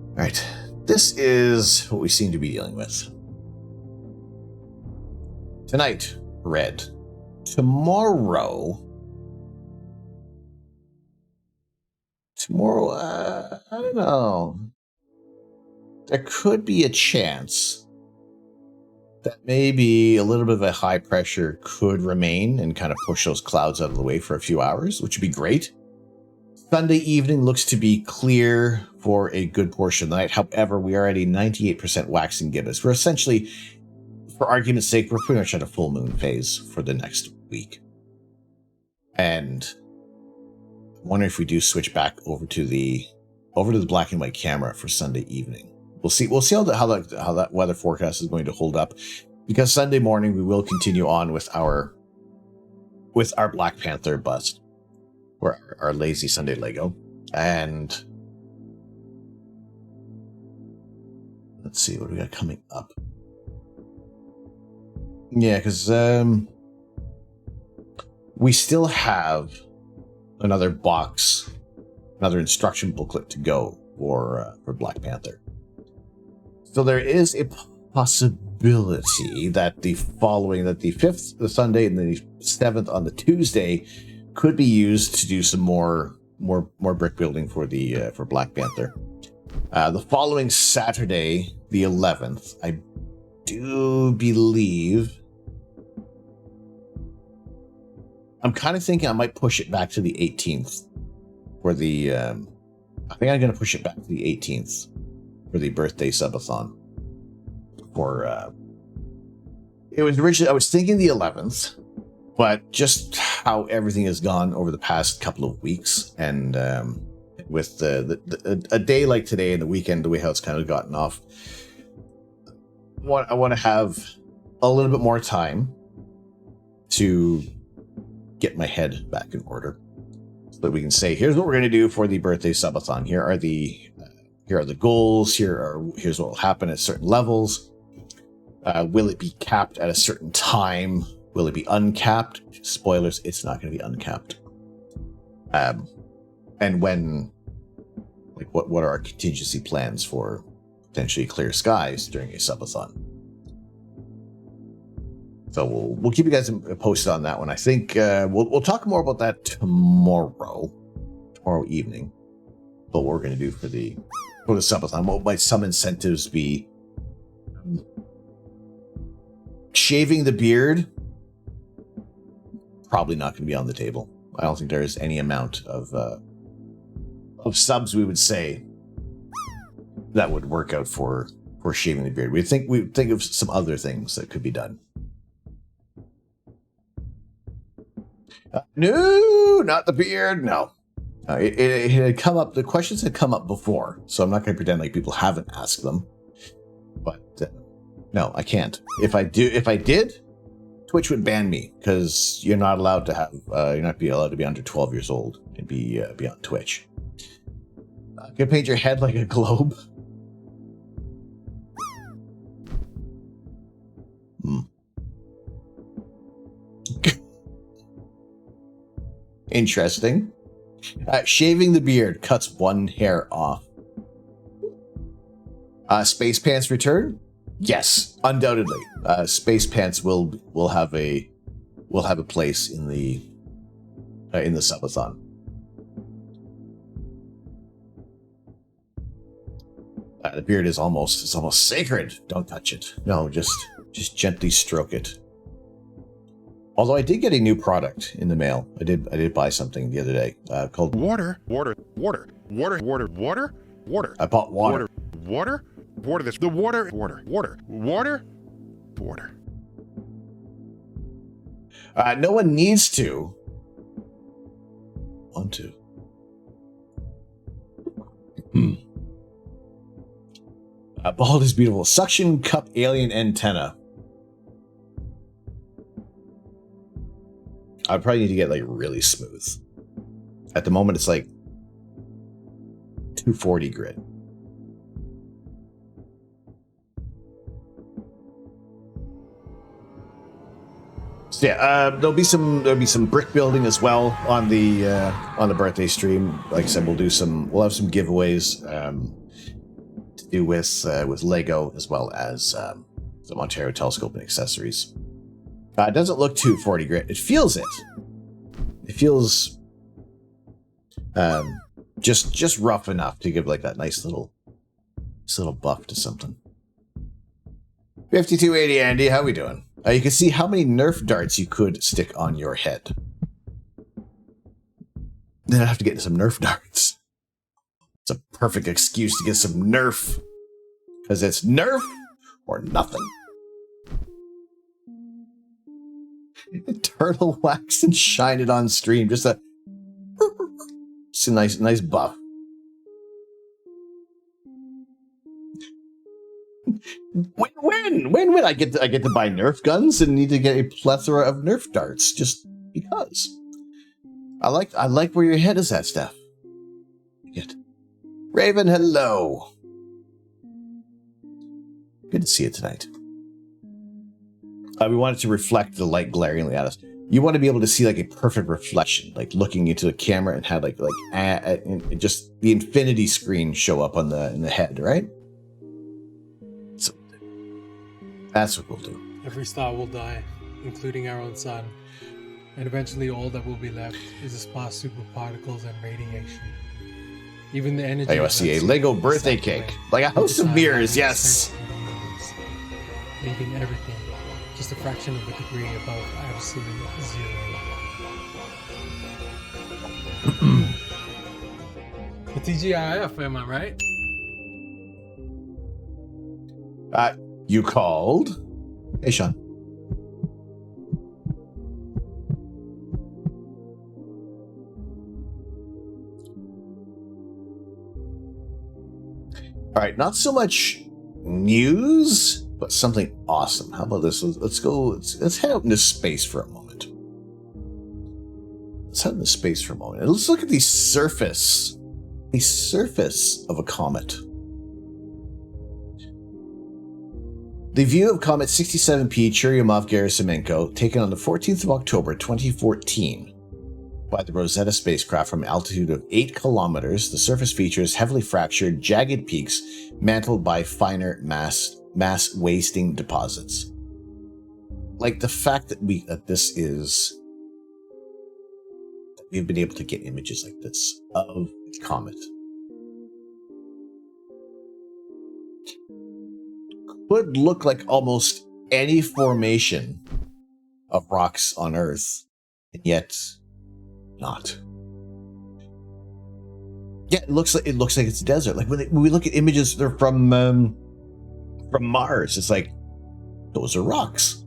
All right. This is what we seem to be dealing with. Tonight, red. Tomorrow, I don't know. There could be a chance that maybe a little bit of a high pressure could remain and kind of push those clouds out of the way for a few hours, which would be great. Sunday evening looks to be clear for a good portion of the night. However, we are at a 98% waxing gibbous. We're essentially, for argument's sake, we're pretty much at a full moon phase for the next week. And I wonder if we do switch back over to the black and white camera for Sunday evening. We'll see how that weather forecast is going to hold up, because Sunday morning we will continue on with our Black Panther bust, or our lazy Sunday Lego. And let's see what we got coming up. Yeah, because we still have another instruction booklet to go for Black Panther. So there is a possibility that the 5th, the Sunday, and the 7th on the Tuesday could be used to do some more brick building for Black Panther. The following Saturday, the 11th, I do believe. I'm kind of thinking I might push it back to the 18th for the. I think I'm going to push it back to the 18th for the birthday subathon. It was originally, I was thinking the 11th, but just how everything has gone over the past couple of weeks, and with a day like today and the weekend, the way how it's kind of gotten off, I want to have a little bit more time to get my head back in order, so that we can say, here's what we're going to do for the birthday subathon. Here are the goals. Here's what will happen at certain levels. Will it be capped at a certain time? Will it be uncapped? Spoilers, it's not going to be uncapped. And when, like, what are our contingency plans for potentially clear skies during a subathon? So we'll keep you guys posted on that one. I think we'll talk more about that tomorrow evening. But what we're going to do for the subathon, what might some incentives be? Shaving the beard, probably not going to be on the table. I don't think there is any amount of subs we would say that would work out for shaving the beard. We think of some other things that could be done. No, not the beard. No, it had come up. The questions had come up before, so I'm not going to pretend like people haven't asked them. But no, I can't. If I did, Twitch would ban me, because you're not allowed to have. You're not allowed to be under 12 years old and be on Twitch. You can paint your head like a globe. Interesting. Shaving the beard cuts one hair off. Space Pants return. Yes, undoubtedly, space pants will have a place in the subathon. The beard is almost sacred. Don't touch it. No, just gently stroke it. Although I did get a new product in the mail. I did buy something the other day called water. I bought water. Water. This the water. No one needs to want to. Bald is beautiful. Suction cup alien antenna. I probably need to get like really smooth. At the moment, it's like 240 grit. So yeah, there'll be some brick building as well on the birthday stream. Like I said, we'll have some giveaways to do with Lego as well as some Ontario telescope and accessories. It doesn't look too 40 grit. It feels it. It feels just rough enough to give like that nice little buff to something. 5280 Andy, how we doing? You can see how many Nerf darts you could stick on your head. Then I have to get some Nerf darts. It's a perfect excuse to get some Nerf. Because it's Nerf or nothing. Turtle wax and shine it on stream. Just a nice buff. Win. I get to buy Nerf guns and need to get a plethora of Nerf darts just because. I like where your head is at, Steph. Good. Raven, hello. Good to see you tonight. We wanted to reflect the light glaringly at us. You want to be able to see like a perfect reflection, like looking into the camera and have like just the infinity screen show up on in the head, right? So that's what we'll do. Every star will die, including our own sun. And eventually all that will be left is a sparse superparticles and radiation. Even the energy... I want to see a Lego birthday cake. Like a house of mirrors, yes! Leaving everything just a fraction of a degree above absolute zero. The TGIF, am I right? You called? Hey, Sean. All right, not so much news, but something awesome. How about this? Let's head out into space for a moment. Let's head into space for a moment. And let's look at the surface of a comet. The view of comet 67P Churyumov-Gerasimenko, taken on the 14th of October 2014 by the Rosetta spacecraft from an altitude of 8 kilometers. The surface features heavily fractured, jagged peaks mantled by finer mass wasting deposits. Like the fact that we've been able to get images like this of the comet. Could look like almost any formation of rocks on Earth, and yet not. Yeah, it looks like it's a desert. Like when we look at images, they're from Mars. It's like those are rocks.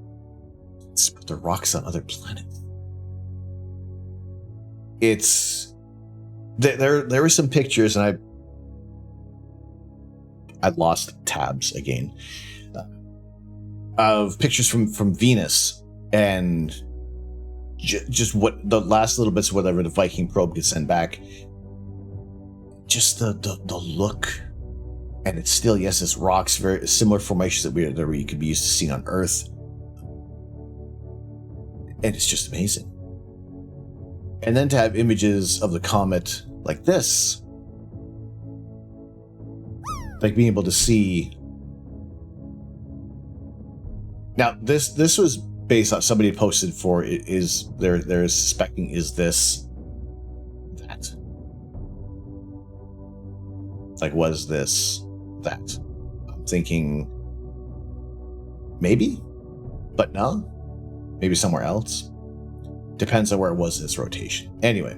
But they're rocks on other planets. There were some pictures, and I lost tabs again of pictures from Venus, and just what the last little bits of whatever the Viking probe could send back. Just the look, and it's still, yes, it's rocks, very similar formations that we could be used to seeing on Earth, and it's just amazing. And then to have images of the comet like this, like being able to see Now, this was based on somebody posted for is they're suspecting is this that? Like, was this that? I'm thinking maybe, but no. Maybe somewhere else. Depends on where it was in this rotation. Anyway,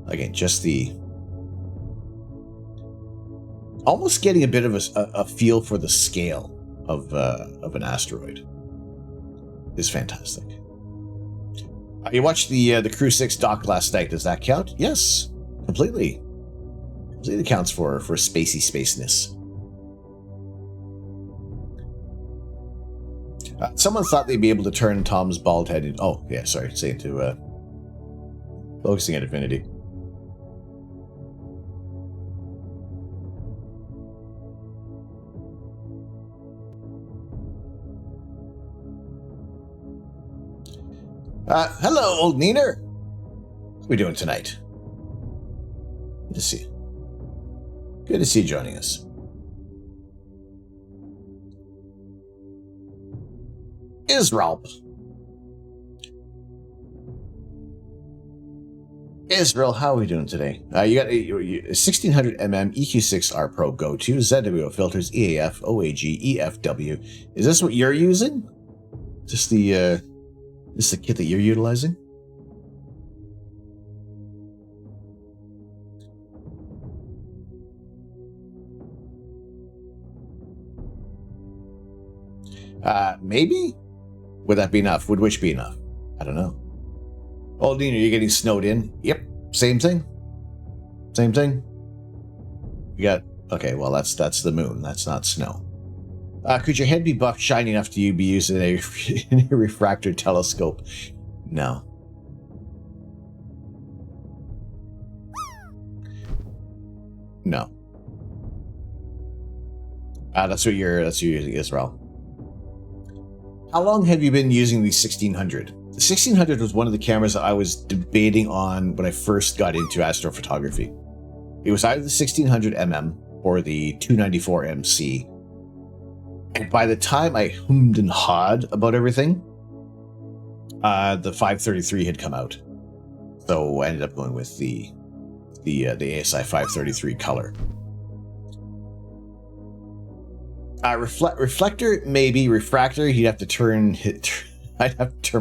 again, just the almost getting a bit of a feel for the scale of an asteroid is fantastic. You watched the Crew 6 doc last night. Does that count? Yes, completely. Completely counts for spacey spaceness. Someone thought they'd be able to turn Tom's bald head into... Oh, yeah, sorry. Say into focusing at Infinity. Hello, old Neener. What are we doing tonight? Good to see you. Good to see you joining us. Israel. Israel, how are we doing today? You got a 1600 mm EQ6R probe go to ZWO filters EAF OAG EFW. Is this what you're using? Just the kit that you're utilizing? Maybe? Would that be enough? Would which be enough? I don't know. Oh, Dean, are you getting snowed in? Yep. Same thing. Same thing. You got... Okay, well, that's the moon. That's not snow. Could your head be buffed shiny enough to be used in a refractor telescope? No. No. That's what you're using, Israel. How long have you been using the 1600? The 1600 was one of the cameras that I was debating on when I first got into astrophotography. It was either the 1600 mm or the 294 MC. And by the time I hummed and hawed about everything, the 533 had come out. So I ended up going with the ASI 533 color. Reflector, maybe. Refractor, I'd have to turn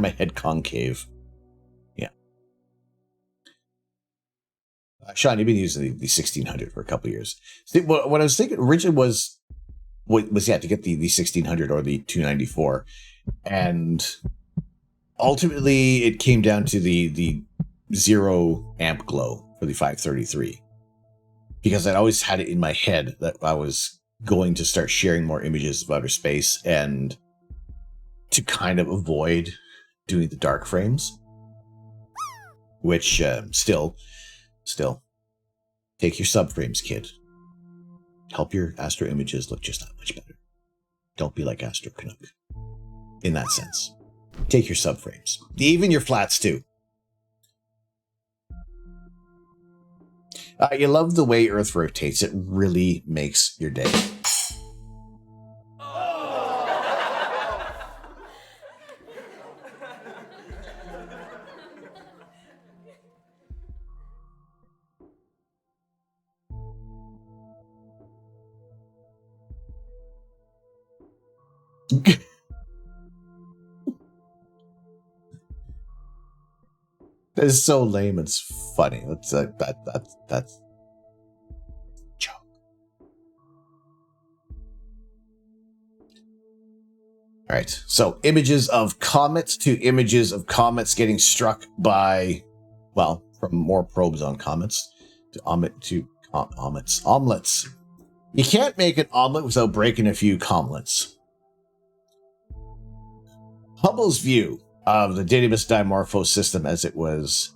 my head concave. Yeah. Sean, you've been using the 1600 for a couple of years. See, what I was thinking originally was to get the 1600 or the 294, and ultimately it came down to the 0 amp glow for the 533, because I'd always had it in my head that I was going to start sharing more images of outer space, and to kind of avoid doing the dark frames, which still take your subframes, kid. Help your astro images look just that much better. Don't be like Astro Canuck in that sense. Take your subframes, even your flats too. You love the way Earth rotates. It really makes your day. It's so lame. It's funny. That's joke. All right. So images of comets to images of comets getting struck by, well, from more probes on comets to omelets. You can't make an omelet without breaking a few comlets. Hubble's view of the Didymos Dimorphos system as it was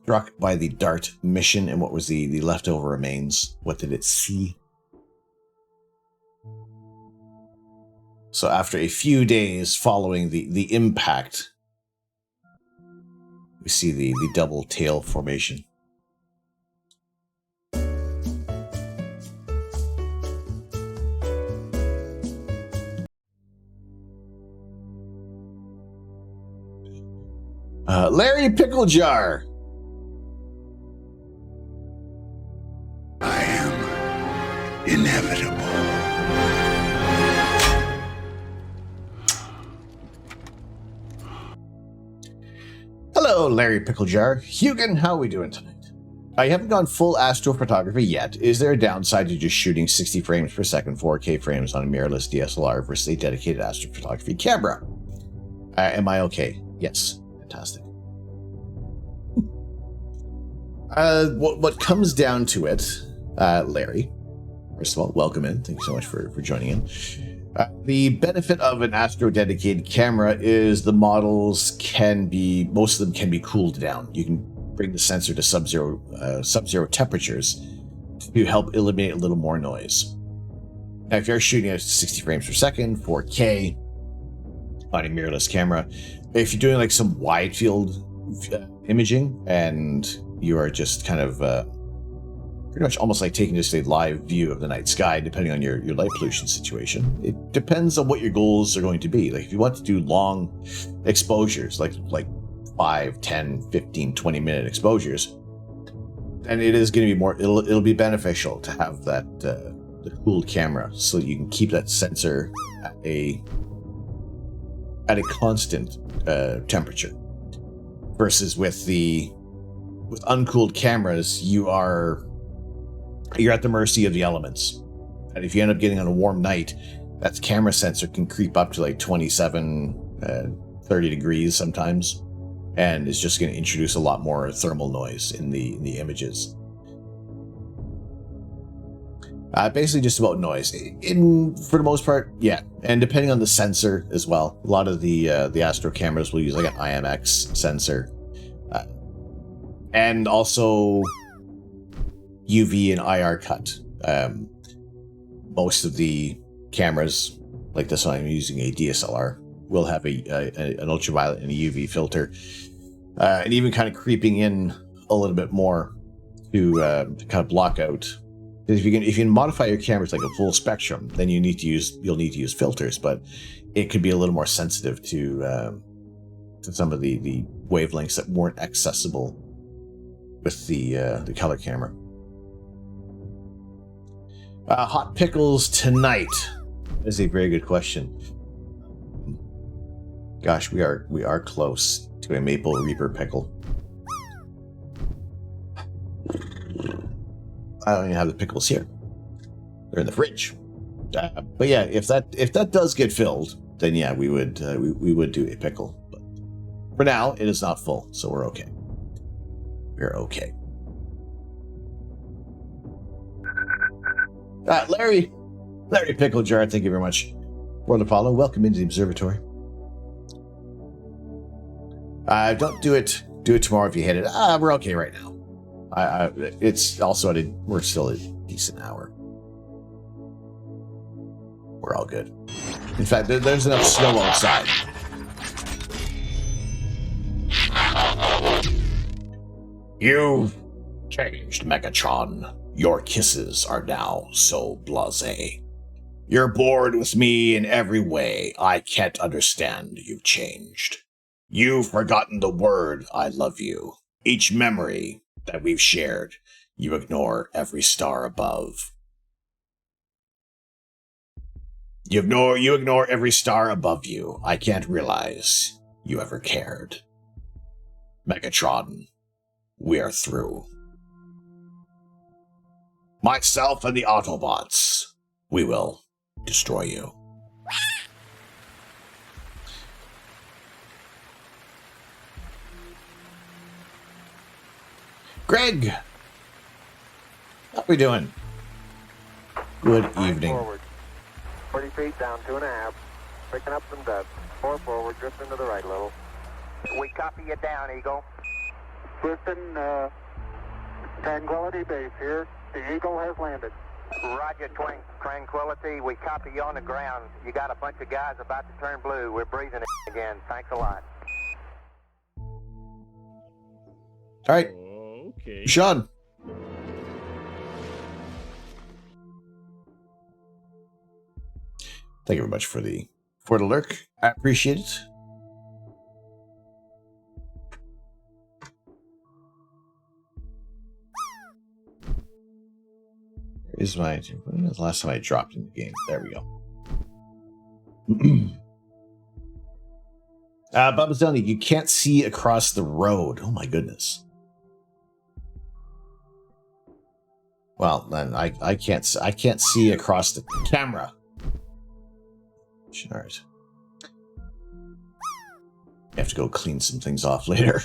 struck by the DART mission, and what was the leftover remains. What did it see? So after a few days following the impact, we see the double tail formation. Larry Pickle Jar. I am inevitable. Hello, Larry Pickle Jar. Hugin, how are we doing tonight? I haven't gone full astrophotography yet. Is there a downside to just shooting 60 frames per second 4K frames on a mirrorless DSLR versus a dedicated astrophotography camera? Am I okay? Yes. Fantastic. What comes down to it, Larry, first of all, welcome in. Thank you so much for joining in. The benefit of an astro-dedicated camera is the models most of them can be cooled down. You can bring the sensor to sub-zero temperatures to help eliminate a little more noise. Now, if you're shooting at 60 frames per second, 4K, on a mirrorless camera, if you're doing like some wide field imaging and you are just kind of pretty much almost like taking just a live view of the night sky, depending on your light pollution situation. It depends on what your goals are going to be. Like if you want to do long exposures, like 5, 10, 15, 20-minute exposures, then it is going to be more, it'll be beneficial to have that the cooled camera so that you can keep that sensor at a constant temperature. Versus with uncooled cameras, you're at the mercy of the elements. And if you end up getting on a warm night, that camera sensor can creep up to like 27, 30 degrees sometimes, and it's just going to introduce a lot more thermal noise in the images. Basically just about noise. For the most part, yeah. And depending on the sensor as well. A lot of the Astro cameras will use like an IMX sensor. And also UV and IR cut. Most of the cameras, like this one I'm using a DSLR, will have an ultraviolet and a UV filter. And even kind of creeping in a little bit more to kind of block out. If you can modify your camera to like a full spectrum, then you'll need to use filters, but it could be a little more sensitive to some of the wavelengths that weren't accessible with the color camera. Hot pickles tonight is a very good question. Gosh, we are close to a Maple Reaper pickle. I don't even have the pickles here. They're in the fridge. But yeah, if that does get filled, then yeah, we would do a pickle. But for now, it is not full, so we're okay. We're okay. Larry Pickle Jar, thank you very much. World Apollo, welcome into the observatory. Don't do it tomorrow if you hit it. We're okay right now. It's also we're still at a decent hour. We're all good. In fact, there's enough snow outside. You've changed, Megatron. Your kisses are now so blasé. You're bored with me in every way. I can't understand you've changed. You've forgotten the word I love you. Each memory that we've shared, you ignore every star above. You ignore every star above you. I can't realize you ever cared. Megatron, we are through. Myself and the Autobots, we will destroy you. Greg, how are we doing? Good evening. Forward. 40 feet down, 2.5. Picking up some dust. 4 forward, drifting to the right a little. We copy you down, Eagle. Houston, Tranquility Base here. The Eagle has landed. Roger, Tranquility. We copy you on the ground. You got a bunch of guys about to turn blue. We're breathing it again. Thanks a lot. All right. Okay. Sean. Thank you very much for the lurk. I appreciate it. is my... When was the last time I dropped in the game? There we go. Bubba's telling you can't see across the road. Oh my goodness. Well, then I can't see across the camera. All right. I have to go clean some things off later.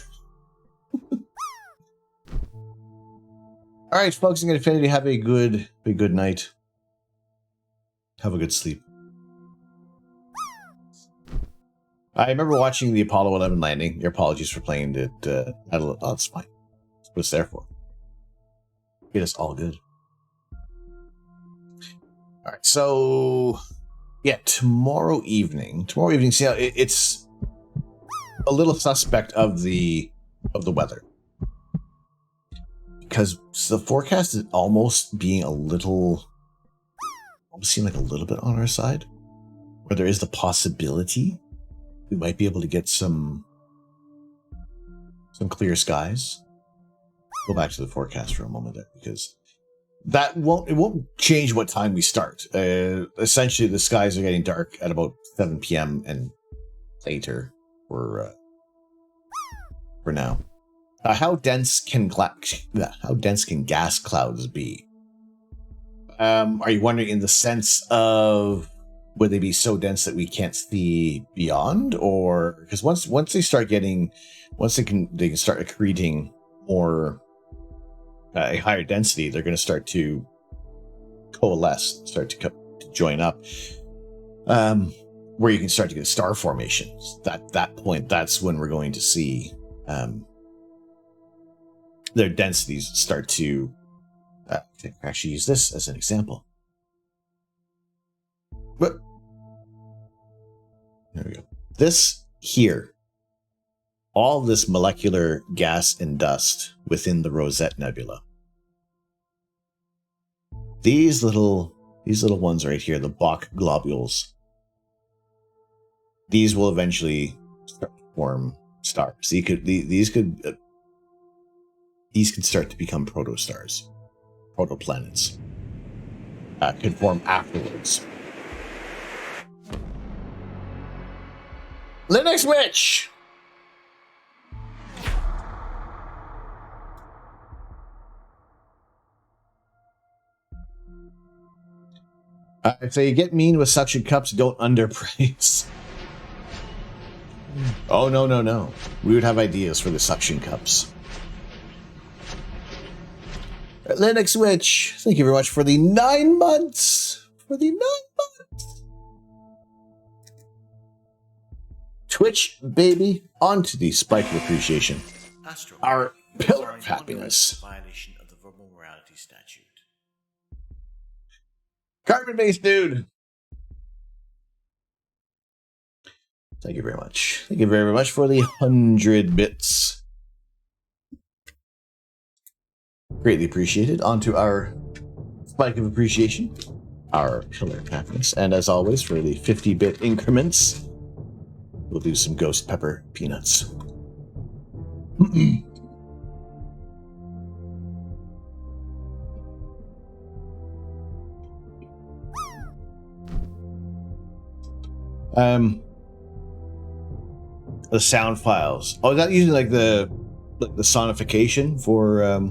All right, folks, I'm going to Infinity. Have a good night. Have a good sleep. I remember watching the Apollo 11 landing. Your apologies for playing it. Oh, it's fine. That's what it's there for. It is all good. All right, so yeah, tomorrow evening. See how it's a little suspect of the weather, because the forecast is almost being almost seem like a little bit on our side, where there is the possibility we might be able to get some clear skies. Go back to the forecast for a moment there, because it won't change what time we start. Essentially, the skies are getting dark at about 7 p.m. and later for now. How dense can gas clouds be? Are you wondering in the sense of would they be so dense that we can't see beyond, or because once they can start accreting more a higher density, they're going to start to coalesce, start to join up, where you can start to get star formations. That point, that's when we're going to see their densities start to actually use this as an example. But there we go. This here, all this molecular gas and dust within the Rosette Nebula. These little ones right here, the Bok globules. These will eventually start to form stars. These can start to become protostars, protoplanets. Could form afterwards. Linux Witch! So you get mean with suction cups, don't underpraise. Oh, no. We would have ideas for the suction cups. Linux Witch, thank you very much for the 9 months. Twitch, baby, onto the spike of appreciation. Our pillar of happiness. Violation of the verbal morality statute. Carbon-based dude. Thank you very much. Thank you very much for the 100 bits. Greatly appreciated. Onto our spike of appreciation. Our pillar of happiness. And as always, for the 50-bit increments, we'll do some ghost pepper peanuts. The sound files. Oh, is that usually like the sonification for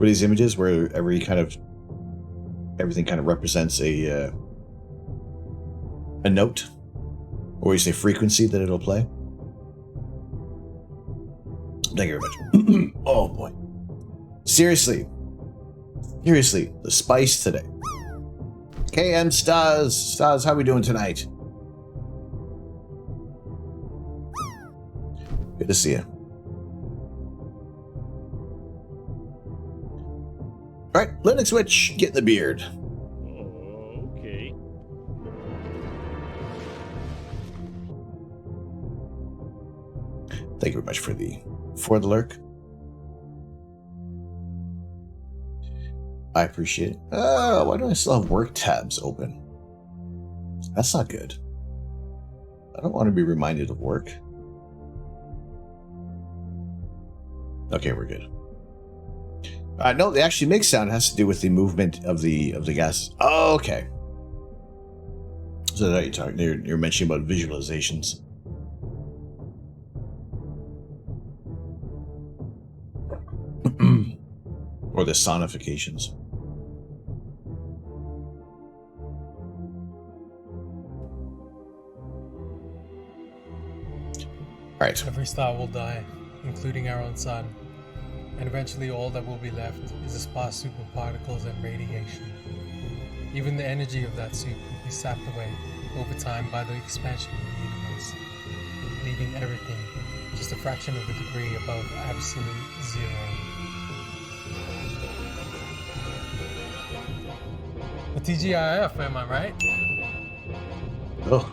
these images, where everything kind of represents a note, or you say frequency that it'll play. Thank you very much. Oh boy, seriously, the spice today. KM Stars, how are we doing tonight? Good to see you. All right, Linux Witch, get in the beard. Okay. Thank you very much for the lurk. I appreciate it. Why do I still have work tabs open? That's not good. I don't want to be reminded of work. Okay, we're good. No, they actually make sound. It has to do with the movement of the gases. Oh, okay. So that you're mentioning about visualizations. Or the sonifications. All right. Every star will die, including our own sun. And eventually all that will be left is a sparse soup of particles and radiation. Even the energy of that soup will be sapped away over time by the expansion of the universe, leaving everything just a fraction of a degree above absolute zero. The TGIF, am I right? Oh.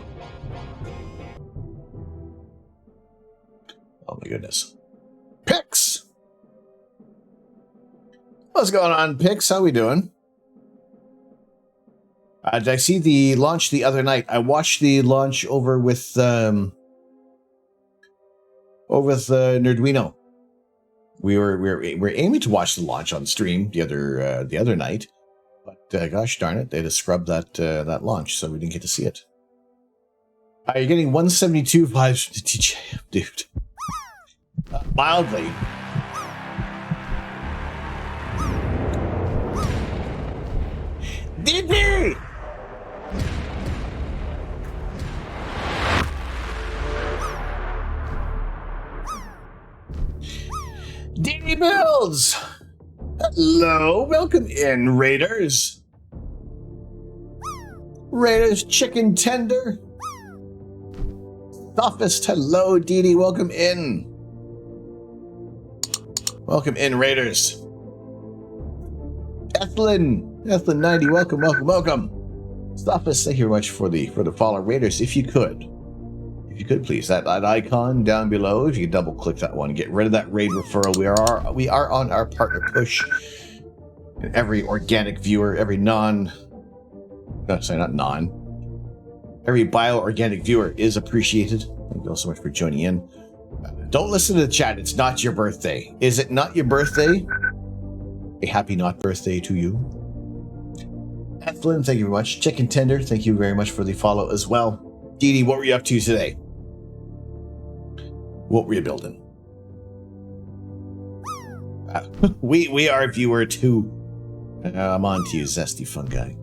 Oh my goodness. Pix! What's going on, Pix? How we doing? Did I see the launch the other night? I watched the launch over with Nerduino. We were aiming to watch the launch on stream the other night, but gosh darn it, they had to scrub that launch, so we didn't get to see it. You're getting 172 vibes from the TJ, dude. Mildly. DP! DD Builds! Hello, welcome in, Raiders. Raiders chicken tender. Sophist, hello, DD, welcome in. Welcome in, Raiders. Ethlyn 90, welcome. Sophist, thank you very much for the follow, Raiders. If you could please, that icon down below, if you could double click that one, get rid of that raid referral. We are on our partner push. And every organic viewer, every every bio-organic viewer is appreciated. Thank you all so much for joining in. Don't listen to the chat. It's not your birthday. Is it not your birthday? A happy not birthday to you. Ethlyn, thank you very much. Chicken Tender, thank you very much for the follow as well. Dee Dee, what were you up to today? What were you building? We are viewer too. I'm on to you, Zesty Fun Guy.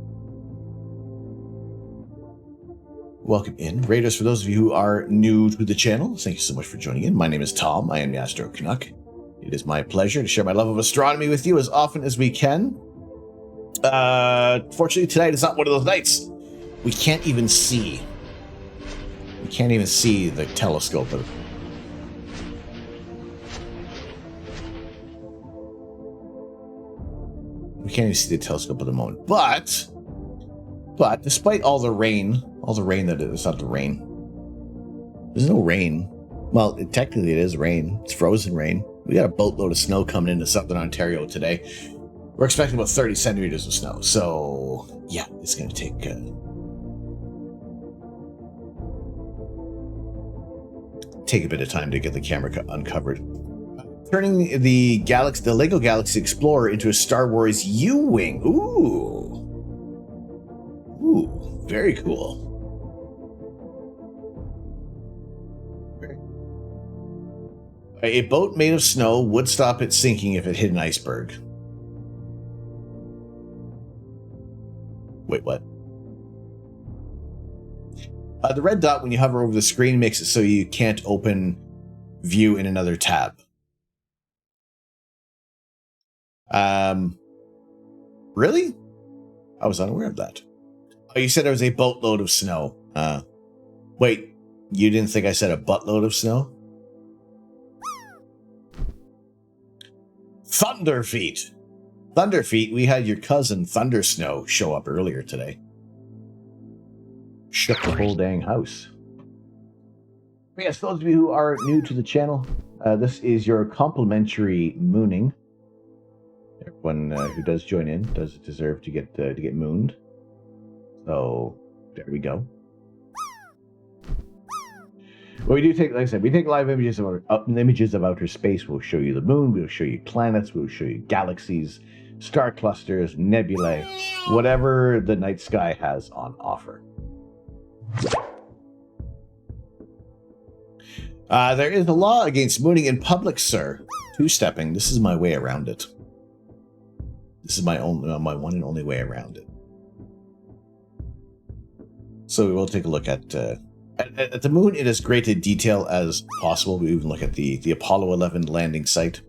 Welcome in. Raiders, for those of you who are new to the channel, thank you so much for joining in. My name is Tom. I am the Astro Canuck. It is my pleasure to share my love of astronomy with you as often as we can. Fortunately, tonight is not one of those nights. We can't even see. We can't even see the telescope. We can't even see the telescope at the moment. But despite all the rain that it's not the rain. There's no rain. Well, technically it is rain. It's frozen rain. We got a boatload of snow coming into Southern Ontario today. We're expecting about 30 centimeters of snow. So, yeah, it's going to take... take a bit of time to get the camera uncovered. Turning the Lego Galaxy Explorer into a Star Wars U-Wing. Ooh, very cool. A boat made of snow would stop it sinking if it hit an iceberg. Wait, what? The red dot, when you hover over the screen, makes it so you can't open view in another tab. Really? I was unaware of that. Oh, you said there was a boatload of snow. Wait, you didn't think I said a buttload of snow? Thunderfeet. Thunderfeet, we had your cousin Thundersnow show up earlier today. Shook the whole dang house. But yes, those of you who are new to the channel, this is your complimentary mooning. Everyone who does join in does deserve to get mooned. So there we go. Well, we do take, like I said, we take live images of outer space. We'll show you the moon. We'll show you planets. We'll show you galaxies, star clusters, nebulae, whatever the night sky has on offer. There is a law against mooning in public, sir. Two-stepping. This is my way around it. This is my one and only way around it. So we will take a look at the moon in as great a detail as possible. We even look at the Apollo 11 landing site.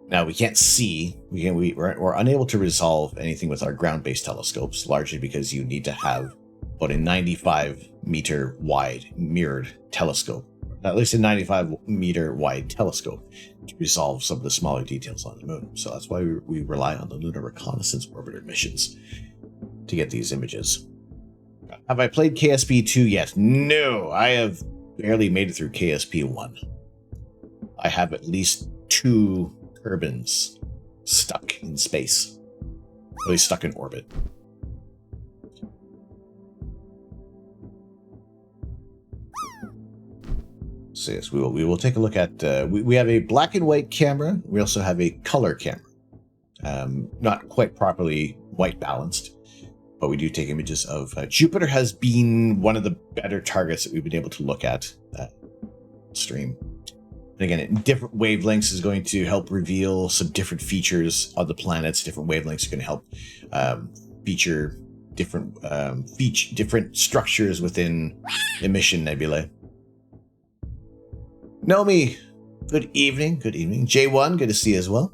Now we can't see. We're unable to resolve anything with our ground-based telescopes, largely because you need to have about a 95-meter wide mirrored telescope. At least a 95-meter wide telescope to resolve some of the smaller details on the moon. So that's why we rely on the Lunar Reconnaissance Orbiter missions to get these images. Have I played KSP 2 yet? No, I have barely made it through KSP 1. I have at least 2 turbines stuck in space. At least stuck in orbit. So yes, we will take a look at, we have a black and white camera. We also have a color camera. Not quite properly white balanced, but we do take images of Jupiter. Has been one of the better targets that we've been able to look at stream. And again, different wavelengths is going to help reveal some different features of the planets. Different wavelengths are going to help feature different structures within emission nebulae. Nomi, good evening. Good evening. J1, good to see you as well.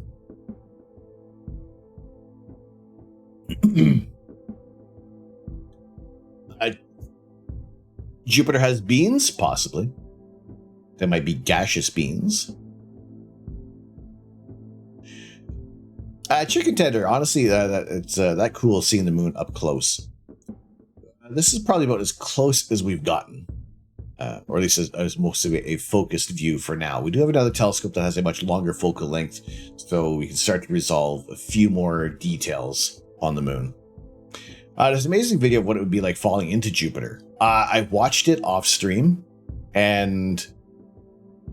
Jupiter has beans, possibly. There might be gaseous beans. Chicken tender, honestly, it's that cool seeing the moon up close. This is probably about as close as we've gotten. Or at least as most of a focused view for now. We do have another telescope that has a much longer focal length, so we can start to resolve a few more details on the moon. There's an amazing video of what it would be like falling into Jupiter. I watched it off stream, and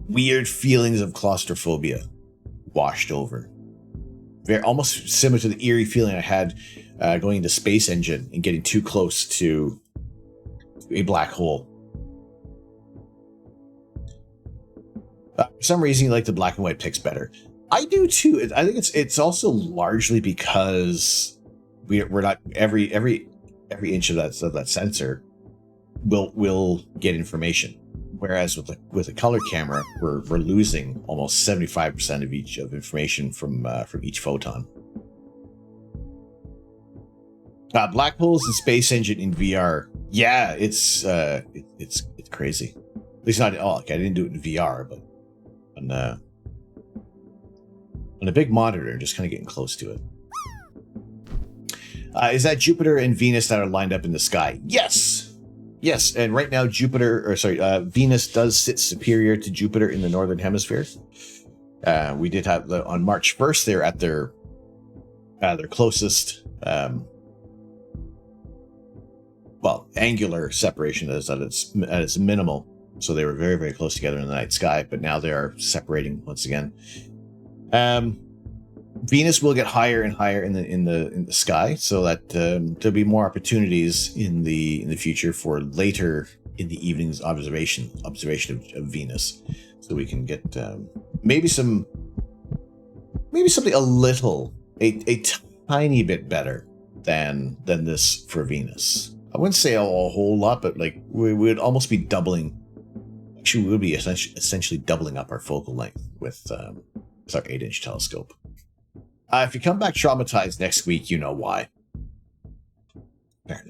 weird feelings of claustrophobia washed over. Very almost similar to the eerie feeling I had going into Space Engine and getting too close to a black hole. For some reason, you like the black and white pics better. I do too. I think it's also largely because we're not every inch of that sensor will get information, whereas with a color camera, we're losing almost 75% of each of information from each photon. Black holes and Space Engine in VR. Yeah, it's crazy. At least not. Oh, okay, I didn't do it in VR, but on a big monitor, just kind of getting close to it. Is that Jupiter and Venus that are lined up in the sky? Yes, yes. And right now, Venus does sit superior to Jupiter in the northern hemisphere. We did have on March 1st. They're at their closest. Angular separation is at its minimal. So they were very, very close together in the night sky, but now they are separating once again. Venus will get higher and higher in the sky, so that there'll be more opportunities in the future for later in the evening's observation of Venus, so we can get maybe something a tiny bit better than this for Venus. I wouldn't say a whole lot, but like we would almost be doubling. Actually, we would be essentially doubling up our focal length with our 8-inch telescope. If you come back traumatized next week, you know why. Fair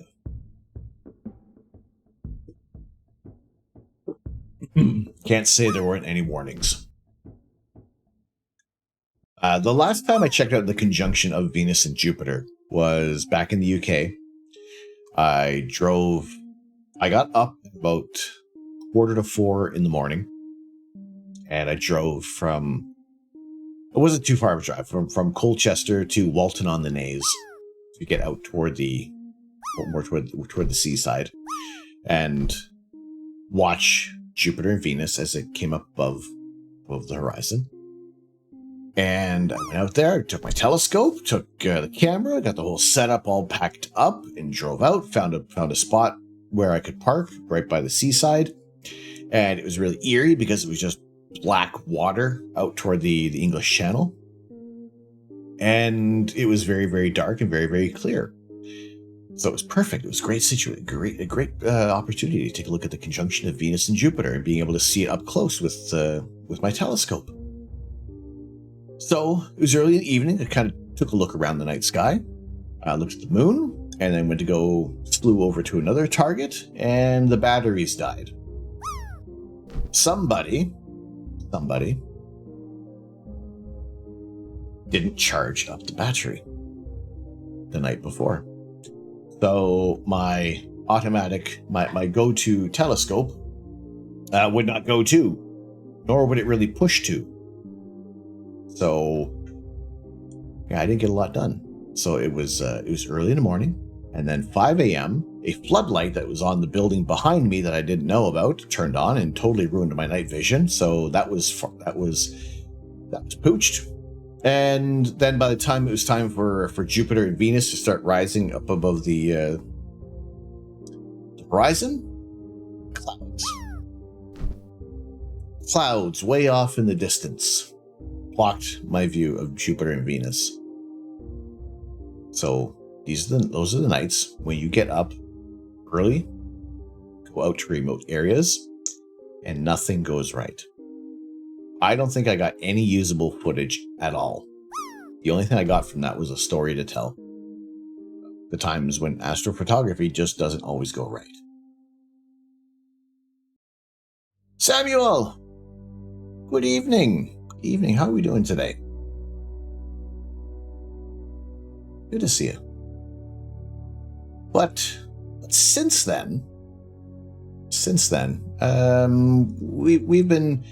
enough. Can't say there weren't any warnings. The last time I checked out the conjunction of Venus and Jupiter was back in the UK. I got up about 3:45 in the morning, and I drove from, it wasn't too far of a drive, from Colchester to Walton on the Naze to get out toward the seaside and watch Jupiter and Venus as it came up above the horizon. And I went out there, took my telescope, took the camera, got the whole setup all packed up, and drove out. Found a spot where I could park right by the seaside, and it was really eerie because it was just black water out toward the English Channel, and it was very, very dark and very, very clear. So it was perfect. It was a great opportunity to take a look at the conjunction of Venus and Jupiter and being able to see it up close with my telescope. So it was early in the evening. I kind of took a look around the night sky, looked at the moon, and then went to flew over to another target, and the batteries died. Somebody didn't charge up the battery the night before. So my go-to telescope would not go to, nor would it really push to. So yeah, I didn't get a lot done. So it was early in the morning, and then 5 a.m. a floodlight that was on the building behind me that I didn't know about turned on and totally ruined my night vision. So that was pooched. And then by the time it was time for Jupiter and Venus to start rising up above the horizon, clouds way off in the distance blocked my view of Jupiter and Venus. So those are the nights when you get up early, go out to remote areas, and nothing goes right. I don't think I got any usable footage at all. The only thing I got from that was a story to tell. The times when astrophotography just doesn't always go right. Samuel! Good evening. Good evening. How are we doing today? Good to see you. But since then, we've been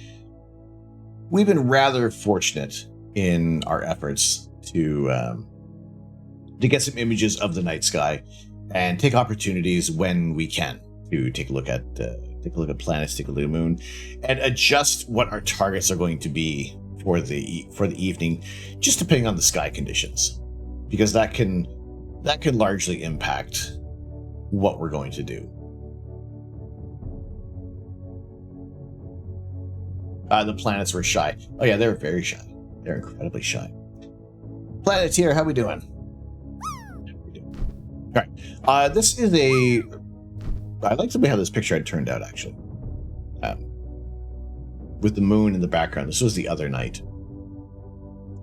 rather fortunate in our efforts to get some images of the night sky and take opportunities when we can to take a look at planets, take a look at the moon, and adjust what our targets are going to be for the evening, just depending on the sky conditions, because that can largely impact what we're going to do. The planets were shy. Oh yeah, they're very shy. They're incredibly shy. Planeteer, how we doing? All right. This is I like the way how this picture had turned out, actually. With the moon in the background. This was the other night.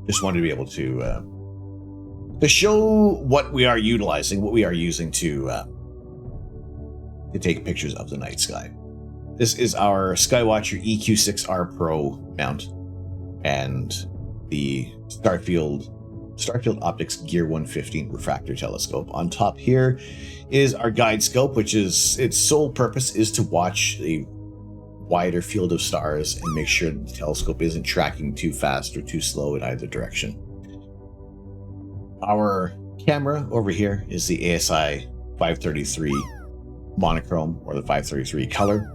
Just wanted to be able to show what we are utilizing, what we are using to take pictures of the night sky. This is our Skywatcher EQ6R Pro mount and the Starfield Optics Gear 115 refractor telescope. On top here is our guide scope, which is its sole purpose is to watch a wider field of stars and make sure the telescope isn't tracking too fast or too slow in either direction. Our camera over here is the ASI 533 monochrome, or the 533 color.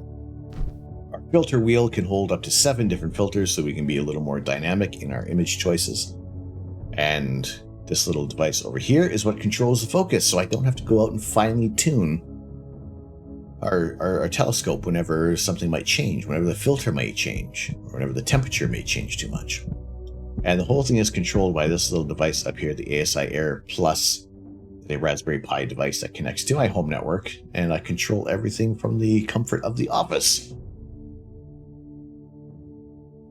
Our filter wheel can hold up to 7 different filters, so we can be a little more dynamic in our image choices. And this little device over here is what controls the focus, so I don't have to go out and finely tune our telescope whenever something might change, whenever the filter might change, or whenever the temperature may change too much. And the whole thing is controlled by this little device up here, the ASI Air Plus, a Raspberry Pi device that connects to my home network, and I control everything from the comfort of the office.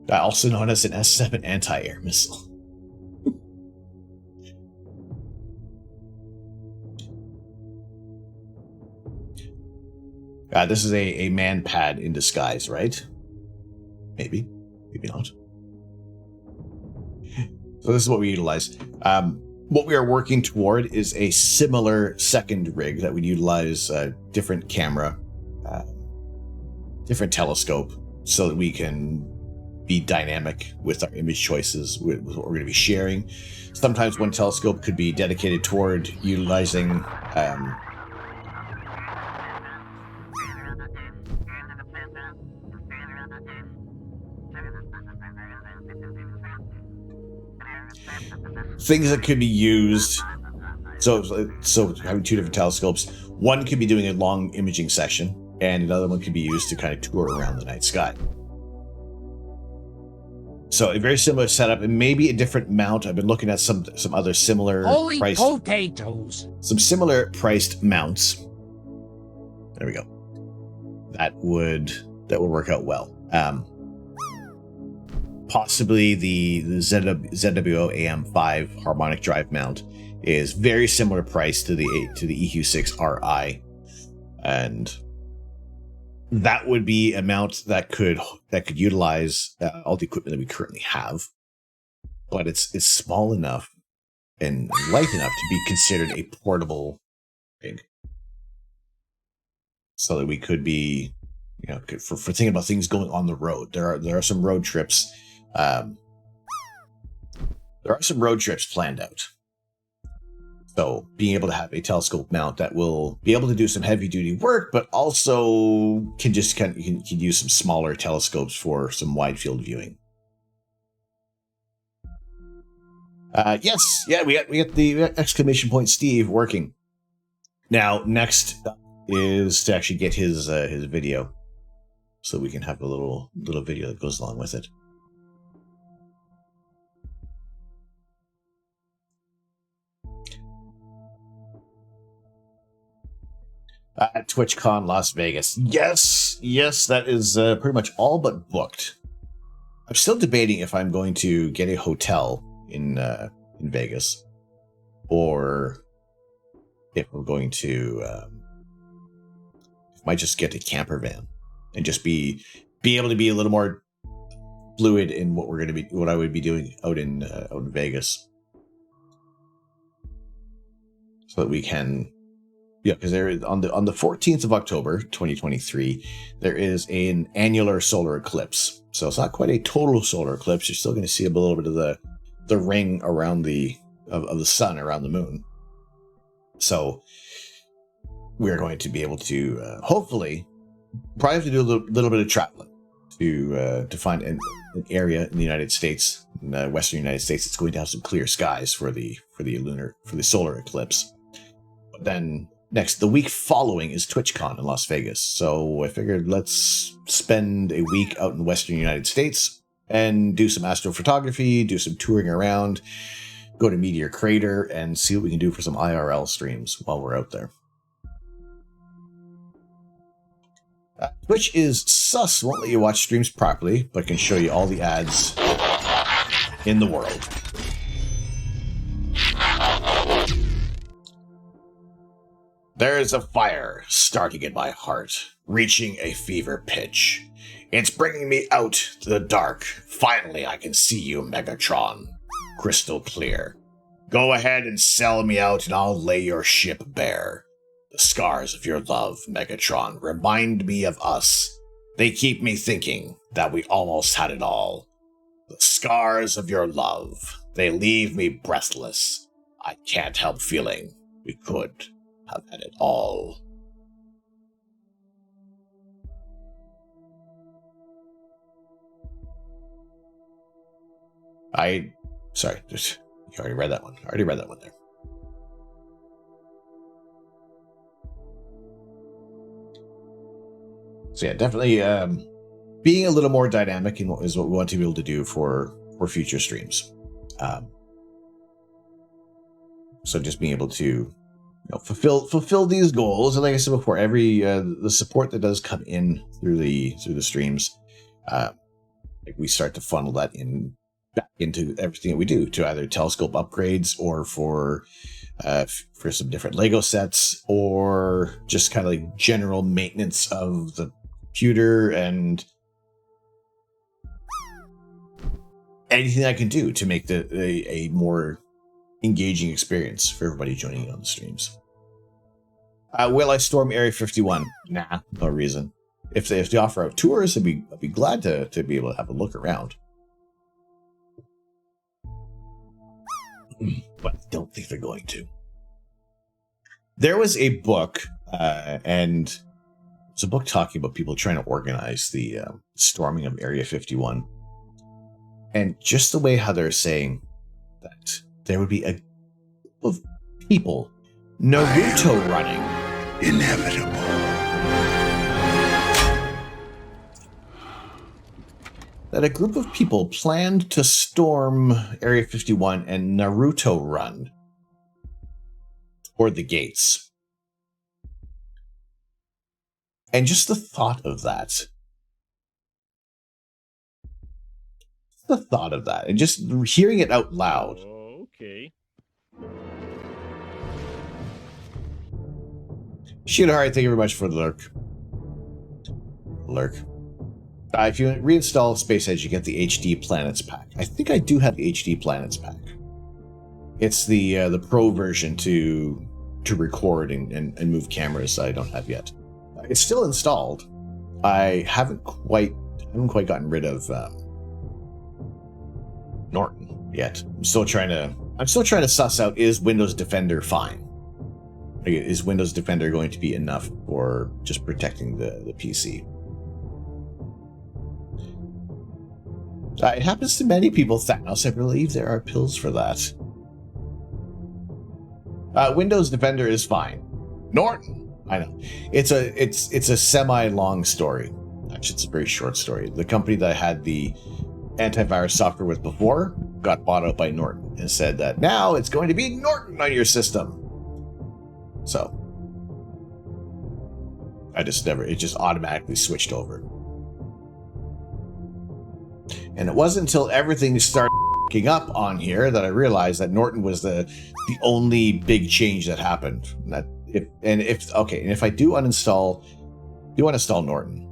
Also known as an S7 anti-air missile. This is a man pad in disguise, right? Maybe not. So this is what we utilize. What we are working toward is a similar second rig that would utilize different camera, different telescope, so that we can be dynamic with our image choices, with what we're going to be sharing. Sometimes one telescope could be dedicated toward utilizing things that could be used. So having two different telescopes, one could be doing a long imaging session, and another one could be used to kind of tour around the night sky. So a very similar setup, and maybe a different mount. I've been looking at some other similar priced, potatoes. some similar priced mounts. There we go. That would work out well. Possibly the ZWO AM5 harmonic drive mount is very similar price to the EQ6RI, and that would be a mount that could utilize all the equipment that we currently have, but it's small enough and light enough to be considered a portable rig, so that we could be, for thinking about things going on the road. There are some road trips. There are some road trips planned out. So being able to have a telescope mount that will be able to do some heavy duty work, but also can just can use some smaller telescopes for some wide field viewing. Yes, yeah, we got the exclamation point Steve working. Now next is to actually get his video, so we can have a little video that goes along with it. At TwitchCon Las Vegas. Yes, that is pretty much all but booked. I'm still debating if I'm going to get a hotel in Vegas, or if I'm going to might just get a camper van and just be able to be a little more fluid in what I would be doing out in Vegas, so that we can. Yeah, because there is on the 14th of October, 2023, there is an annular solar eclipse. So it's not quite a total solar eclipse. You're still going to see a little bit of the ring around of the sun around the moon. So we're going to be able to hopefully probably have to do a little bit of traveling to find an area in the United States, in the Western United States, that's going to have some clear skies for the solar eclipse. But then the week following is TwitchCon in Las Vegas. So I figured let's spend a week out in the Western United States and do some astrophotography, do some touring around, go to Meteor Crater, and see what we can do for some IRL streams while we're out there. Twitch is sus, won't let you watch streams properly, but can show you all the ads in the world. There is a fire starting in my heart, reaching a fever pitch. It's bringing me out to the dark. Finally, I can see you, Megatron. Crystal clear. Go ahead and sell me out, and I'll lay your ship bare. The scars of your love, Megatron, remind me of us. They keep me thinking that we almost had it all. The scars of your love, they leave me breathless. I can't help feeling we could have had it all. Sorry, you already read that one. There. So yeah, definitely being a little more dynamic is what we want to be able to do for future streams. So just being able to fulfill these goals, and like I said before, every the support that does come in through the streams, we start to funnel that back into everything that we do, to either telescope upgrades or for some different Lego sets, or just kind of like general maintenance of the computer and anything I can do to make a more engaging experience for everybody joining in on the streams. Will I storm Area 51? Nah, no reason. If they offer out tours, I'd be glad to be able to have a look around. But I don't think they're going to. There was a book, and it's a book talking about people trying to organize the storming of Area 51. And just the way how they're saying, that there would be a group of people, Naruto running. Inevitable. That a group of people planned to storm Area 51 and Naruto run toward the gates. And just the thought of that. The thought of that. And just hearing it out loud. Okay. Shidahari, thank you very much for the lurk. If you reinstall Space Edge, you get the HD Planets pack. I think I do have the HD Planets pack. It's the Pro version to record and move cameras that I don't have yet. It's still installed. I haven't quite gotten rid of Norton yet. I'm still trying to suss out, is Windows Defender fine? Is Windows Defender going to be enough for just protecting the PC? It happens to many people, Thanos. I believe there are pills for that. Windows Defender is fine. Norton, I know. It's a semi-long story. Actually, it's a very short story. The company that I had the antivirus software with before got bought out by Norton and said that now it's going to be Norton on your system. So it just automatically switched over. And it wasn't until everything started f***ing up on here that I realized that Norton was the only big change that happened. If I do uninstall Norton,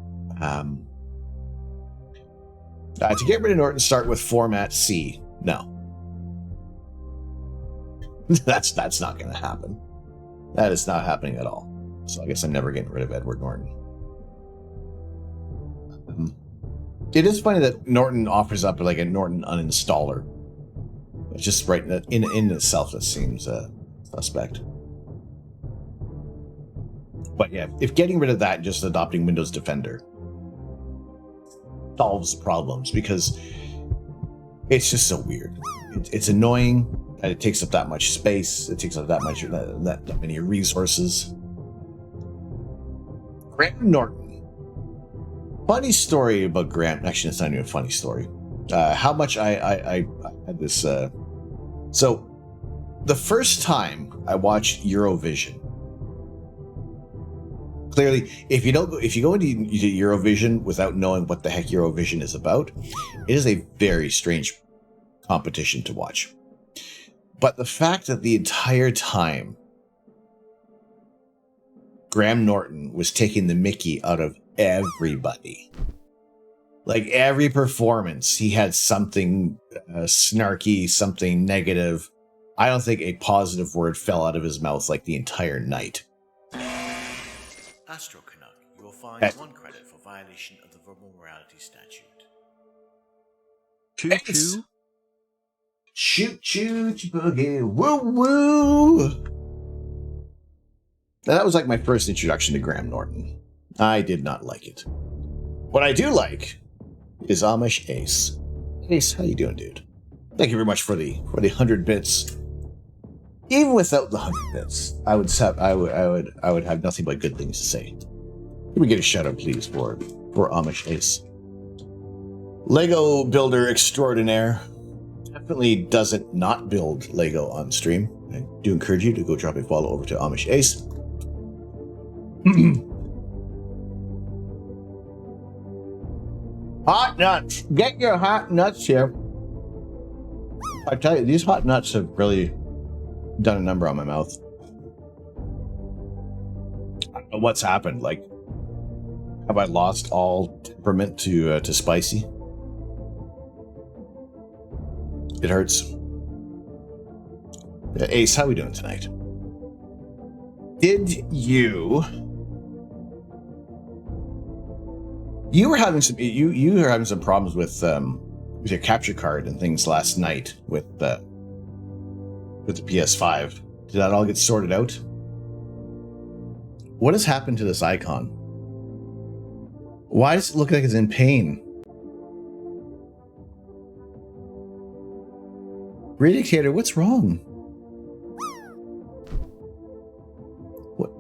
to get rid of Norton, start with Format C. No, that's not going to happen. That is not happening at all. So I guess I'm never getting rid of Edward Norton. It is funny that Norton offers up like a Norton uninstaller. It's just right in itself that seems suspect. But yeah, if getting rid of that and just adopting Windows Defender solves problems, because it's just so weird. It's annoying that it takes up that much space. It takes up that many resources. Graham Norton. Funny story about Graham. Actually, it's not even a funny story. How much I had this. So, the first time I watched Eurovision. Clearly, if you go into Eurovision without knowing what the heck Eurovision is about, it is a very strange competition to watch. But the fact that the entire time Graham Norton was taking the mickey out of everybody. Like every performance, he had something snarky, something negative. I don't think a positive word fell out of his mouth like the entire night. Astro Canuck, you will find 1 credit for violation of the verbal morality statute. Choo-choo. Choo-choo, boogie, woo-woo! Now, that was like my first introduction to Graham Norton. I did not like it. What I do like is Amish Ace. Ace, how you doing, dude? Thank you very much for the 100 bits. Even without the 100 bits, I would have nothing but good things to say. Can we get a shout out, please, for Amish Ace? Lego builder extraordinaire. Definitely doesn't not build Lego on stream. I do encourage you to go drop a follow over to Amish Ace. Hot nuts. Get your hot nuts here. I tell you, these hot nuts have really done a number on my mouth. I don't know what's happened. Like, have I lost all temperament to spicy? It hurts. Ace, how are we doing tonight? Did you were having some you were having some problems with your capture card and things last night with the PS5. Did that all get sorted out? What has happened to this icon? Why does it look like it's in pain? Radicator, what's wrong? What?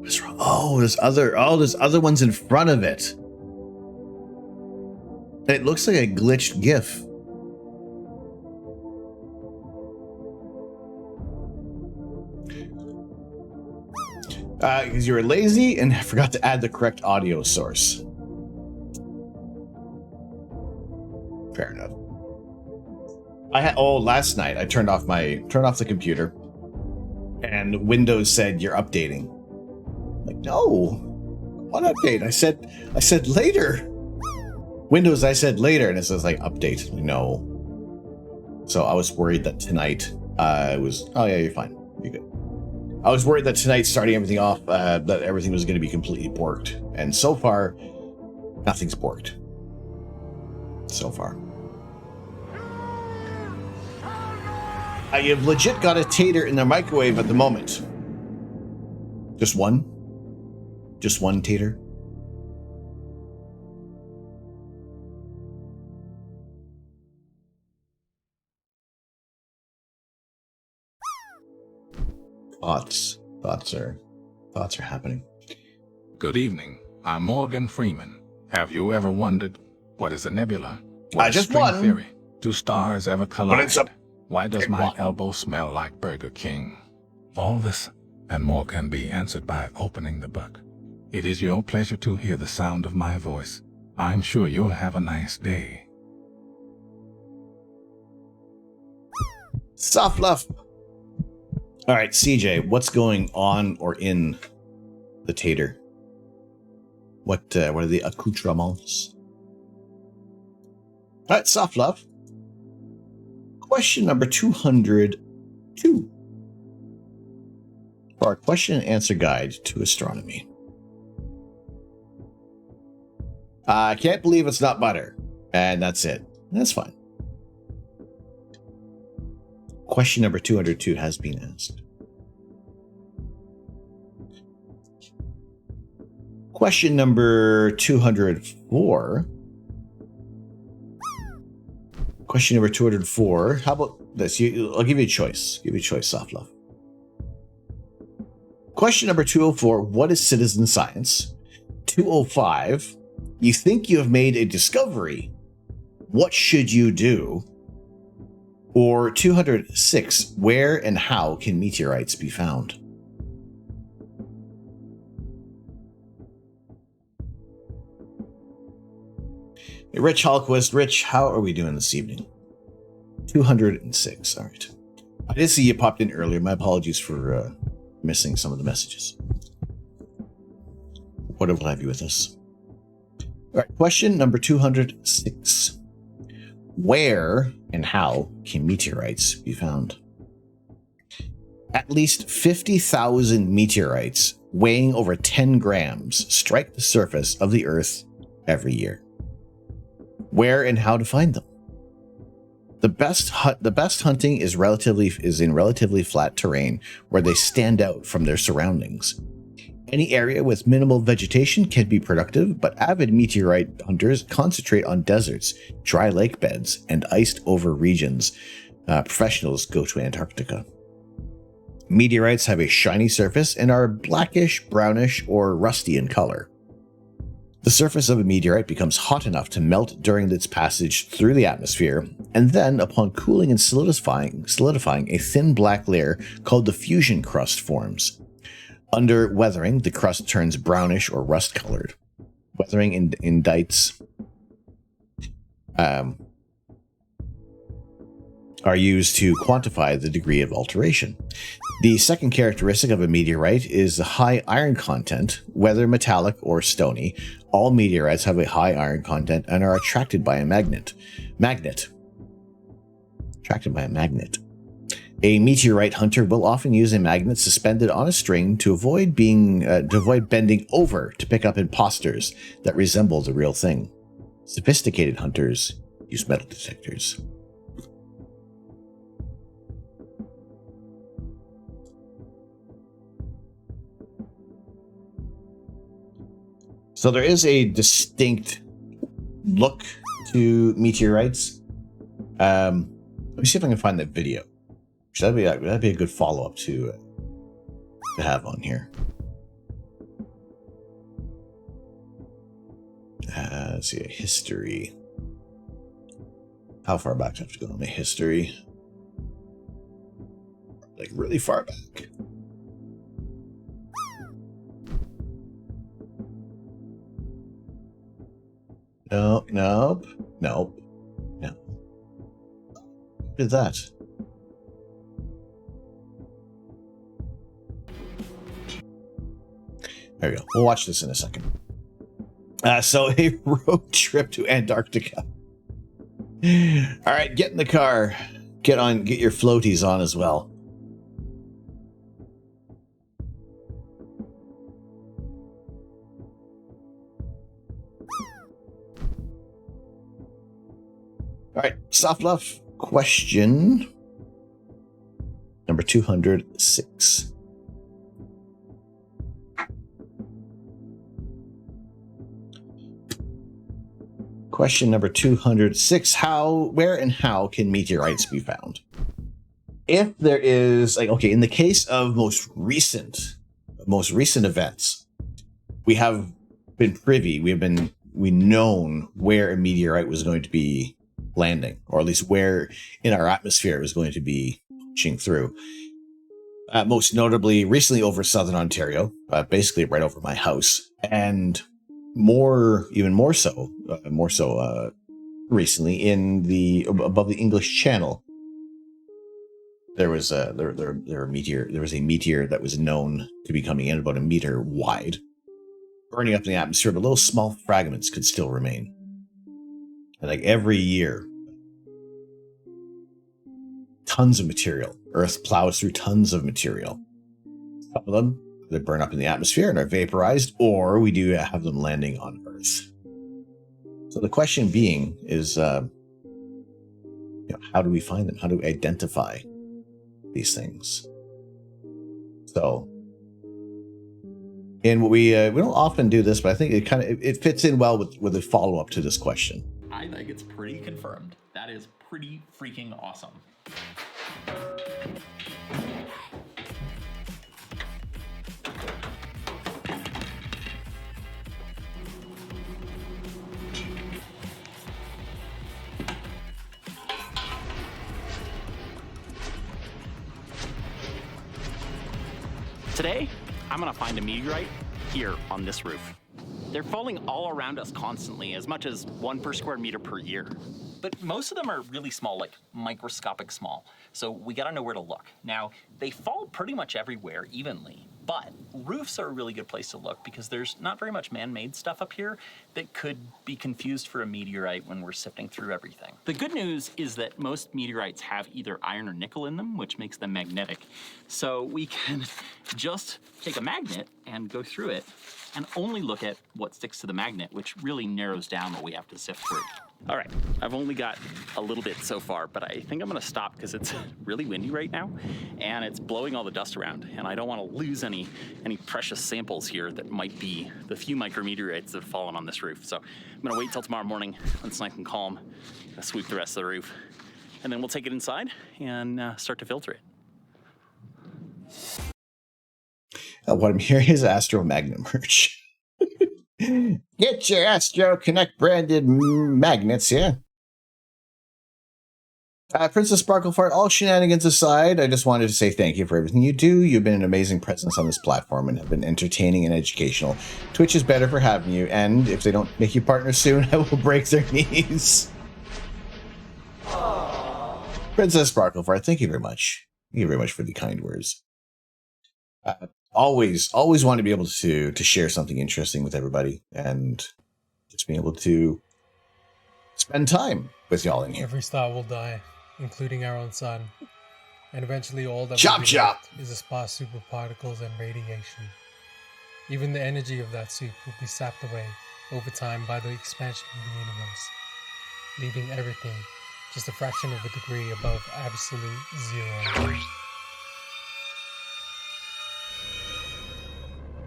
What's wrong? Oh, there's other ones in front of it. It looks like a glitched GIF. Because you were lazy and forgot to add the correct audio source. Fair enough. Last night I turned off the computer, and Windows said you're updating. I'm like, no, what update? I said later. Windows, I said later, and it says like update. No. So I was worried that tonight oh yeah, you're fine. You're good. I was worried that tonight, starting everything off, that everything was going to be completely borked. And so far, nothing's borked. So far. You've legit got a tater in the microwave at the moment. Just one? Just one tater? Thoughts are happening. Good evening. I'm Morgan Freeman. Have you ever wondered what is a nebula? What is just string one. theory? Do stars ever collide? But it's a Why does big my one. elbow smell like Burger King? All this and more can be answered by opening the book. It is your pleasure to hear the sound of my voice. I'm sure you'll have a nice day. Soft love. All right, CJ, what's going on or in the tater? What are the accoutrements? All right, soft love. Question number 202 for our question and answer guide to astronomy. I can't believe it's not butter, and that's it. That's fine. Question number 202 has been asked. Question number 204. Question number 204. How about this? I'll give you a choice. Give you a choice, soft love. Question number 204. What is citizen science? 205. You think you have made a discovery. What should you do? Or 206, where and how can meteorites be found? Hey, Rich Hallquist. Rich, how are we doing this evening? 206, all right. I did see you popped in earlier. My apologies for missing some of the messages. What will have you with us? All right, question number 206. Where and how can meteorites be found? At least 50,000 meteorites weighing over 10 grams strike the surface of the Earth every year. Where and how to find them? The best hunting is in relatively flat terrain where they stand out from their surroundings. Any area with minimal vegetation can be productive, but avid meteorite hunters concentrate on deserts, dry lake beds, and iced-over regions. Professionals go to Antarctica. Meteorites have a shiny surface and are blackish, brownish, or rusty in color. The surface of a meteorite becomes hot enough to melt during its passage through the atmosphere, and then, upon cooling and solidifying, a thin black layer called the fusion crust forms. Under weathering, the crust turns brownish or rust-colored. Weathering indices are used to quantify the degree of alteration. The second characteristic of a meteorite is the high iron content, whether metallic or stony. All meteorites have a high iron content and are attracted by a magnet. Attracted by a magnet. A meteorite hunter will often use a magnet suspended on a string to avoid bending over to pick up imposters that resemble the real thing. Sophisticated hunters use metal detectors. So there is a distinct look to meteorites. Let me see if I can find that video. That'd be a good follow-up to have on here. Let's see, history. How far back do I have to go on my history? Like really far back. Nope. No. What is that? There we go. We'll watch this in a second. So a road trip to Antarctica. All right, get in the car. Get your floaties on as well. All right, soft love question number 206. Question number 206. Where and how can meteorites be found? If there is, in the case of most recent events, we have been privy, we known where a meteorite was going to be landing, or at least where in our atmosphere it was going to be pushing through. Most notably, recently over southern Ontario, basically right over my house, and even more so recently above the English Channel. There was a meteor that was known to be coming in about a meter wide, burning up in the atmosphere, but little small fragments could still remain. And every year, tons of material. Earth plows through tons of material. Some of them, they burn up in the atmosphere and are vaporized, or we do have them landing on Earth. So the question being is, how do we find them? How do we identify these things? So, and we don't often do this, but I think it fits in well with the follow up to this question. I think it's pretty confirmed. That is pretty freaking awesome. Today, I'm gonna find a meteorite here on this roof. They're falling all around us constantly, as much as 1 per square meter per year. But most of them are really small, like microscopic small. So we gotta know where to look. Now, they fall pretty much everywhere evenly, but roofs are a really good place to look because there's not very much man-made stuff up here that could be confused for a meteorite when we're sifting through everything. The good news is that most meteorites have either iron or nickel in them, which makes them magnetic. So we can just take a magnet and go through it and only look at what sticks to the magnet, which really narrows down what we have to sift through. All right, I've only got a little bit so far, but I think I'm gonna stop because it's really windy right now and it's blowing all the dust around, and I don't wanna lose any precious samples here that might be the few micrometeorites that have fallen on this roof. So I'm gonna wait till tomorrow morning when it's nice and calm, sweep the rest of the roof, and then we'll take it inside and start to filter it. What I'm hearing is Astro Magnet merch. Get your Astro Connect branded magnets, yeah. Princess Sparklefart, all shenanigans aside, I just wanted to say thank you for everything you do. You've been an amazing presence on this platform and have been entertaining and educational. Twitch is better for having you, and if they don't make you partners soon, I will break their knees. Princess Sparklefart, thank you very much. Thank you very much for the kind words. Always want to be able to share something interesting with everybody and just being able to spend time with y'all in here. Every star will die, including our own sun. And eventually all that chop will be left is a sparse superparticles and radiation. Even the energy of that soup will be sapped away over time by the expansion of the universe, leaving everything just a fraction of a degree above absolute zero.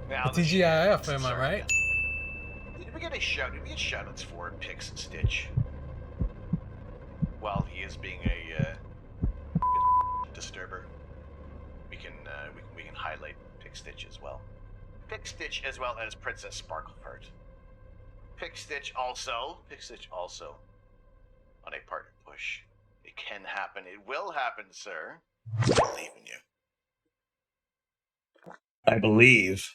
Now, the TGIF, am I right? Did we get shout-outs for Pix and Stitch? while he is being a disturber, we can highlight Pick Stitch as well. Pick Stitch as well as Princess Sparkleheart. Pick Stitch also on a partner push. It can happen. It will happen, sir. I believe in you. I believe.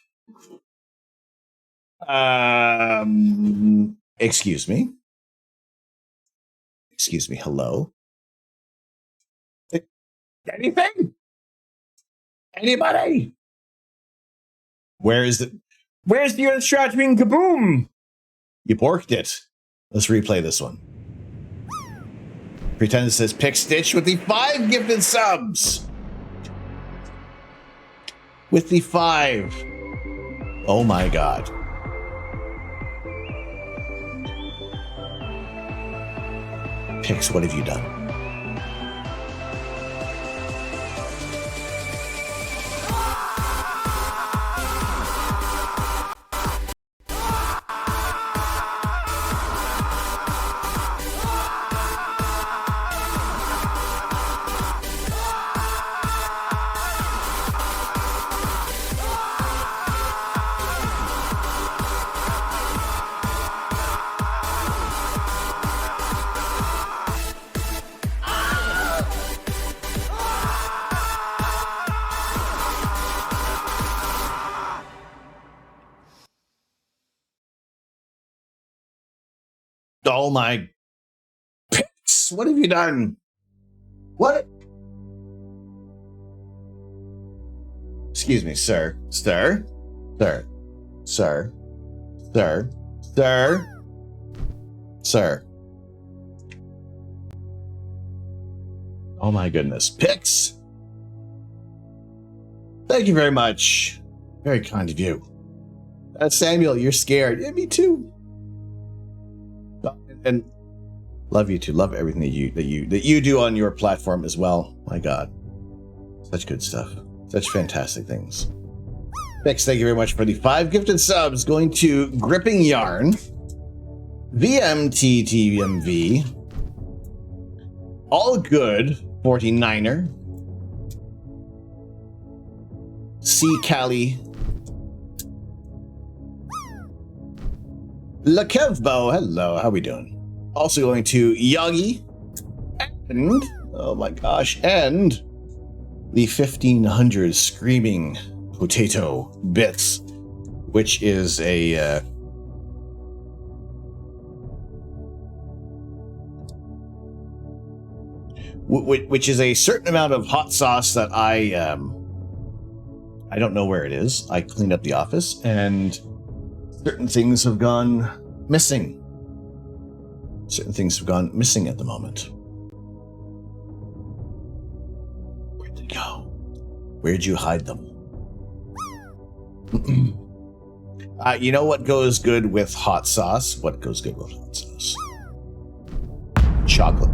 Excuse me. Excuse me. Hello. Anything? Anybody? Where's the Earth Shattering Kaboom? You borked it. Let's replay this one. Pretend it says Pick Stitch with the 5 gifted subs. With the 5. Oh my god. Pix, what have you done? Oh my Pix, what have you done? What? Excuse me, sir. Sir? Sir. Sir. Sir. Sir. Sir. Oh my goodness. Pix! Thank you very much. Very kind of you. Samuel, you're scared. Yeah, me too. And love you too. Love everything that you do on your platform as well. My God, such good stuff. Such fantastic things. Next, thank you very much for the 5 gifted subs. Going to Gripping Yarn, VMTTMV, All Good 49er, C Cali, Lakevbo, hello, how we doing? Also going to Yagi, and, oh my gosh, and the 1500 Screaming Potato Bits, which is a, which is a certain amount of hot sauce that I don't know where it is. I cleaned up the office, and certain things have gone missing. Certain things have gone missing at the moment. Where'd they go? Where'd you hide them? You know what goes good with hot sauce? What goes good with hot sauce? Chocolate.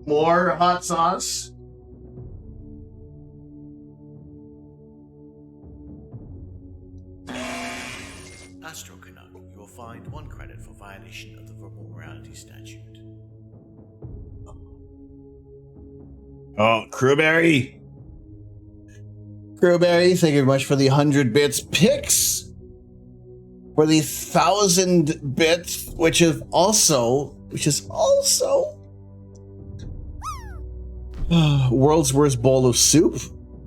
More hot sauce. Astro Canuck, you will find 1 credit for violation of the verbal morality statute. Oh, Crewberry. Crewberry, thank you very much for the 100 bits. Pix for the 1000 bits, which is also world's worst bowl of soup.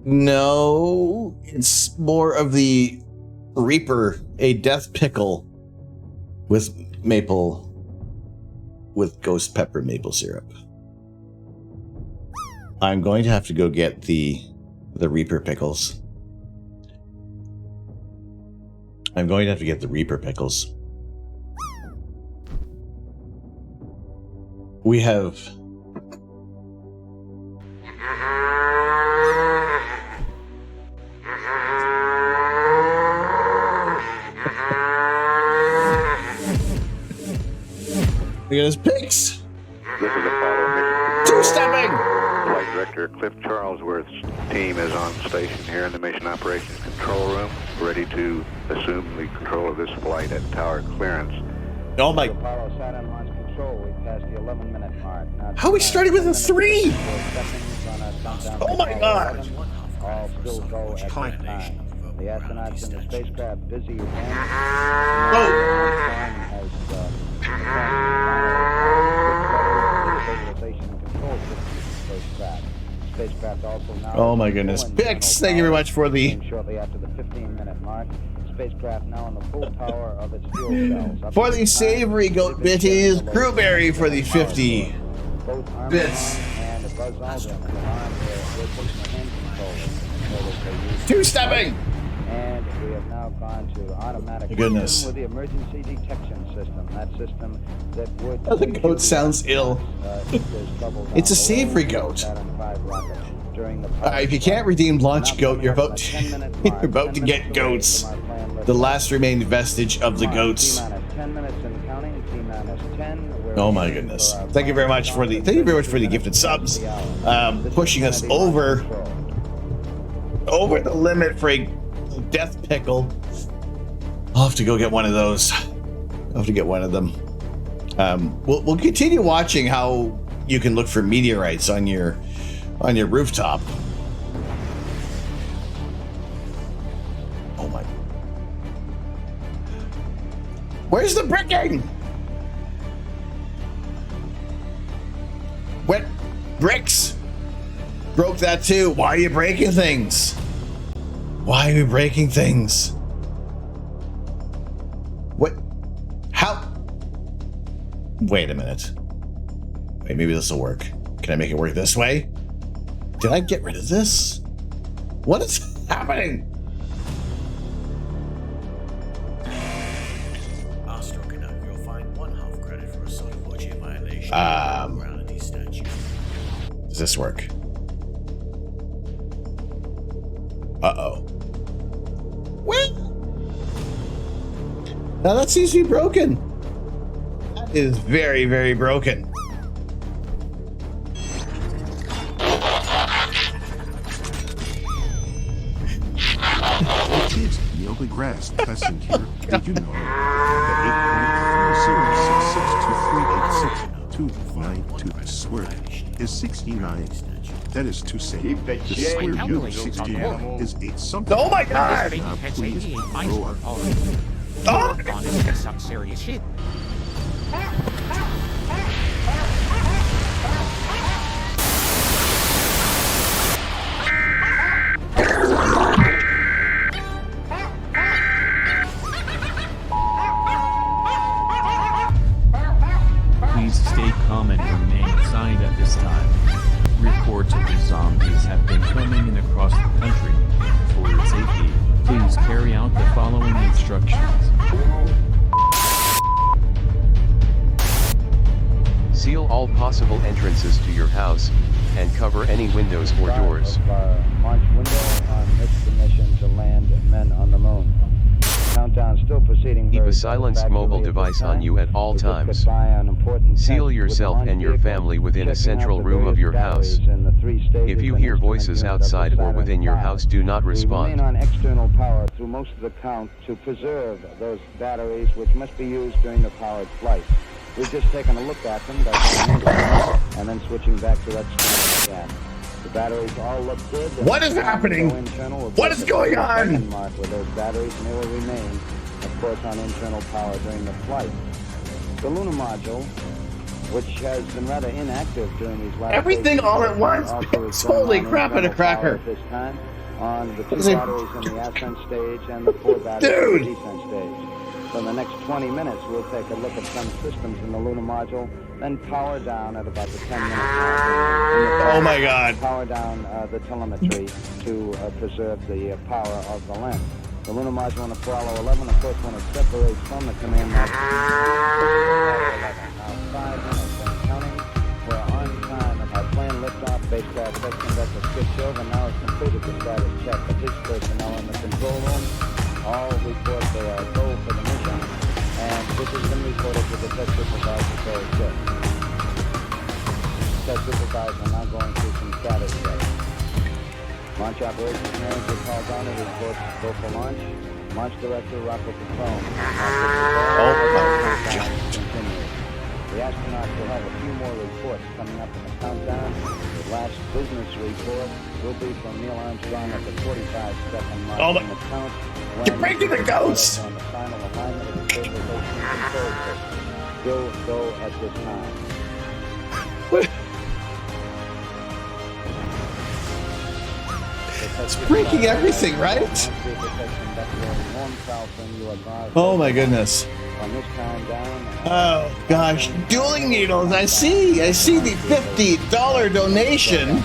No, it's more of the Reaper, a death pickle with ghost pepper maple syrup. I'm going to have to go get the Reaper pickles. I'm going to have to get the Reaper pickles. We have Look at his pics. This is Apollo mission. Two-stepping! Flight Director Cliff Charlesworth's team is on station here in the Mission Operations Control Room, ready to assume the control of this flight at tower clearance. Oh my... Apollo Saturn launch control. We passed the 11-minute mark. Now, how are we starting with a 3? Oh my God! All still go at that time. The astronauts in the spacecraft busy again. Has stabilization and control system of the spacecraft. Spacecraft also now. Oh my goodness. Bix, thank you very much for the... Shortly after the 15-minute mark. Spacecraft now on the full power of its fuel cells. For the savory goat bitties, Crewberry for the 50 bits. And it buzz Aldrin and alarm for rotational hand control. Two-stepping! And we have now gone to automatic Goodness. with the emergency detection system. That system that would... Oh, the goat sounds ill. It's a savory goat. If you can't redeem lunch goat, you're about to get goats. The last remaining vestige of the goats. 10 minutes and counting. T-10. Oh my goodness. Thank you very much for the gifted subs. Pushing us over the limit for a death pickle. I'll have to go get one of those. I'll have to get one of them. We'll continue watching how you can look for meteorites on your rooftop. Oh my! Where's the bricking? Wet bricks broke that too. Why are you breaking things? Why are you breaking things? What? How? Wait a minute. Wait, maybe this will work. Can I make it work this way? Did I get rid of this? What is happening? Astronomy, you'll find 1/2 credit for a sort of violation of the morality statute. Does this work? Uh-oh. Well, now that seems to be broken. That is very, very broken. Kids kneel the grass lesson here. Did you know that 8.3066238629 squared is 69? That is to say, the square root of 69 is 8 something. Oh my God! Now please grow up. Oh! Some serious shit. Please stay calm and remain silent at this time. Reports of the zombies have been coming in across the country. For your safety, please carry out the following instructions. Seal all possible entrances to your house, and cover any windows or doors. Launch window on this mission to land men on the moon. Countdown still proceeding. Keep a silenced mobile device on you at all times. Seal yourself and your family within a central room of your house. If you hear voices outside or within your house, do not respond. Remain on external power through most of the count to preserve those batteries which must be used during the powered flight. We've just taken a look at them by going internal and then switching back to external again. The batteries all look good. What is happening? What is going on? Mark with those batteries, and they will remain, of course, on internal power during the flight. The lunar module, which has been rather inactive during these last everything all at once. Holy crap and a cracker! This time on the 2 batteries in the ascent stage and the 4 batteries in the descent stage. So in the next 20 minutes, we'll take a look at some systems in the lunar module, then power down at about the 10-minute mark. Oh my God! Power down the telemetry to preserve the power of the lens. The lunar module on Apollo 11, of course, when it separates from the command module. Now 5 minutes and counting. We're on time. Our plane liftoff, spacecraft test conductor switch over. Now it's completed the status check. The his personnel in the control room. All report they are go for the mission, and this has been reported to the test supervisor very good. supervisor now going through some status checks. Launch operations manager Paul Donner reports go for launch. Launch director Rocco Petrone. Oh my God. The astronauts will have a few more reports coming up in the countdown. The last business report will be from Neil Armstrong at the 45-second mark Oh my. in the count. You're breaking the ghost! On the final alignment of the stabilization control system. Still go at this time. It's breaking everything, right? Oh my goodness. Oh gosh, dueling needles. I see the $50 donation.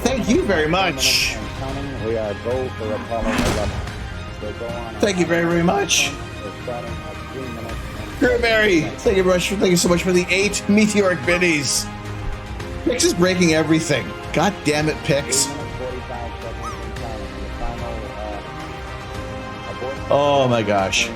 Thank you very much. We are go for Apollo 11. Thank you very, very much. Mary, thank you so much for the 8 meteoric biddies. Pix is breaking everything. God damn it, Pix. Oh my gosh.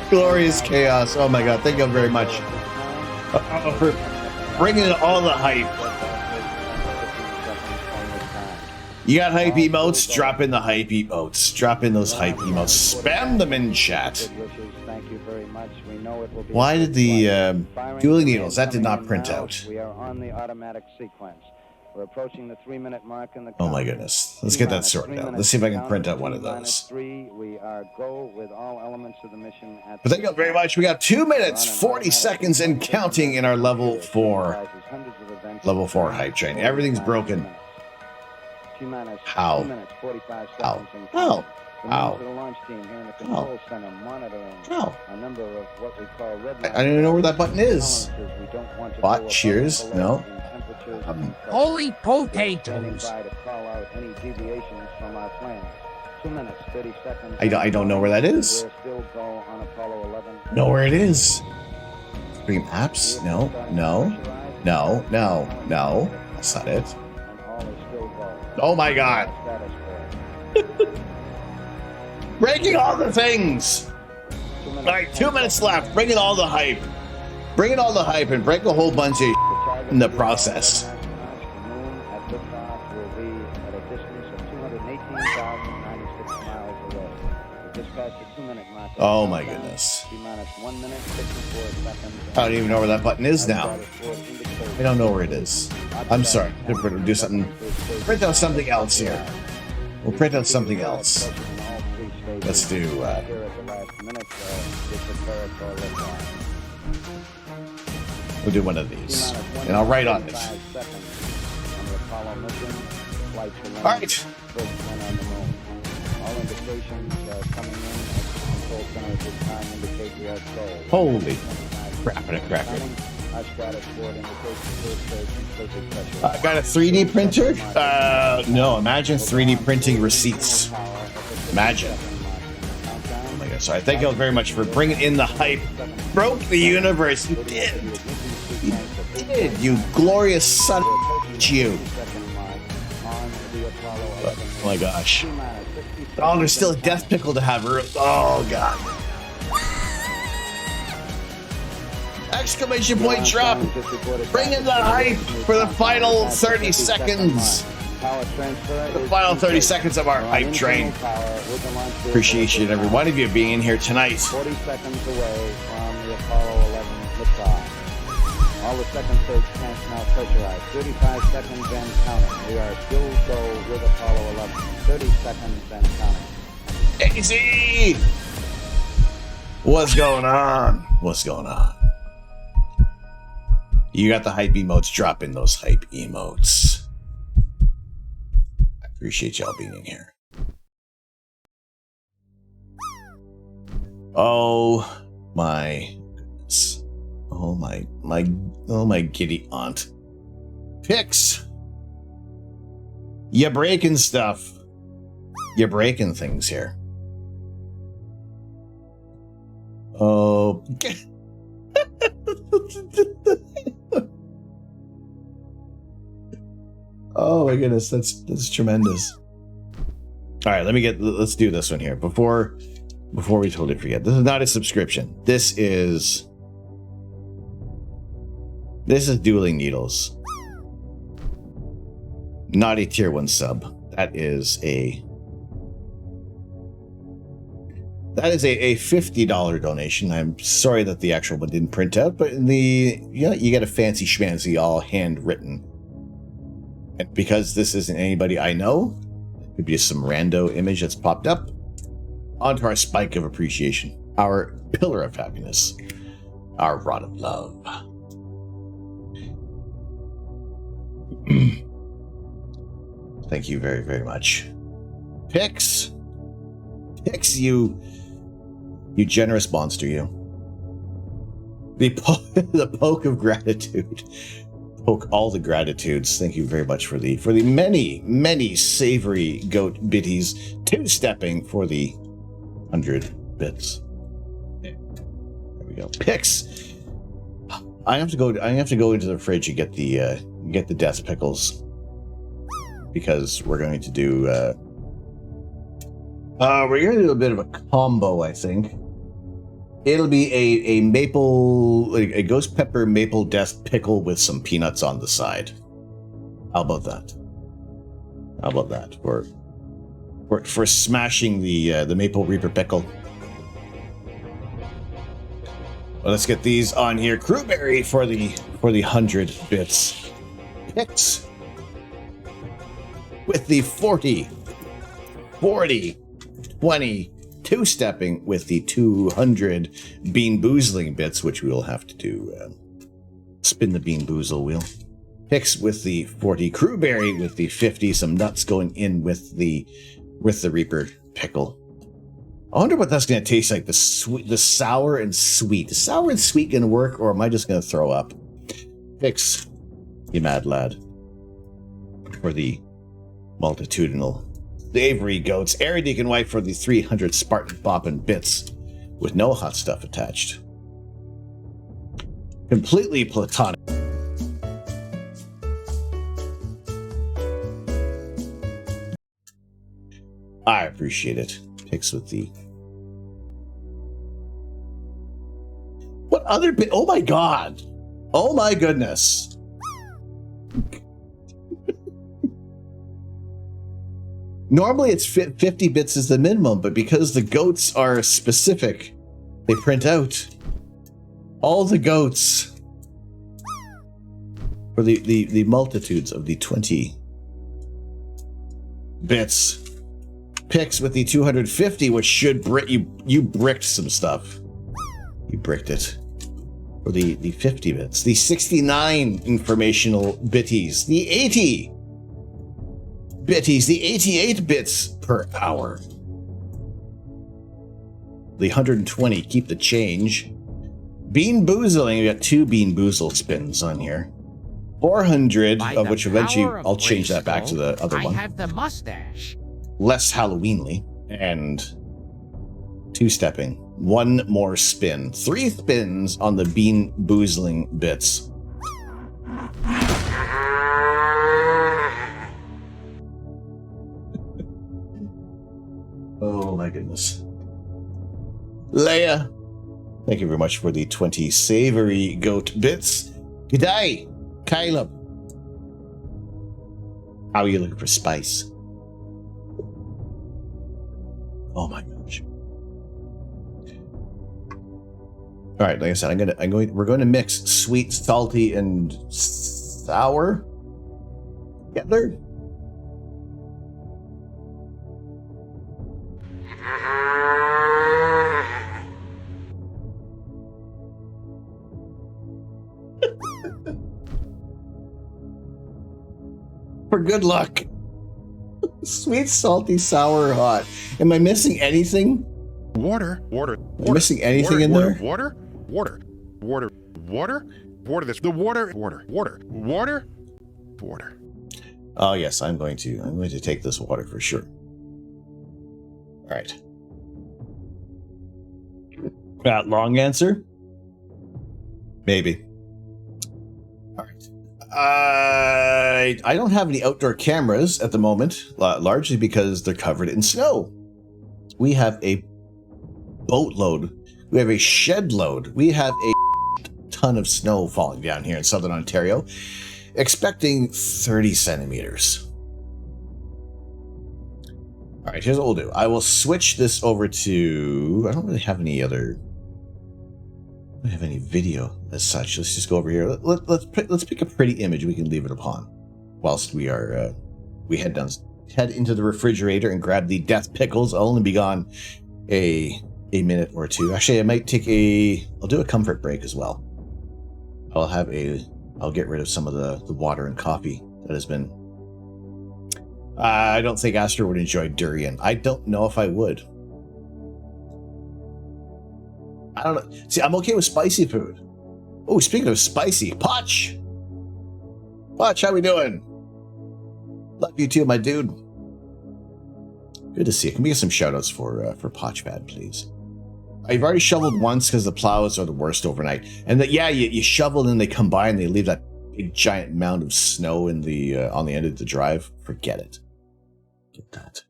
Glorious chaos. Oh my god, thank you very much for bringing in all the hype. You got hype emotes? Drop in the hype emotes. Drop in those hype emotes. Spam them in chat. Why did the dueling needles? That did not print out. We are on the automatic sequence. We're approaching the 3-minute mark in the Oh my goodness. Let's get that sorted out. Let's see if I can print out one of those. We are go with all elements of the mission at But thank you very much. We got 2 minutes, 40 seconds and counting in our level 4 hype train. Everything's broken. How? How? How? How? How? I don't even know where that button is. What? Cheers? No. Holy potatoes! I don't know where that is. Know where it is. Stream apps? No. No. No. No. No. That's not it. Oh my god. Breaking all the things. All right, 2 minutes left. Bring in all the hype. Bring in all the hype and break a whole bunch of in the process. Oh my goodness. I don't even know where that button is now. I don't know where it is. I'm sorry. We're going to do something. Print out something else here. We'll print out something else. Let's do. We'll do one of these. And I'll write on it. All right. Holy crap and a cracker. I got a 3D printer? No, imagine 3D printing receipts. Imagine. Oh my god, sorry. Thank you all very much for bringing in the hype. Broke the universe. You did. You did, you glorious son of you. Oh my gosh. Oh, there's still a death pickle to have. Oh god. Exclamation point drop. Bring in the hype for the final 30 seconds. The final 30 seconds of our hype train. Appreciate you and every one of you being here tonight. 40 seconds away from the Apollo 11 liftoff. All the second stage tanks now pressurized. 35 seconds and counting. We are still go with Apollo 11. 30 seconds and counting. Easy! What's going on? What's going on? You got the hype emotes. Drop in those hype emotes. I appreciate y'all being in here. Oh my goodness. Oh my giddy aunt. Pix! You're breaking stuff. You're breaking things here. Oh. Oh my goodness, that's tremendous. All right, let's do this one here before we totally forget. This is not a subscription. This is Dueling Needles. Not a tier 1 sub. That is a $50 donation. I'm sorry that the actual one didn't print out, but you get a fancy schmancy, all handwritten. And because this isn't anybody I know, it could be just some rando image that's popped up onto our spike of appreciation, our pillar of happiness, our rod of love. Thank you very, very much. Pix, you generous monster, you. The poke of gratitude. Poke all the gratitudes. Thank you very much for the many, many savory goat biddies two-stepping for the 100 bits. There we go. Pix. I have to go into the fridge and get the death pickles, because we're going to do a bit of a combo, I think. It'll be a ghost pepper maple death pickle with some peanuts on the side. How about that? For smashing the maple reaper pickle. Well, let's get these on here. Crewberry for the 100 bits. Picks with the 40, 20, two-stepping with the 200 Bean Boozling bits, which we will have to do. Spin the Bean Boozle wheel. Picks with the 40, Crewberry with the 50, some nuts going in with the Reaper pickle. I wonder what that's going to taste like. The sour and sweet. Is sour and sweet going to work, or am I just going to throw up? Picks, you mad lad, for the multitudinal Avery goats. Airy Deacon White for the 300 Spartan Boppin' bits with no hot stuff attached. Completely platonic. I appreciate it. Picks with the... What other bit? Oh my god! Oh my goodness! Normally it's 50 bits is the minimum, but because the goats are specific, they print out all the goats for the multitudes of the 20 bits. Picks with the 250, which should you bricked some stuff. You bricked it. For the 50 bits. The 69 informational bitties. The 80 bitties, the 88 bits per hour. The 120, keep the change. Bean Boozling, we got 2 Bean Boozle spins on here. 400, of which eventually I'll change that back to the other one. I have the mustache. Less Halloweenly. And two-stepping. 1 more spin. 3 spins on the Bean Boozling bits. Oh my goodness. Leia, thank you very much for the 20 savory goat bits. G'day, Caleb. How are you looking for spice? Oh my gosh. All right, like I said, we're going to mix sweet, salty, and sour together. For good luck. Sweet, salty, sour, hot. Am I missing anything? Water. Am I missing anything in there? Water. This the water. Oh yes, I'm going to take this water for sure. All right. Long answer? Maybe. All right. I don't have any outdoor cameras at the moment, largely because they're covered in snow. We have a boatload. We have a shed load. We have a ton of snow falling down here in southern Ontario, expecting 30 centimeters. All right, here's what we'll do. I will switch this over to... I don't really have any other... I don't have any video as such. Let's just go over here. Let's pick a pretty image we can leave it upon whilst we are we head into the refrigerator and grab the death pickles. I'll only be gone a minute or two. Actually, I might take I'll do a comfort break as well. I'll get rid of some of the water and coffee that has been... I don't think Astro would enjoy durian. I don't know if I would. I don't know. See, I'm okay with spicy food. Oh, speaking of spicy, Potch! Potch, how we doing? Love you too, my dude. Good to see you. Can we get some shoutouts for Potchpad, please? I've already shoveled once because the plows are the worst overnight. And you shovel and they come by and they leave that big giant mound of snow in the on the end of the drive. Forget it. Get that.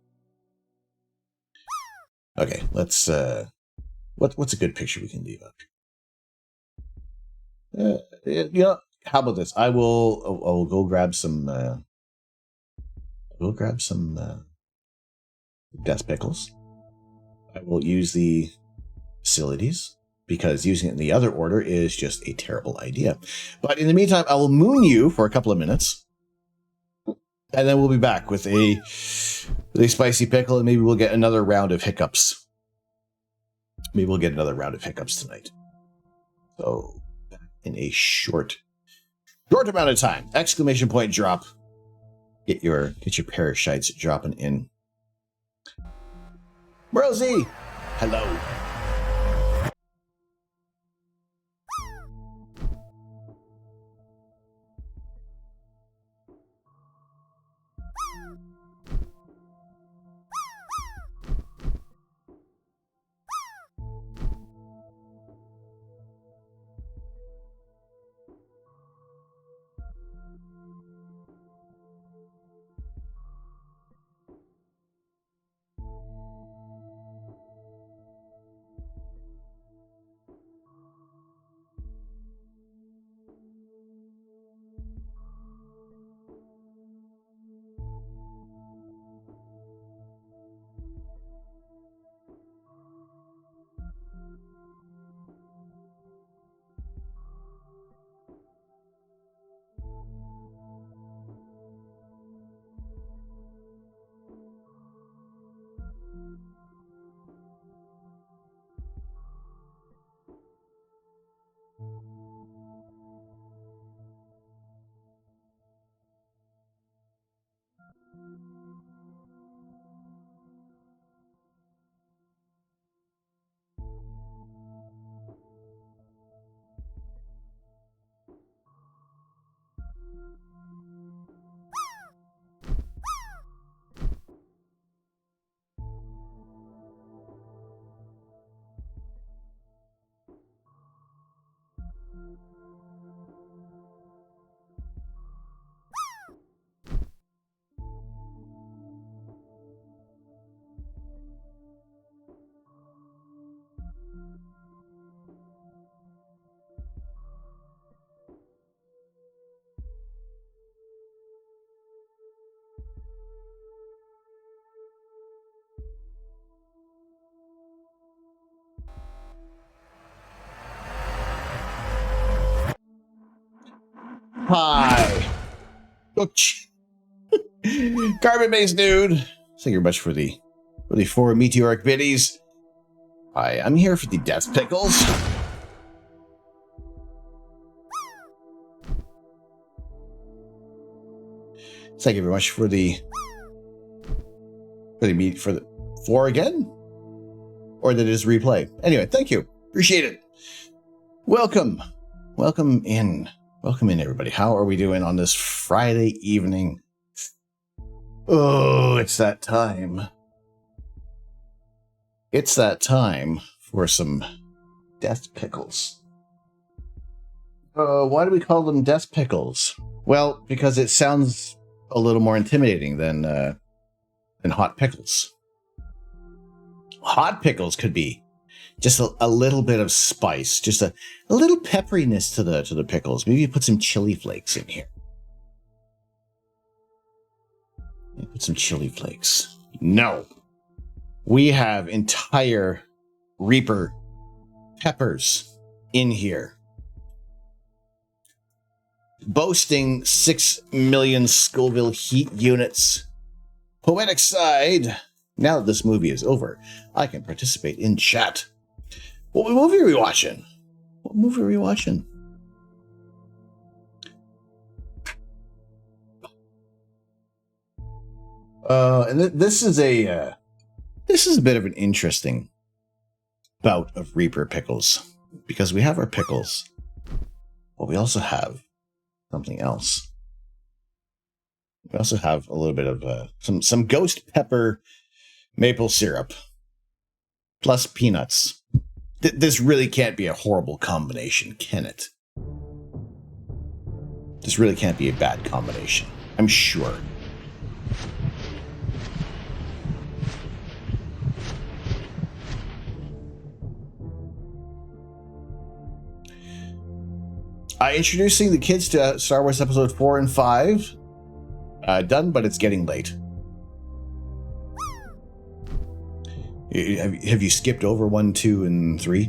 Okay, let's what's a good picture we can leave up? How about this? I'll go grab some death pickles. I will use the facilities because using it in the other order is just a terrible idea. But in the meantime, I will moon you for a couple of minutes. And then we'll be back with a spicy pickle, and maybe we'll get another round of hiccups. Maybe we'll get another round of hiccups tonight. So, in a short amount of time, exclamation point drop. Get your parasites dropping in. Rosie, hello. Hi. Carbon-based dude. Thank you very much for the 4 meteoric biddies. Hi, I'm here for the death pickles. Thank you very much for the four again? Or did it just replay? Anyway, thank you. Appreciate it. Welcome in, everybody. How are we doing on this Friday evening? Oh, it's that time. It's that time for some death pickles. Why do we call them death pickles? Well, because it sounds a little more intimidating than hot pickles. Hot pickles could be just a little bit of spice, just a little pepperiness to the pickles. Maybe you put some chili flakes in here. Put some chili flakes. No. We have entire Reaper peppers in here. Boasting 6 million Scoville heat units. Poetic side. Now that this movie is over, I can participate in chat. What movie are we watching? What movie are we watching? And this is a bit of an interesting bout of Reaper pickles, because we have our pickles, but we also have something else. We also have a little bit of some ghost pepper maple syrup plus peanuts. This really can't be a horrible combination, can it? This really can't be a bad combination, I'm sure. Introducing the kids to Star Wars Episode 4 and 5. Done, but it's getting late. Have you skipped over 1, 2, and 3?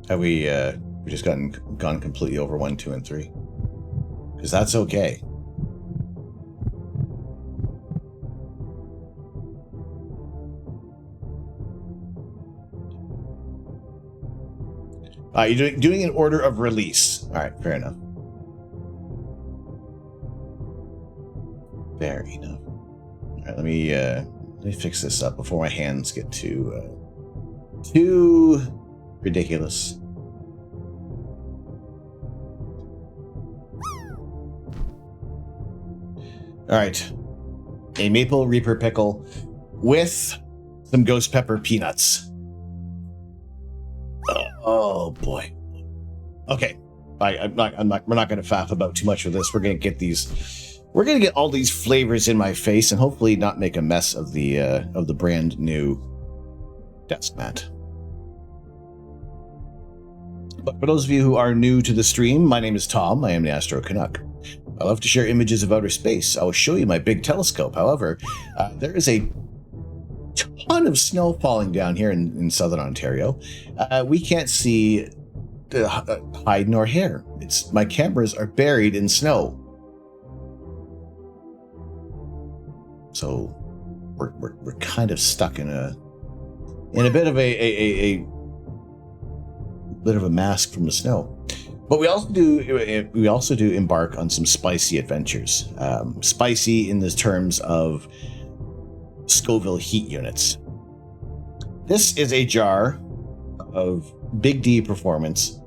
Have we just gone completely over 1, 2, and 3? Because that's okay. You're doing an order of release. All right, fair enough. Fair enough. All right, let me fix this up before my hands get too ridiculous. All right, a maple Reaper pickle with some ghost pepper peanuts. Oh boy. Okay. We're not going to faff about too much of this. We're going to get all these flavors in my face and hopefully not make a mess of the brand new desk mat. But for those of you who are new to the stream, my name is Tom. I am the Astro Canuck. I love to share images of outer space. I will show you my big telescope. However, there is a ton of snow falling down here in southern Ontario. We can't see hide nor hair. My cameras are buried in snow. So we're kind of stuck in a bit of a bit of a mask from the snow. But we also do embark on some spicy adventures. Spicy in the terms of Scoville heat units. This is a jar of Big D Performance,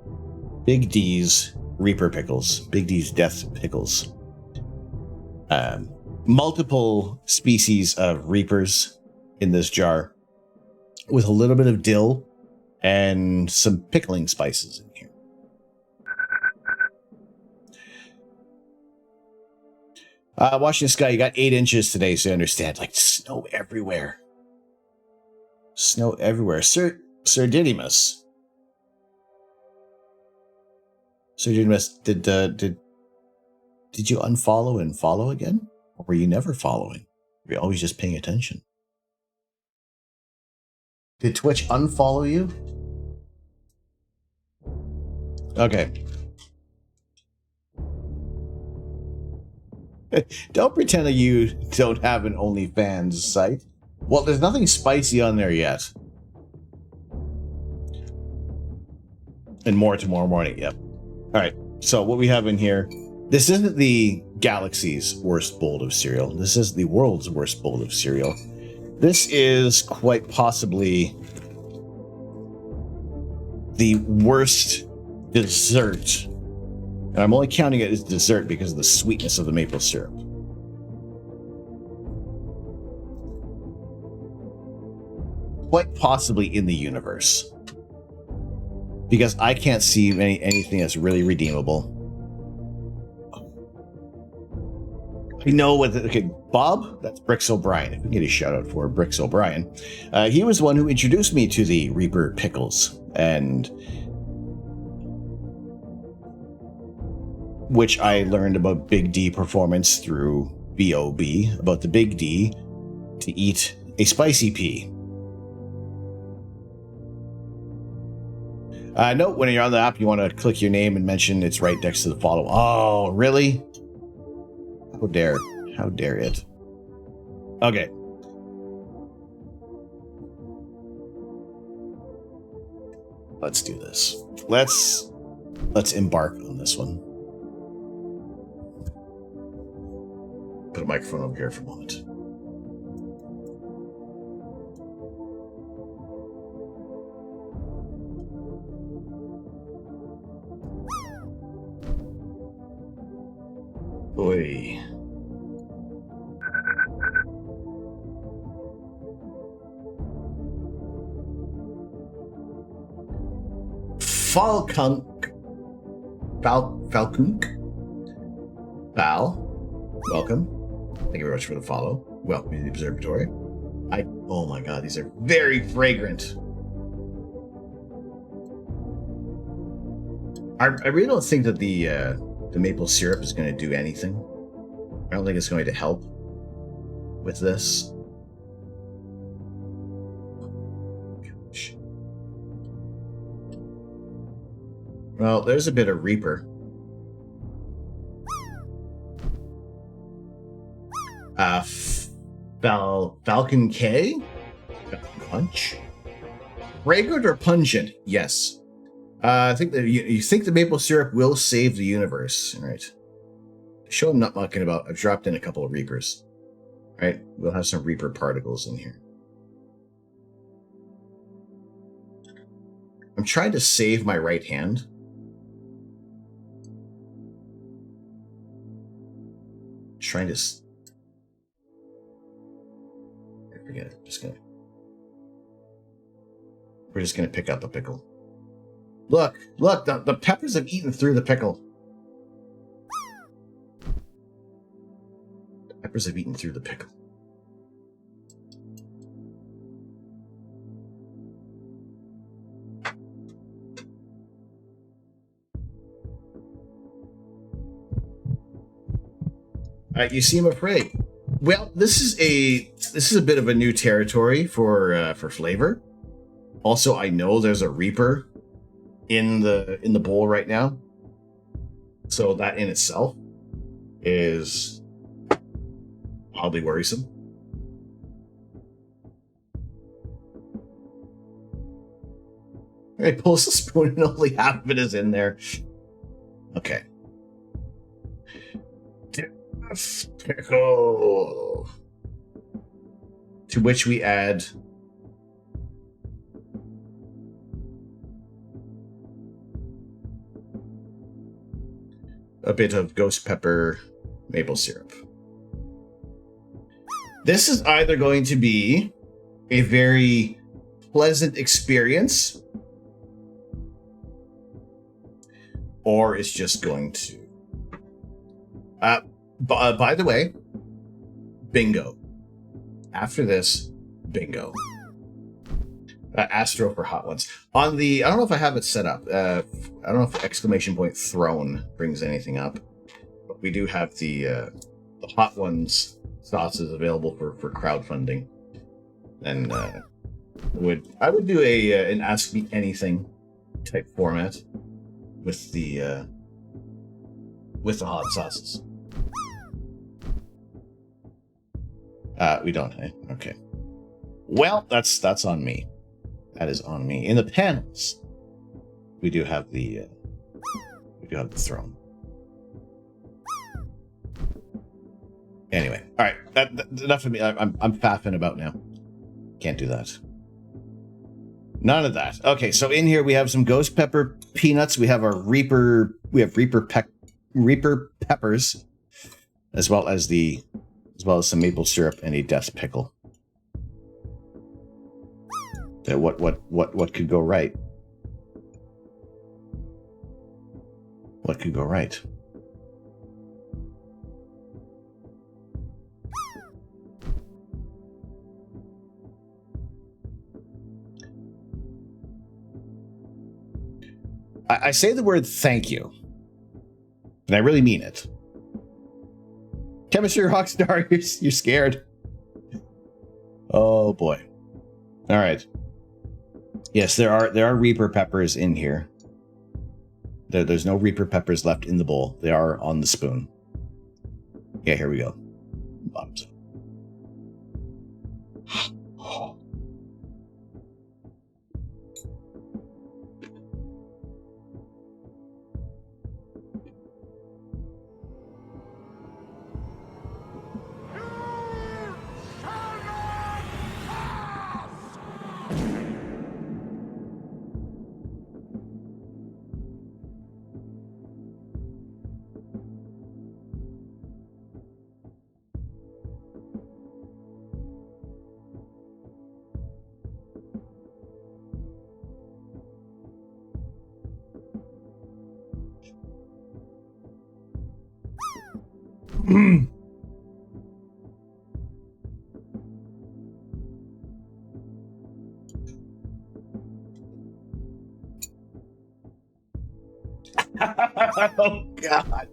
Big D's Reaper pickles, Big D's Death pickles. Multiple species of Reapers in this jar, with a little bit of dill and some pickling spices in here. Watching the sky, you got 8 inches today, so you understand. Like, snow everywhere. Snow everywhere. Sir Didymus. Sir Didymus, did you unfollow and follow again? Or were you never following? Were you always just paying attention? Did Twitch unfollow you? Okay. Don't pretend that you don't have an OnlyFans site. Well, there's nothing spicy on there yet. And more tomorrow morning, yep. Alright, so what we have in here, this isn't the galaxy's worst bowl of cereal. This is the world's worst bowl of cereal. This is quite possibly the worst dessert. And I'm only counting it as dessert because of the sweetness of the maple syrup. Quite possibly in the universe. because I can't see anything that's really redeemable. I know what. Okay, Bob, that's Bricks O'Brien. If we can get a shout out for Bricks O'Brien, he was the one who introduced me to the Reaper pickles, and which I learned about Big D performance through B.O.B. about the Big D to eat a spicy pea. No, when you're on the app, you want to click your name and mention it's right next to the follow. Oh, really? How dare it? Okay. Let's do this. Let's embark on this one. Put a microphone over here for a moment. Oi. Falcunk. Val, welcome. Thank you very much for the follow. Welcome to the observatory. Oh my god, these are very fragrant. I really don't think that the maple syrup is going to do anything. I don't think it's going to help with this. Gosh. Well, there's a bit of Reaper. Falcon K? Punch? Fragrant or pungent? Yes. I think that you think the maple syrup will save the universe. All right. Show I'm not mucking about. I've dropped in a couple of Reapers. All right. We'll have some Reaper particles in here. I'm trying to save my right hand. Trying to... Forget it. We're just gonna pick up a pickle. Look, the peppers have eaten through the pickle. The peppers have eaten through the pickle. You seem afraid. Well, this is a bit of a new territory for flavor. Also, I know there's a Reaper in the bowl right now, so that in itself is oddly worrisome. I pulls the spoon and only half of it is in there. Okay. Pickle. To which we add a bit of ghost pepper maple syrup. This is either going to be a very pleasant experience, or it's just going to... by the way, bingo. After this, bingo. Astro for hot ones. On the... I don't know if I have it set up. I don't know if exclamation point throne brings anything up. But we do have the hot ones sauces available for crowdfunding. And I would do an Ask Me Anything type format with the hot sauces. We don't, eh? Okay. Well, that's on me. That is on me. In the panels, we do have the throne. Anyway, all right. Enough of me. I'm faffing about now. Can't do that. None of that. Okay, so in here we have some ghost pepper peanuts. We have our Reaper. We have Reaper peppers, as well as some maple syrup and a death pickle. What could go right? What could go right? I say the word thank you, and I really mean it. Chemistry Rockstar, you're scared. Oh boy. All right. Yes, there are Reaper peppers in here. There's no Reaper peppers left in the bowl. They are on the spoon. Yeah, here we go. Bottoms up. Oh God.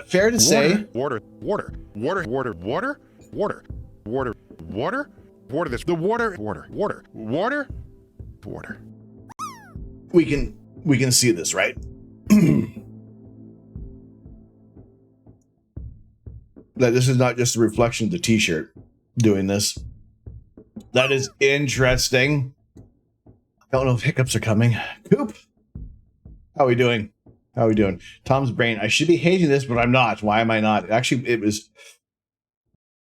Fair to say. Water. This. The water. We can see this, right? That this is not just a reflection of the t-shirt doing this. That is interesting. I don't know if hiccups are coming. Coop, how are we doing? Tom's brain. I should be hating this, but I'm not. Why am I not? Actually, it was.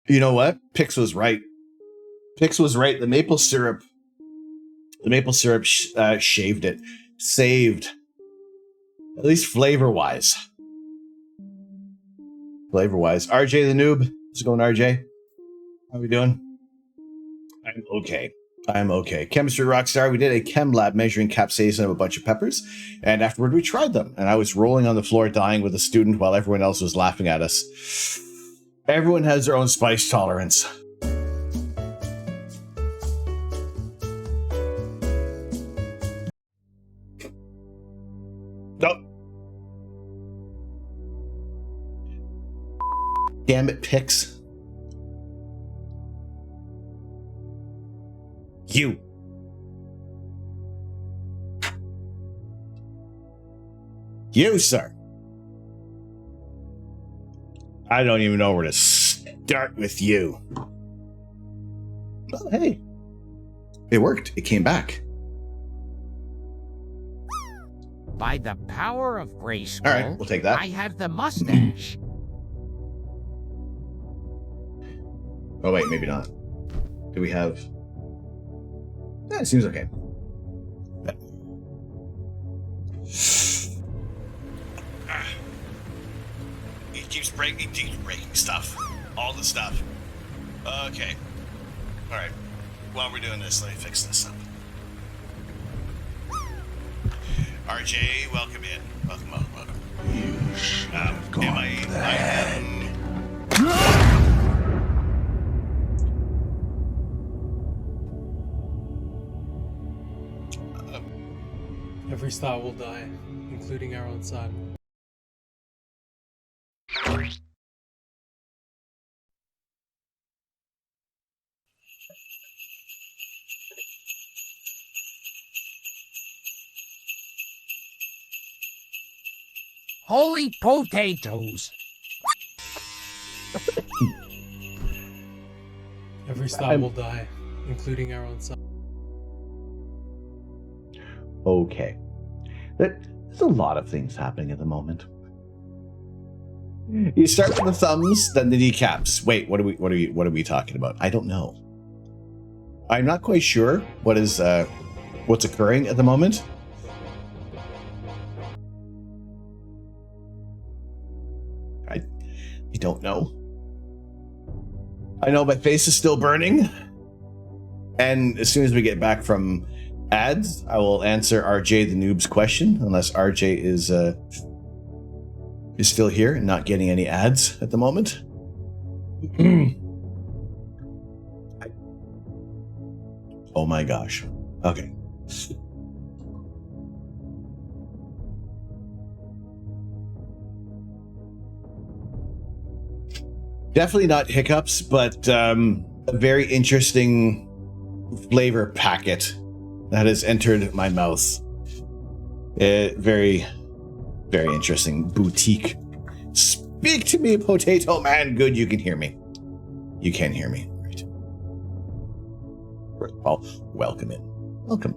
You know what? Pix was right. The maple syrup. Shaved it. Saved. At least flavor-wise. RJ the noob. How's it going, RJ? How are we doing? I'm okay. Chemistry Rockstar, we did a chem lab measuring capsaicin of a bunch of peppers, and afterward we tried them, and I was rolling on the floor dying with a student while everyone else was laughing at us. Everyone has their own spice tolerance. Nope. Damn it, Pix. You, sir. I don't even know where to start with you. Well, hey. It worked. It came back. By the power of Grayskull, all right, we'll take that. I have the mustache. Oh, wait, maybe not. Do we have... Yeah, it seems okay. He keeps breaking stuff. All the stuff. Okay. Alright. While we're doing this, let me fix this up. RJ, welcome in. Welcome. You should have gone Every star will die, including our own sun. Holy potatoes! Every star will die, including our own sun. Okay. There's a lot of things happening at the moment. You start with the thumbs, then the kneecaps. Wait, what are we talking about? I don't know. I'm not quite sure what's occurring at the moment. I don't know. I know my face is still burning. And as soon as we get back from ads, I will answer RJ the noob's question, unless RJ is still here and not getting any ads at the moment. Oh my gosh. Okay. Definitely not hiccups, but a very interesting flavor packet that has entered my mouth. Very, very interesting. Boutique. Speak to me, Potato Man. Good, you can hear me. You can hear me. Right. First of all, welcome in. Welcome.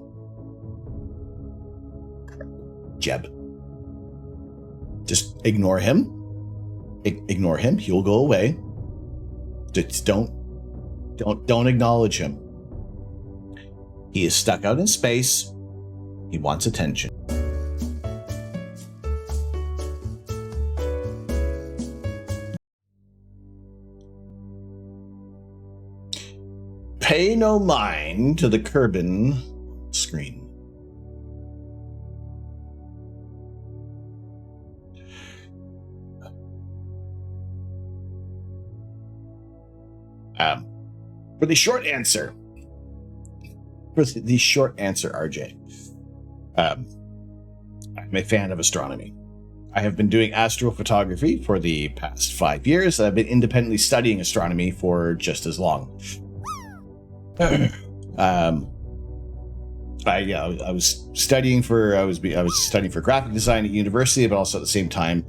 Jeb. Just ignore him. Ignore him. He'll go away. Just don't acknowledge him. He is stuck out in space. He wants attention. Pay no mind to the Kerbin screen. For the short answer, RJ, I'm a fan of astronomy. I have been doing astrophotography for the past 5 years. I've been independently studying astronomy for just as long. I was studying for graphic design at university, but also at the same time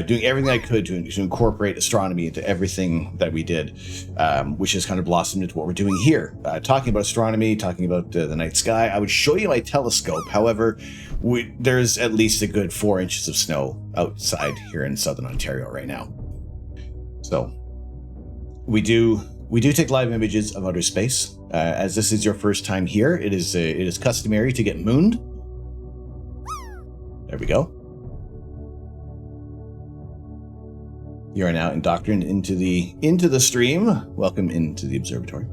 doing everything I could to incorporate astronomy into everything that we did, which has kind of blossomed into what we're doing here. Talking about astronomy, talking about the night sky. I would show you my telescope. However, there's at least a good 4 inches of snow outside here in southern Ontario right now. So we do take live images of outer space. As this is your first time here, it is customary to get mooned. There we go. You are now indoctrinated into the stream. Welcome into the observatory.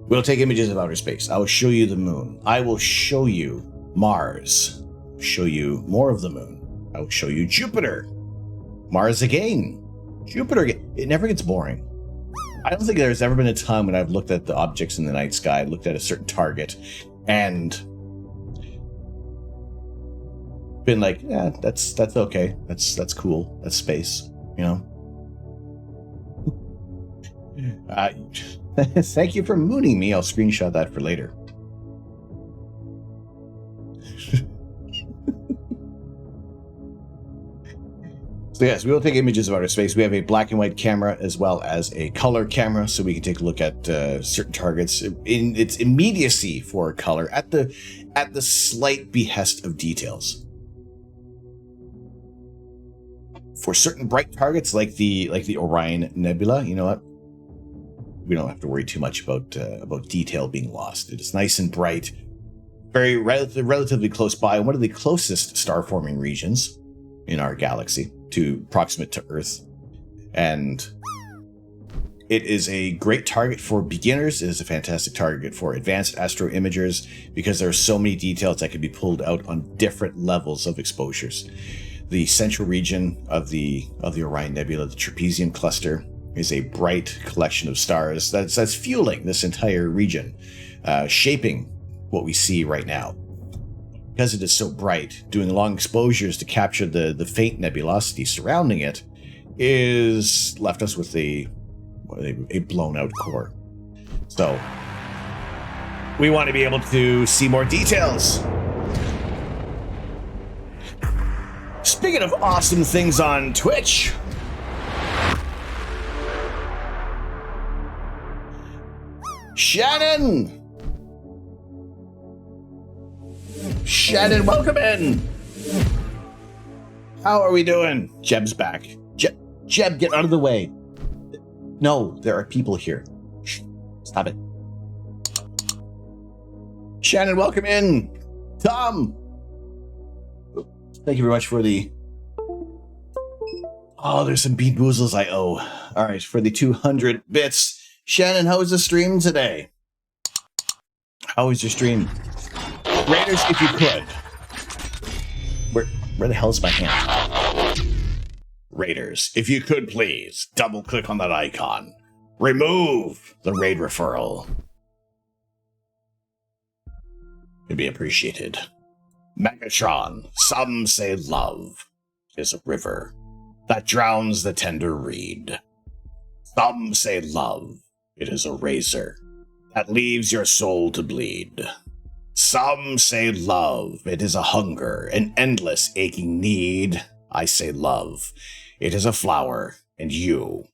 We'll take images of outer space. I will show you the moon. I will show you Mars. Show you more of the moon. I will show you Jupiter. Mars again. Jupiter again. It never gets boring. I don't think there's ever been a time when I've looked at the objects in the night sky, looked at a certain target, and been like, yeah, that's okay. That's cool. That's space, you know? Thank you for mooning me. I'll screenshot that for later. So yes, we will take images of outer space. We have a black and white camera as well as a color camera, so we can take a look at certain targets in its immediacy for color at the slight behest of details. For certain bright targets like the Orion Nebula, you know what? We don't have to worry too much about detail being lost. It is nice and bright, very relatively close by, one of the closest star-forming regions in our galaxy, proximate to Earth. And it is a great target for beginners. It is a fantastic target for advanced astro imagers because there are so many details that can be pulled out on different levels of exposures. The central region of the Orion Nebula, the Trapezium cluster, is a bright collection of stars that's fueling this entire region, shaping what we see right now. Because it is so bright, doing long exposures to capture the faint nebulosity surrounding it is left us with a blown out core. So we want to be able to see more details. Speaking of awesome things on Twitch, Shannon, welcome in. How are we doing? Jeb's back. Jeb, get out of the way. No, there are people here. Shh, stop it. Shannon, welcome in. Tom. Thank you very much for the... Oh, there's some bean boozles I owe. All right, for the 200 bits. Shannon, how was the stream today? How was your stream? Raiders, if you could. Where the hell is my hand? Raiders, if you could please, double click on that icon. Remove the raid referral. It'd be appreciated. Megatron, some say love is a river that drowns the tender reed. Some say love, it is a razor that leaves your soul to bleed. Some say love, it is a hunger, an endless aching need. I say love, it is a flower, and you,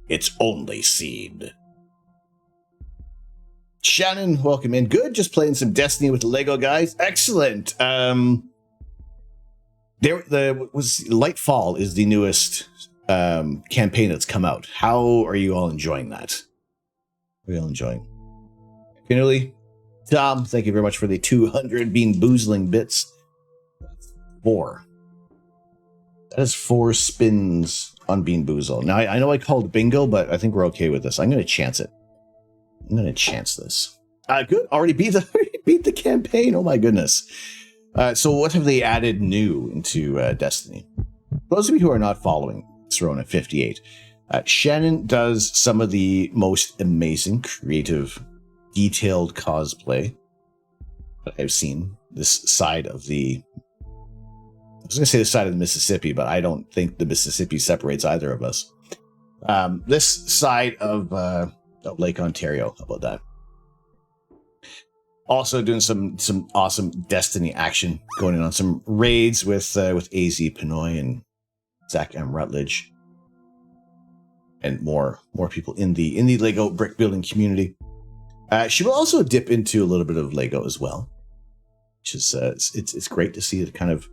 its only seed. Shannon, welcome in. Good, just playing some Destiny with the Lego guys. Excellent. Lightfall is the newest campaign that's come out. How are you all enjoying that? Are you all enjoying? Continually, Tom, thank you very much for the 200 Bean Boozling bits. 4. That is 4 spins on Bean Boozle. Now, I know I called bingo, but I think we're okay with this. I'm going to chance it. I'm going to chance this. Good. Already beat the campaign. Oh my goodness. So what have they added new into Destiny? For those of you who are not following Throne at 58, Shannon does some of the most amazing, creative, detailed cosplay that I've seen this side of the... I was going to say the side of the Mississippi, but I don't think the Mississippi separates either of us. This side of Lake Ontario. How about that? Also doing some awesome Destiny action, going in on some raids with AZ Pinoy and Zach M. Rutledge, and more people in the Lego brick building community. She will also dip into a little bit of Lego as well, which is it's great to see it kind of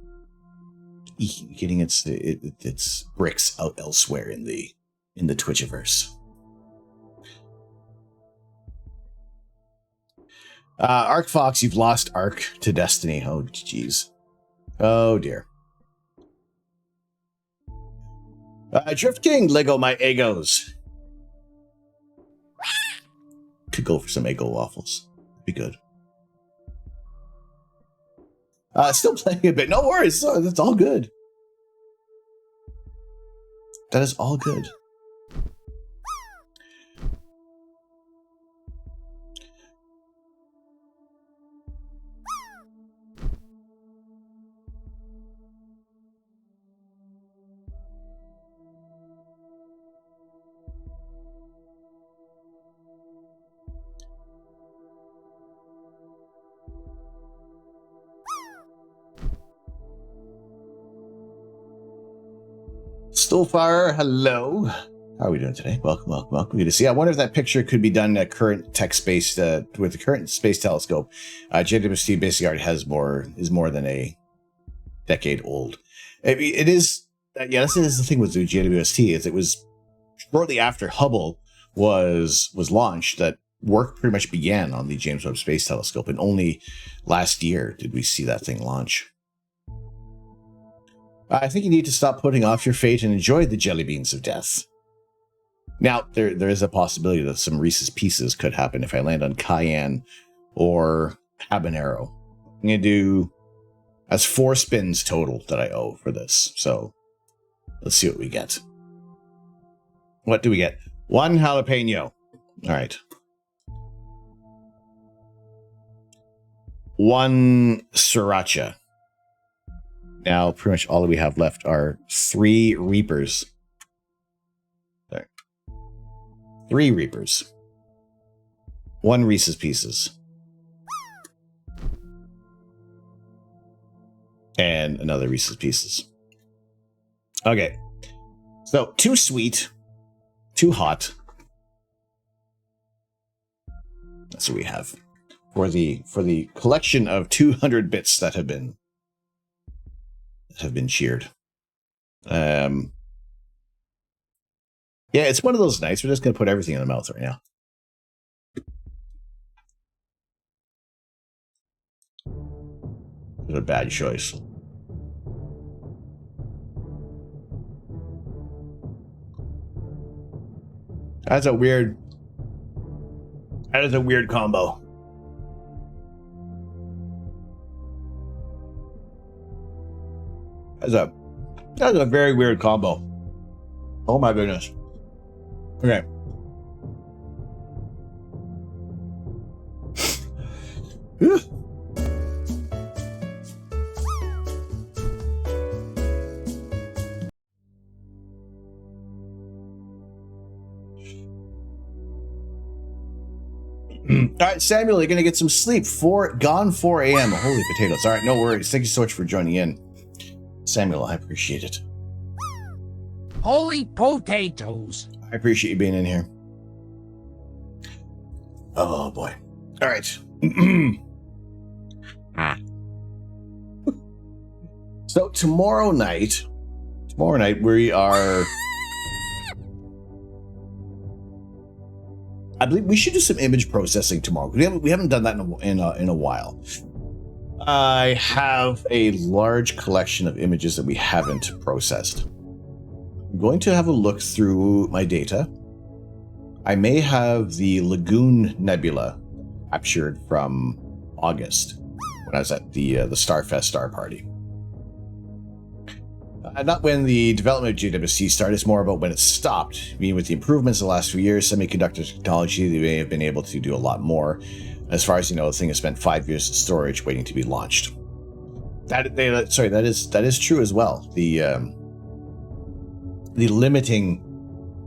getting its bricks out elsewhere in the Twitchiverse. Arc Fox, you've lost Arc to Destiny. Oh, jeez. Oh, dear. Drift King, Lego my Egos. Could go for some Eggo waffles. Be good. Still playing a bit. No worries. That's all good. That is all good. Stolfire, hello. How are we doing today? Welcome. Good to see you. I wonder if that picture could be done at current tech-based with the current space telescope. JWST basically already is more than a decade old. It is. This is the thing with the JWST is it was shortly after Hubble was launched that work pretty much began on the James Webb Space Telescope, and only last year did we see that thing launch. I think you need to stop putting off your fate and enjoy the jelly beans of death. Now, there is a possibility that some Reese's Pieces could happen if I land on Cayenne or Habanero. I'm going to do... That's 4 spins total that I owe for this. So, let's see what we get. What do we get? 1 jalapeno. All right. 1 sriracha. Now, pretty much all that we have left are 3 Reapers. There. 3 Reapers. 1 Reese's Pieces. And another Reese's Pieces. Okay. So, too sweet. Too hot. That's what we have. For the collection of 200 bits that have been cheered. Yeah, it's one of those nights. We're just going to put everything in the mouth right now. It's a bad choice. That is a weird combo. That's a very weird combo. Oh my goodness. Okay. All right, Samuel, you're going to get some sleep. Gone 4 a.m. Holy potatoes. All right, no worries. Thank you so much for joining in. Samuel, I appreciate it. Holy potatoes. I appreciate you being in here. Oh, boy. All right. So tomorrow night, we are... I believe we should do some image processing tomorrow. We haven't done that in a while. I have a large collection of images that we haven't processed. I'm going to have a look through my data. I may have the Lagoon Nebula captured from August when I was at the Starfest Star Party. Not when the development of JWST started, it's more about when it stopped. I mean, with the improvements in the last few years, semiconductor technology, they may have been able to do a lot more. As far as you know, the thing has spent 5 years in storage waiting to be launched. That is true as well. The limiting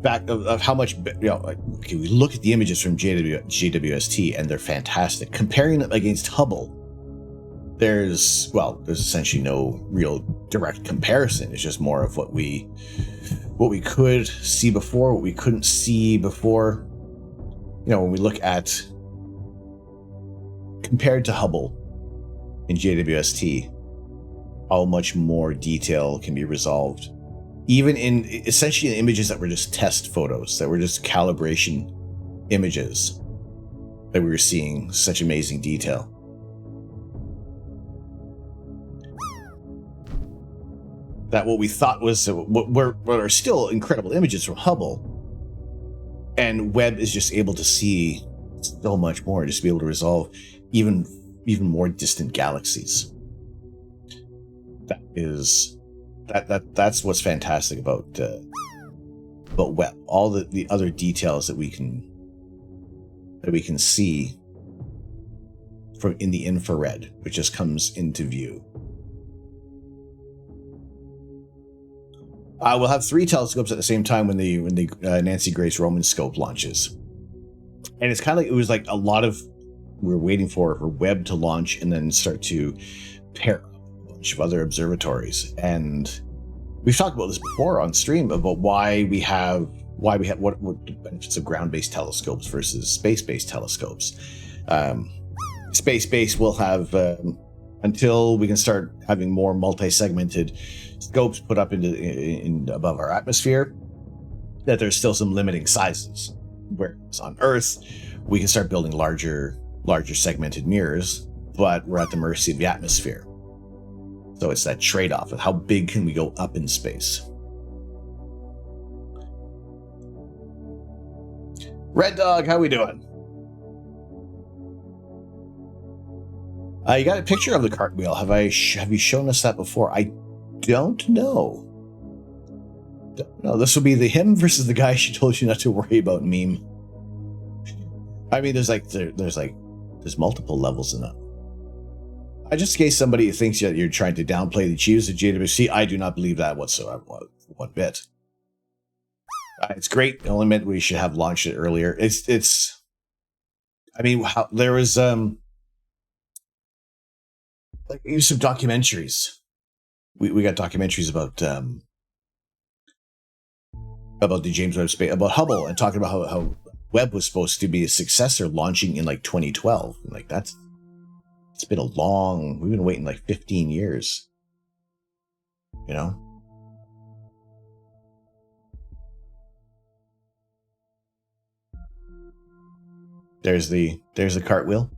back of how much, okay, we look at the images from JWST and they're fantastic. Comparing them against Hubble, there's essentially no real direct comparison. It's just more of what we could see before, what we couldn't see before. When we look at compared to Hubble in JWST, how much more detail can be resolved, even in essentially in images that were just test photos, that were just calibration images, that we were seeing such amazing detail. That what we thought was what are still incredible images from Hubble, and Webb is just able to see so much more, just to be able to resolve even more distant galaxies. That's what's fantastic about Webb. All the other details that we can see from in the infrared, which just comes into view. We'll have 3 telescopes at the same time when the Nancy Grace Roman scope launches, and it's kind of like it was like a lot of we're waiting for Webb to launch and then start to pair up a bunch of other observatories. And we've talked about this before on stream about why we have what the benefits of ground-based telescopes versus space-based telescopes. Space-based will have until we can start having more multi-segmented scopes put up in above our atmosphere, that there's still some limiting sizes. Whereas on Earth, we can start building larger segmented mirrors, but we're at the mercy of the atmosphere. So it's that trade-off of how big can we go up in space. Red Dog, how we doing? You got a picture of the cartwheel. Have you shown us that before? I don't know. This will be the him versus the guy she told you not to worry about meme. I mean, there's multiple levels in that. Just in case somebody thinks that you're trying to downplay the achievements of JWST, I do not believe that whatsoever, one bit. It's great. It only meant we should have launched it earlier. There was some documentaries. We got documentaries about the James Webb Space, about Hubble, and talking about how Webb was supposed to be a successor, launching in 2012. It's been we've been waiting 15 years. There's the cartwheel.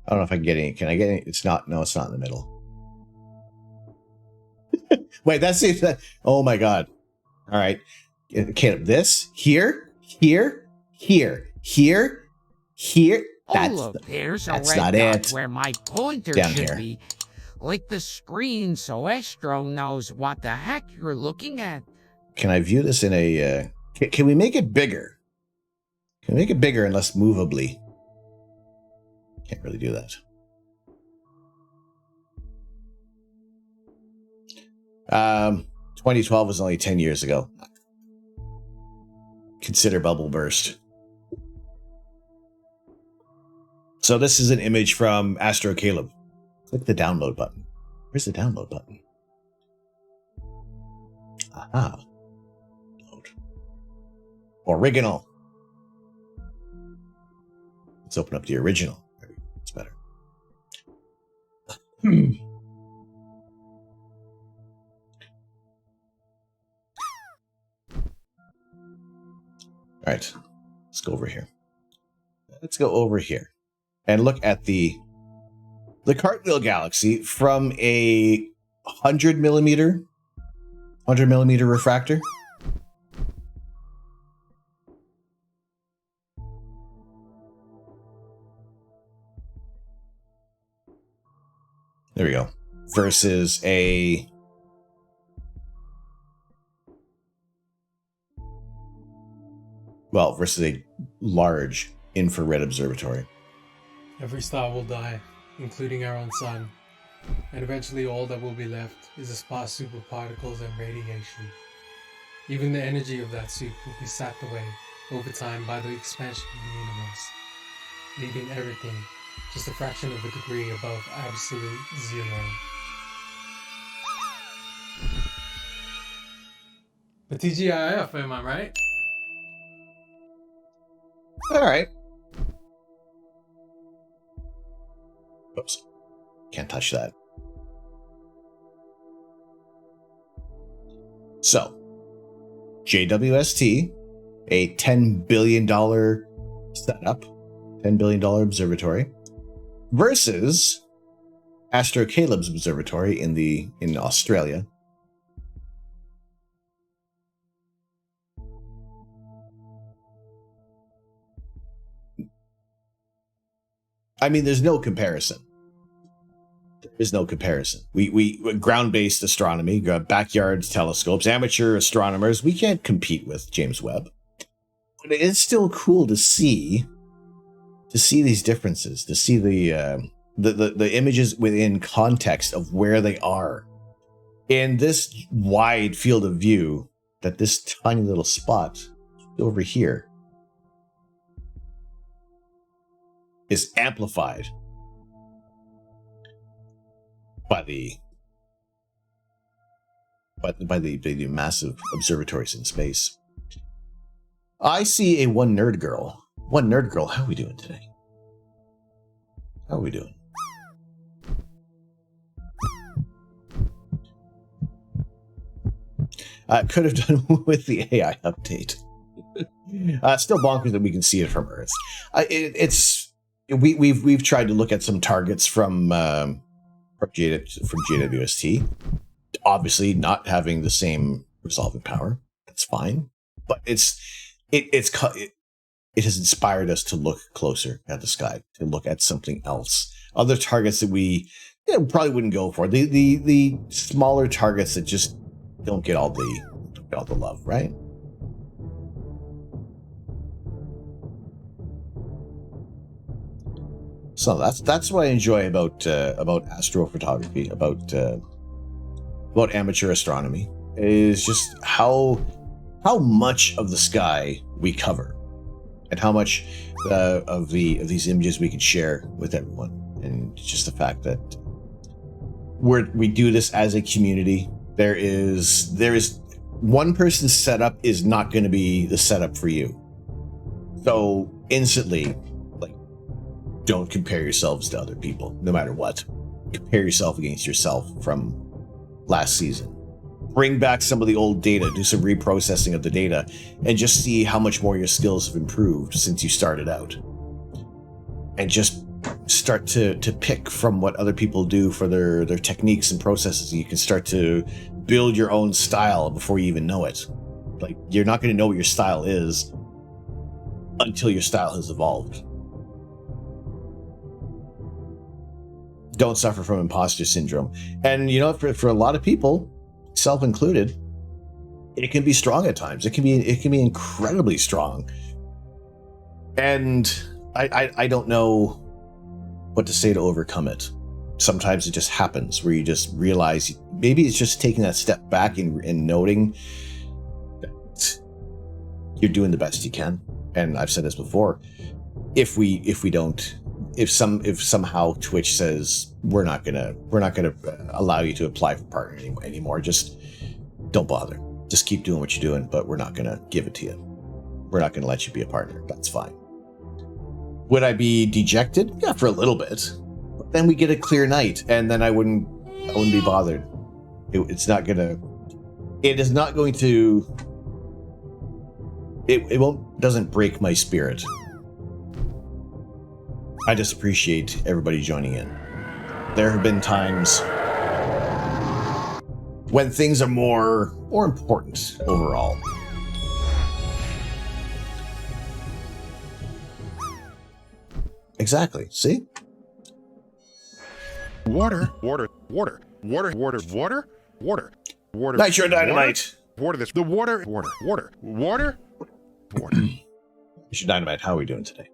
I don't know if I can get any. Can I get any? It's not in the middle. Wait, that's it. Oh my God. All right. Caleb, this here, here, here, here, here. Oh, look, there's a red not dot it. where my pointer Down should here. be. Lick the screen so Astro knows what the heck you're looking at. Can I view this in a... can we make it bigger? Can we make it bigger and less movably? Can't really do that. 2012 was only 10 years ago. Consider bubble burst. So this is an image from Astro Caleb. Click the download button. Where's the download button? Aha. Load. Original. Let's open up the original. It's better. All right, let's go over here. Let's go over here and look at the Cartwheel Galaxy from a 100 millimeter refractor. There we go. Versus a versus a large infrared observatory. Every star will die, including our own sun, and eventually all that will be left is a sparse soup of particles and radiation. Even the energy of that soup will be sapped away over time by the expansion of the universe, leaving everything just a fraction of a degree above absolute zero. The TGIF, am I right? All right. Oops. Can't touch that. So, JWST, a $10 billion setup, $10 billion observatory, versus Astro Caleb's observatory in Australia. I mean, there's no comparison. There is no comparison. We ground-based astronomy, backyard telescopes, amateur astronomers, we can't compete with James Webb. But it is still cool to see these differences, to see the images within context of where they are. In this wide field of view, that this tiny little spot over here is amplified by the massive observatories in space. I see a one nerd girl. How are we doing today? How are we doing? Could have done with the AI update. Still bonkers that we can see it from Earth. We've tried to look at some targets from JWST. Obviously, not having the same resolving power. That's fine, but it has inspired us to look closer at the sky, to look at something else. Other targets that we probably wouldn't go for. The smaller targets that just don't get all the love, right? So that's what I enjoy about astrophotography, about amateur astronomy, is just how much of the sky we cover, and how much of these images we can share with everyone, and just the fact that we do this as a community. There is one person's setup is not going to be the setup for you. So instantly, don't compare yourselves to other people, no matter what. Compare yourself against yourself from last season. Bring back some of the old data, do some reprocessing of the data, and just see how much more your skills have improved since you started out. And just start to pick from what other people do for their techniques and processes. You can start to build your own style before you even know it. Like, you're not going to know what your style is until your style has evolved. Don't suffer from imposter syndrome. And, you know, for a lot of people, self included, it can be strong at times. It can be incredibly strong. And I don't know what to say to overcome it. Sometimes it just happens where you just realize maybe it's just taking that step back and noting that you're doing the best you can. And I've said this before. If somehow Twitch says we're not gonna allow you to apply for partner anymore, just don't bother. Just keep doing what you're doing, but we're not gonna give it to you. We're not gonna let you be a partner. That's fine. Would I be dejected? Yeah, for a little bit. But then we get a clear night, and then I wouldn't be bothered. It is not going to. Doesn't break my spirit. I just appreciate everybody joining in. There have been times when things are more important overall. Exactly. See? Water. Nitro Dynamite. Water this. The water. Nitro Dynamite, how are we doing today?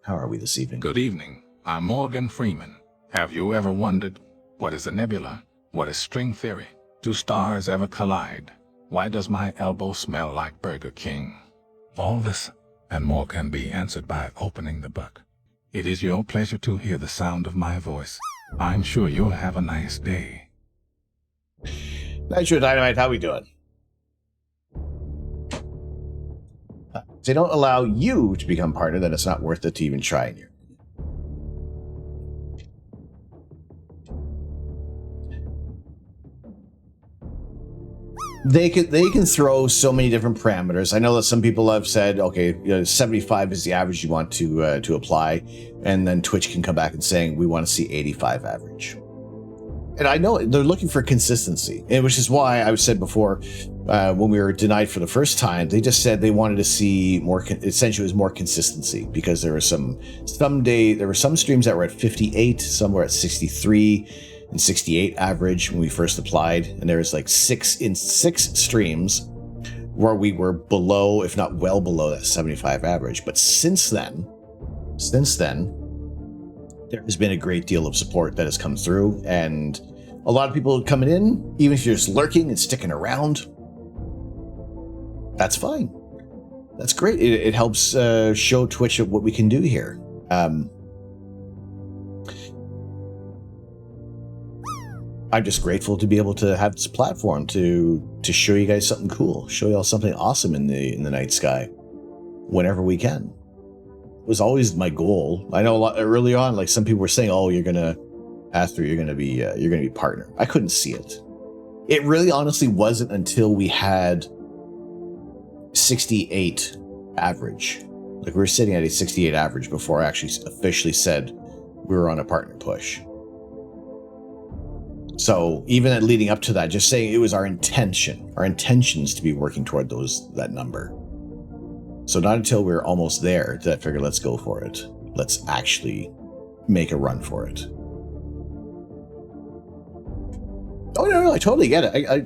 How are we this evening? Good evening. I'm Morgan Freeman. Have you ever wondered, what is a nebula? What is string theory? Do stars ever collide? Why does my elbow smell like Burger King? All this and more can be answered by opening the book. It is your pleasure to hear the sound of my voice. I'm sure you'll have a nice day. Nitro Dynamite, how we doing? If they don't allow you to become partner, then it's not worth it to even try in here. They can throw so many different parameters. I know that some people have said, okay, 75 is the average you want to apply, and then Twitch can come back and saying we want to see 85 average. And I know they're looking for consistency, which is why I said before, when we were denied for the first time, they just said they wanted to see more. Essentially, it was more consistency because there were some streams that were at 58, some were at 63 and 68 average when we first applied, and there was like six streams where we were below, if not well below, that 75 average. But since then, there has been a great deal of support that has come through, and a lot of people coming in, even if you're just lurking and sticking around. That's fine. That's great. It helps show Twitch what we can do here. I'm just grateful to be able to have this platform to show you guys something cool, show y'all something awesome in the night sky, whenever we can. It was always my goal. I know a lot early on, like some people were saying, "Oh, you're gonna be partner." I couldn't see it. It really, honestly, wasn't until we had 68 average. Like we were sitting at a 68 average before I actually officially said we were on a partner push. So even leading up to that, just saying it was our intentions to be working toward that number. So not until we were almost there did I figure, let's go for it. Let's actually make a run for it. Oh no, I totally get it. I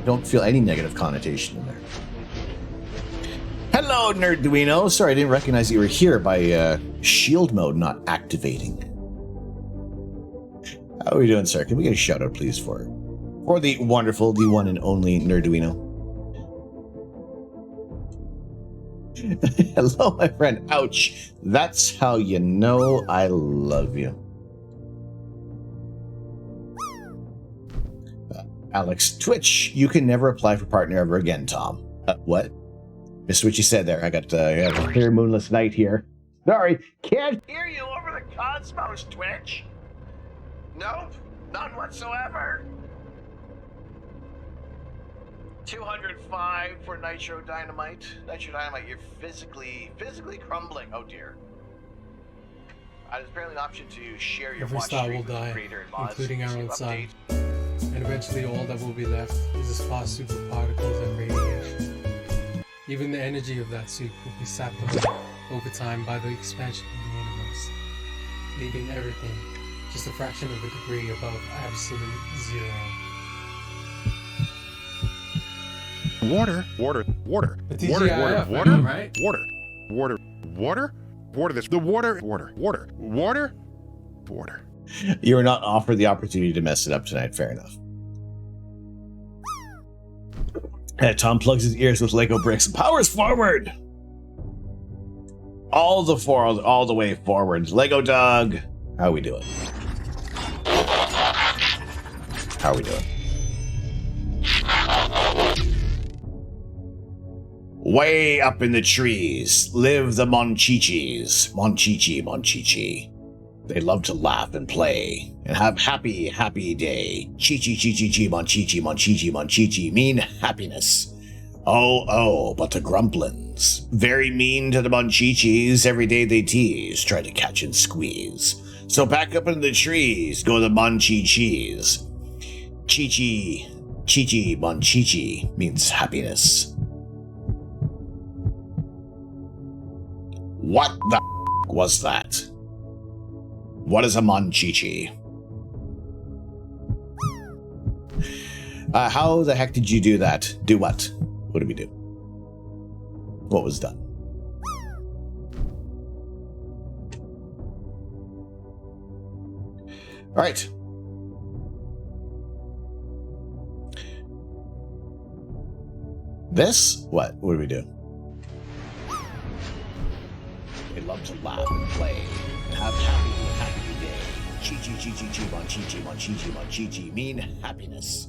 don't feel any negative connotation in there. Hello, Nerduino. Sorry, I didn't recognize you were here by shield mode not activating. How are we doing, sir? Can we get a shout out, please, for the wonderful, the one and only Nerduino? Hello, my friend. Ouch. That's how you know I love you. Alex, Twitch, you can never apply for partner ever again, Tom. What? Missed what you said there. I got a clear moonless night here. Sorry, can't hear you over the cosmos, Twitch. Nope, none whatsoever. 205 for Nitro Dynamite. Nitro Dynamite, you're physically crumbling. Oh dear. There's apparently an option to share your Every watch star stream will with the die, creator and mods. including our own Update. sun. and eventually all that will be left is the sparse superparticles and radiation. Even the energy of that soup will be sapped away over time by the expansion of the universe, leaving everything just a fraction of a degree above absolute zero. Water, water, water, The water, TGIF, water, water, right? water, water, water, water. This the water, water, water, water, water. You were not offered the opportunity to mess it up tonight. Fair enough. Tom plugs his ears with Lego bricks. Powers forward. All the way forward. Lego dog. How are we doing? How are we doing? Way up in the trees live the Monchichis. Monchichi. They love to laugh and play and have happy day. Chi-chi, Monchichi mean happiness. Oh, but the Grumplins, very mean to the Monchichis. Every day they tease, try to catch and squeeze. So back up in the trees go the Monchichis. Chi-chi, Monchichi means happiness. What the was that? What is a Monchichi? How the heck did you do that? Do what? What did we do? What was done? All right. This? What? What do we do? They love to laugh and play and have happy day. Chi-chi, Monchichi mean happiness.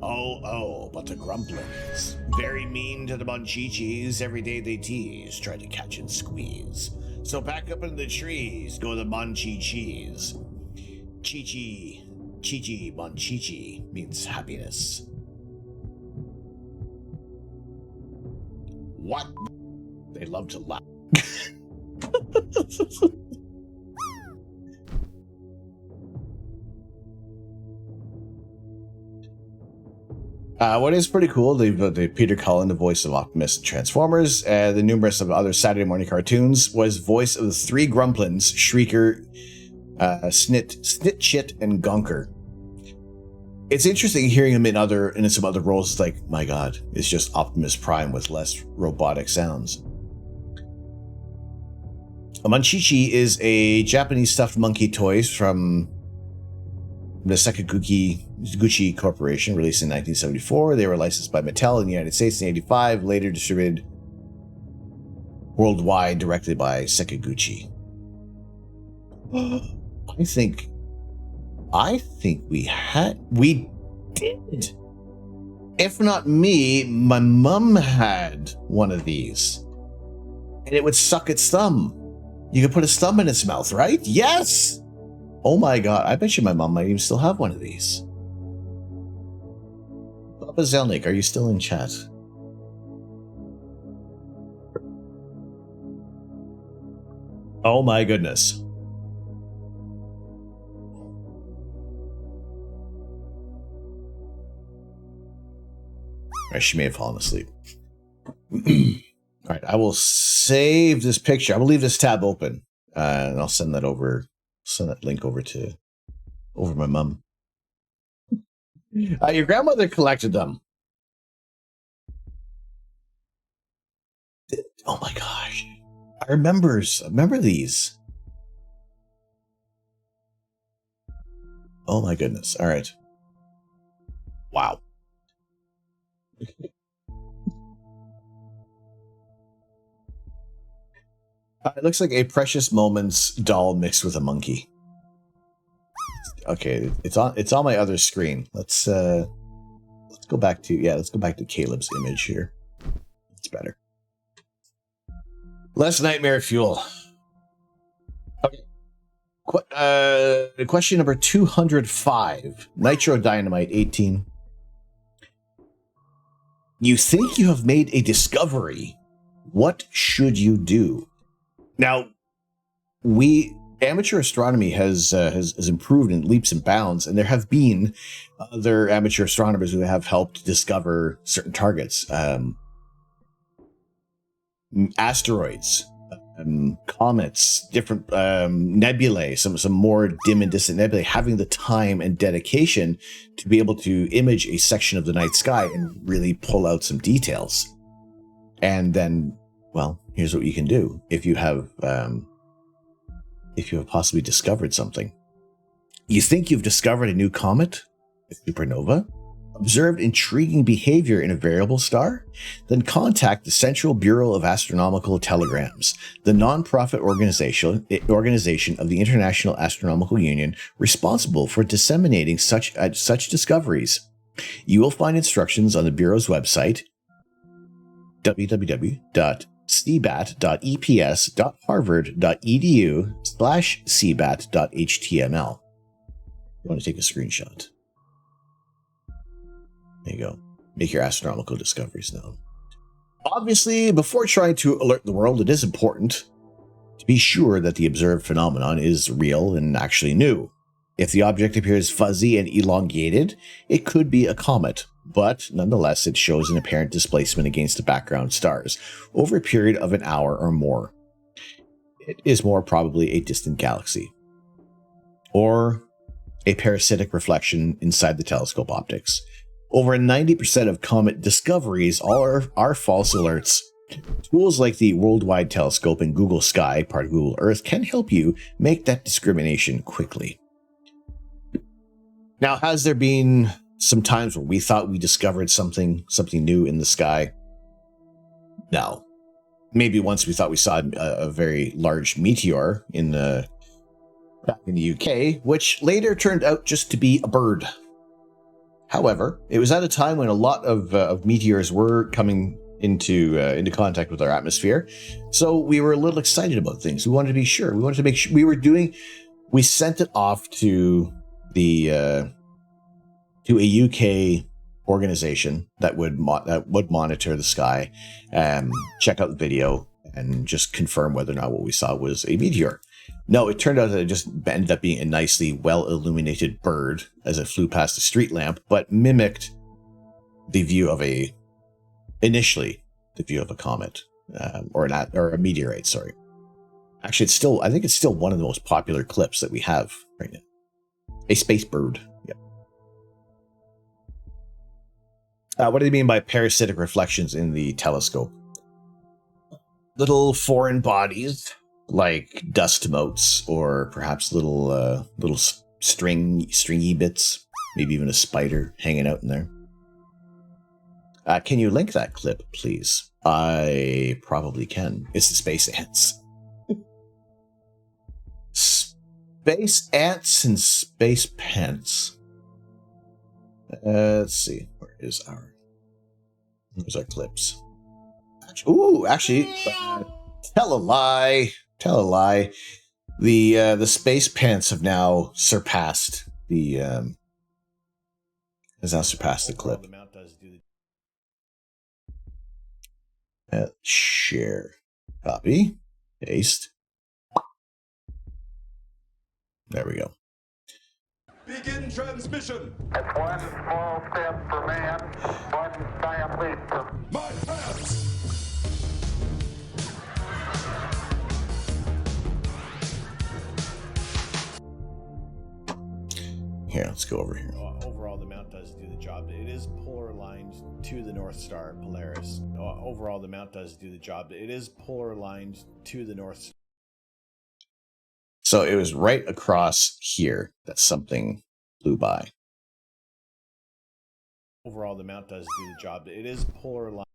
Oh, but the Grumplins, very mean to the Monchichis. Every day they tease, try to catch and squeeze. So back up in the trees go the Monchichis. Chi-chi, Monchichi means happiness. What? They love to laugh. What is pretty cool, the Peter Cullen, the voice of Optimus and Transformers, the numerous of other Saturday morning cartoons, was voice of the three Grumplins, Shrieker, Snit, Shit, and Gunker. It's interesting hearing him in some other roles. It's like, my God, it's just Optimus Prime with less robotic sounds. A Monchichi is a Japanese stuffed monkey toy from the Sakaguchi Corporation, released in 1974. They were licensed by Mattel in the United States in 1985, later distributed worldwide directly by Sakaguchi. I think we did. If not me, my mum had one of these. And it would suck its thumb. You could put its thumb in its mouth, right? Yes! Oh my God, I bet you my mom might even still have one of these. Papa Zelnik, are you still in chat? Oh my goodness. Or she may have fallen asleep. All right, I will save this picture. I will leave this tab open, and I'll send that link over my mom. Your grandmother collected them. Oh my gosh, I remember these. Oh my goodness! All right, wow. It looks like a Precious Moments doll mixed with a monkey. Okay, it's on my other screen. Let's go back to Caleb's image here. It's better. Less nightmare fuel. Okay. Question number 205. Nitro Dynamite 18. You think you have made a discovery. What should you do? Now, we amateur astronomy has improved in leaps and bounds, and there have been other amateur astronomers who have helped discover certain targets, asteroids, comets, different nebulae, some more dim and distant nebulae, having the time and dedication to be able to image a section of the night sky and really pull out some details. And then, well, here's what you can do if you have possibly discovered something. You think you've discovered a new comet, a supernova, observed intriguing behavior in a variable star? Then contact the Central Bureau of Astronomical Telegrams, the non-profit organization of the International Astronomical Union responsible for disseminating such discoveries. You will find instructions on the Bureau's website, www.cbat.eps.harvard.edu/cbat.html. You want to take a screenshot. There you go. Make your astronomical discoveries known. Obviously, before trying to alert the world, it is important to be sure that the observed phenomenon is real and actually new. If the object appears fuzzy and elongated, it could be a comet, but nonetheless it shows an apparent displacement against the background stars over a period of an hour or more. It is more probably a distant galaxy, or a parasitic reflection inside the telescope optics. Over 90% of comet discoveries are false alerts. Tools like the Worldwide Telescope and Google Sky, part of Google Earth, can help you make that discrimination quickly. Now, has there been some times where we thought we discovered something new in the sky? No. Maybe once we thought we saw a very large meteor back in the UK, which later turned out just to be a bird. However, it was at a time when a lot of meteors were coming into contact with our atmosphere, so we were a little excited about things. We wanted to be sure. We wanted to make sure we sent it off to a UK organization that would monitor the sky, check out the video, and just confirm whether or not what we saw was a meteor. No, it turned out that it just ended up being a nicely well-illuminated bird as it flew past a street lamp, but mimicked the view of initially the view of a comet, or a meteorite. Sorry. Actually, I think it's still one of the most popular clips that we have right now. A space bird. Yep. What do they mean by parasitic reflections in the telescope? Little foreign bodies, like dust motes, or perhaps little stringy bits, maybe even a spider hanging out in there. Can you link that clip, please? I probably can. It's the space ants. Space ants and space pants. Let's see. Where's our clips? Actually, tell a lie. The space pants have now surpassed the clip. Share, copy, paste. There we go. Begin transmission. That's one small step for man, one giant leap for my pants. Here, let's go over here. Overall, the mount does do the job. It is polar aligned to the North Star, Polaris. Overall, the mount does do the job. It is polar aligned to the North Star. So it was right across here that something flew by. Overall, the mount does do the job. It is polar aligned.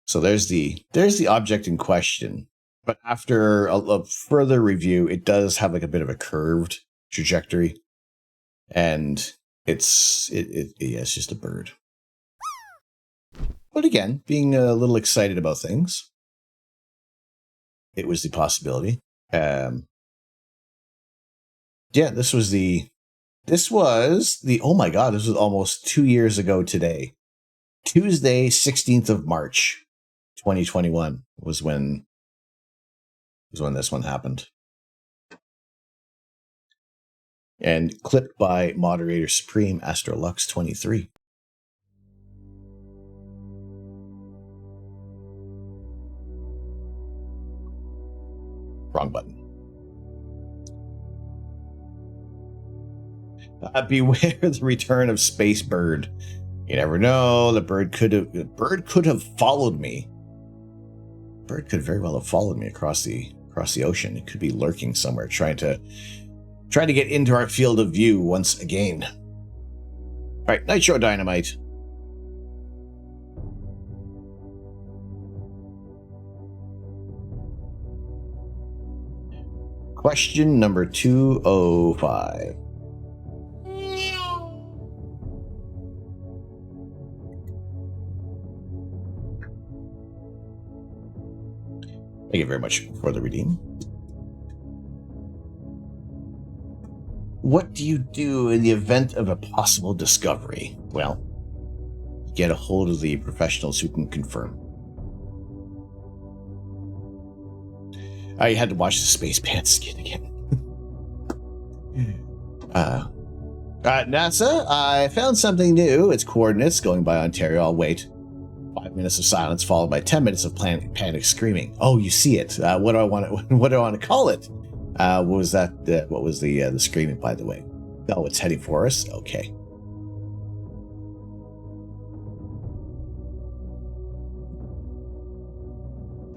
So there's the object in question. But after a further review, it does have like a bit of a curved trajectory, and it's just a bird. But again, being a little excited about things, it was the possibility. This was the oh my god, this was almost 2 years ago today. Tuesday, 16th of March 2021 was when was when this one happened. And clipped by Moderator Supreme Astrolux 23. Wrong button. Beware the return of Space Bird. You never know. The bird could have followed me. Bird could very well have followed me across the ocean. It could be lurking somewhere, trying to get into our field of view once again. All right, Nitro Dynamite. Question number 205. Thank you very much for the redeem. What do you do in the event of a possible discovery? Well, get a hold of the professionals who can confirm. I had to watch the Space Pants skit again. NASA, I found something new. Its coordinates going by Ontario. I'll wait. 5 minutes of silence followed by 10 minutes of panic screaming. Oh, you see it. What do I want to call it? What was that? What was the screaming, by the way? Oh, it's heading for us? Okay.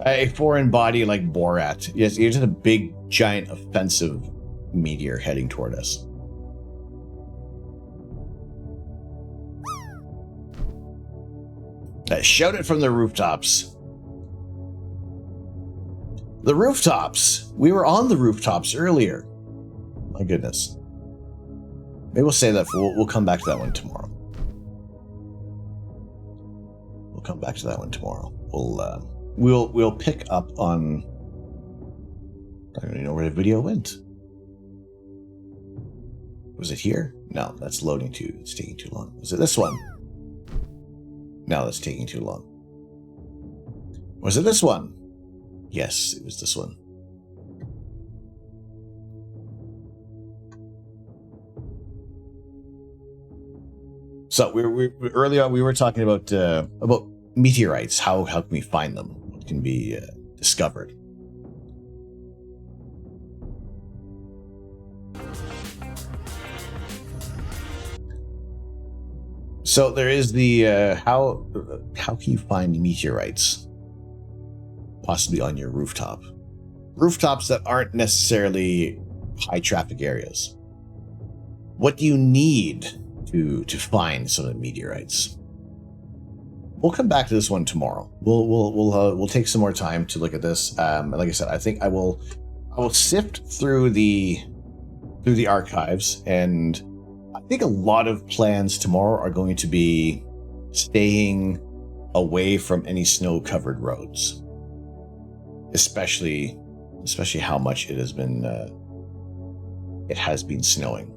A foreign body like Borat. Yes, it's just a big, giant, offensive meteor heading toward us. Shout it from the rooftops. The rooftops. We were on the rooftops earlier. My goodness. Maybe we'll say that. We'll come back to that one tomorrow. We'll come back to that one tomorrow. We'll pick up on. I don't even know where the video went. Was it here? No, that's loading too. It's taking too long. Was it this one? No, that's taking too long. Was it this one? Yes, it was this one. So early on we were talking about meteorites. How can we find them? What can be discovered? So there is the how can you find meteorites? Possibly on your rooftop. Rooftops that aren't necessarily high traffic areas. What do you need to find some of the meteorites? We'll come back to this one tomorrow. We'll take some more time to look at this. Like I said, I think I will sift through the archives, and I think a lot of plans tomorrow are going to be staying away from any snow-covered roads, especially how much it has been snowing.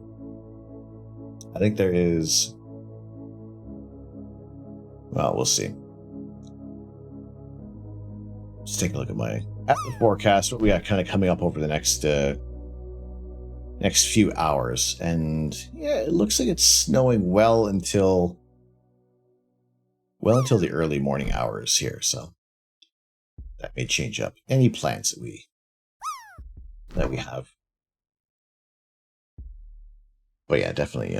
I think there is. Well, we'll see. Let's take a look at the forecast. What we got kind of coming up over the next few hours, and yeah, it looks like it's snowing well until the early morning hours here. So that may change up any plans that we have. But yeah, definitely.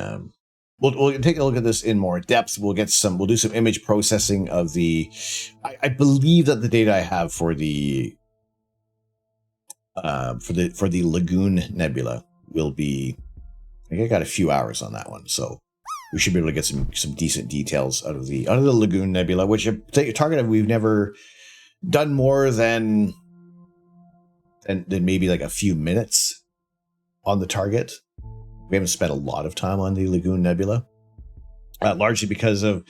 We'll take a look at this in more depth. We'll do some image processing of the. I believe that the data I have for the Lagoon Nebula will be. I think I got a few hours on that one, so we should be able to get some decent details out of the Lagoon Nebula, which a target we've never done more than maybe like a few minutes on the target. We haven't spent a lot of time on the Lagoon Nebula, largely because of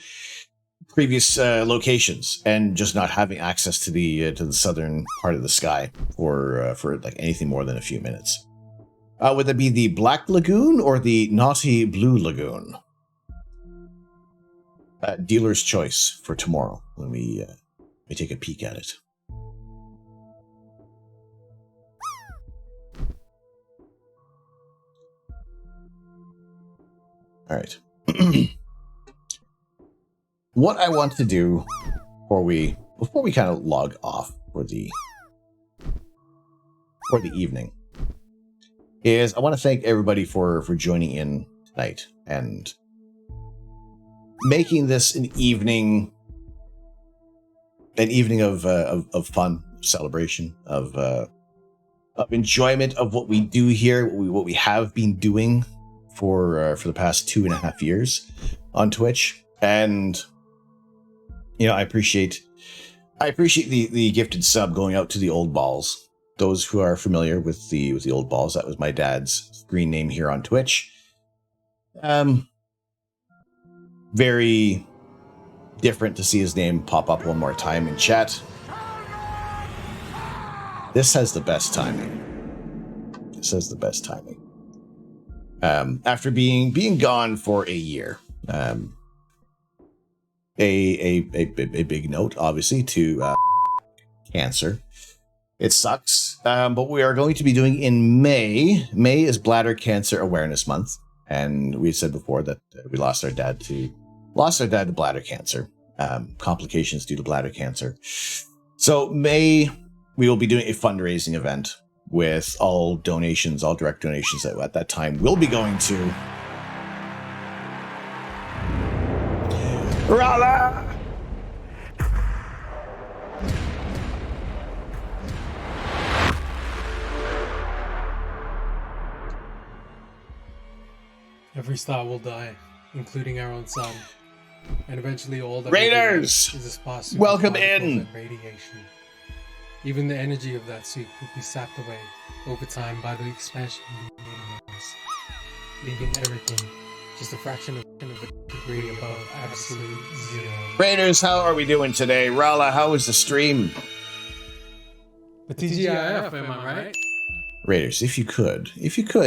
previous locations and just not having access to the southern part of the sky for like anything more than a few minutes. Would that be the Black Lagoon or the Naughty Blue Lagoon? Dealer's choice for tomorrow when we take a peek at it. All right. What I want to do before we kind of log off for the evening is I want to thank everybody for joining in tonight and making this an evening of fun, celebration, of enjoyment of what we do here, what we have been doing for the past 2.5 years on Twitch. And you know, I appreciate the gifted sub going out to the Old Balls. Those who are familiar with the Old Balls, that was my dad's screen name here on Twitch. Very different to see his name pop up one more time in chat. This has the best timing. After being gone for a year. A big note, obviously, to cancer. It sucks, but we are going to be doing in May. May is Bladder Cancer Awareness Month, and we said before that we lost our dad to bladder cancer, complications due to bladder cancer. So May, we will be doing a fundraising event with all donations, all direct donations that at that time will be going to Rala! Every star will die, including our own sun. And eventually all that Raiders! is a sparse Welcome superparticles in! and radiation. Even the energy of that soup will be sapped away over time by the expansion of the universe, leaving everything just a fraction of a degree above absolute zero. Raiders, how are we doing today? Rala, how was the stream? The TGIF, am I right? Raiders, if you could,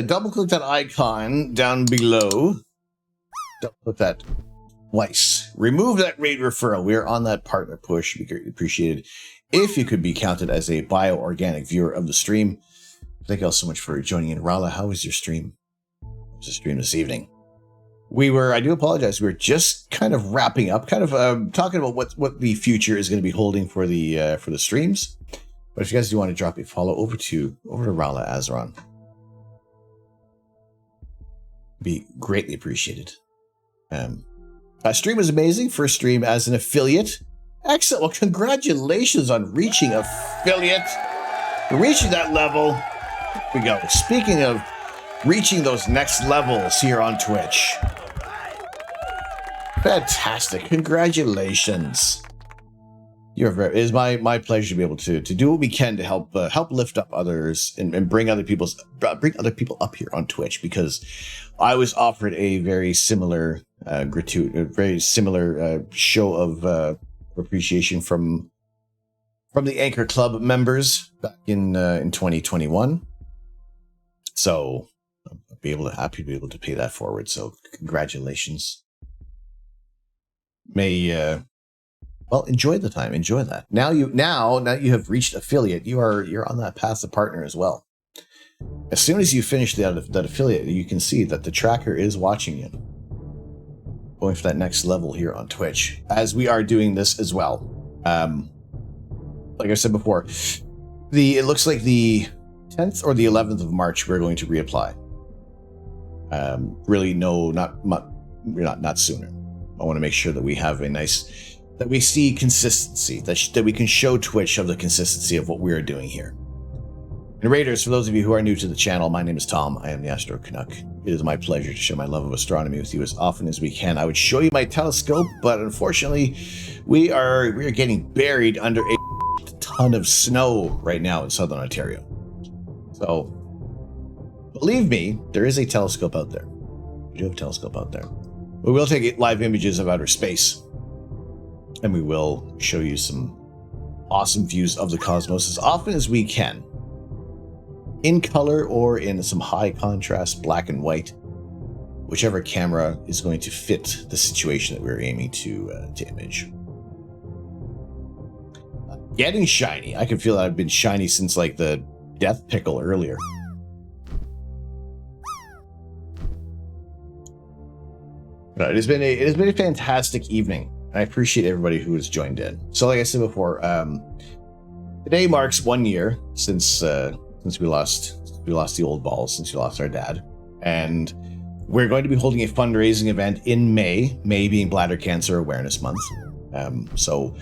double click that icon down below. Double click that twice. Remove that raid referral. We are on that partner push. We greatly appreciate it. If you could be counted as a bio-organic viewer of the stream. Thank you all so much for joining in. Rala, how was your stream? How was the stream this evening? I do apologize. We were just kind of wrapping up, talking about what the future is going to be holding for the streams. But if you guys do want to drop a follow over to Rala Azeron, be greatly appreciated. Stream was amazing. First stream as an affiliate. Excellent. Well, congratulations on reaching affiliate. Reaching that level. Here we go. Speaking of reaching those next levels here on Twitch. Fantastic. Congratulations. It is my pleasure to be able to do what we can to help lift up others and bring other people up here on Twitch, because I was offered a very similar show of appreciation from the Anchor Club members back in 2021. So I'll be happy to be able to pay that forward. So congratulations. Enjoy the time. Enjoy that. Now you have reached affiliate. You're on that path to partner as well. As soon as you finish that affiliate, you can see that the tracker is watching you, going for that next level here on Twitch, as we are doing this as well. Like I said before, it looks like the 10th or the 11th of March we're going to reapply. Really, no, not sooner. I want to make sure that we have that we see consistency, that we can show Twitch of the consistency of what we are doing here. And Raiders, for those of you who are new to the channel, my name is Tom. I am the Astro Canuck. It is my pleasure to share my love of astronomy with you as often as we can. I would show you my telescope, but unfortunately, we are getting buried under a ton of snow right now in Southern Ontario. So, believe me, there is a telescope out there. We do have a telescope out there. We will take live images of outer space, and we will show you some awesome views of the cosmos as often as we can, in color or in some high contrast black and white, whichever camera is going to fit the situation that we're aiming to image. Getting shiny. I can feel that I've been shiny since like the death pickle earlier. No, it has been a fantastic evening. I appreciate everybody who has joined in. So, like I said before, today marks 1 year since we lost the old balls, since we lost our dad, and we're going to be holding a fundraising event in May. May being Bladder Cancer Awareness Month. So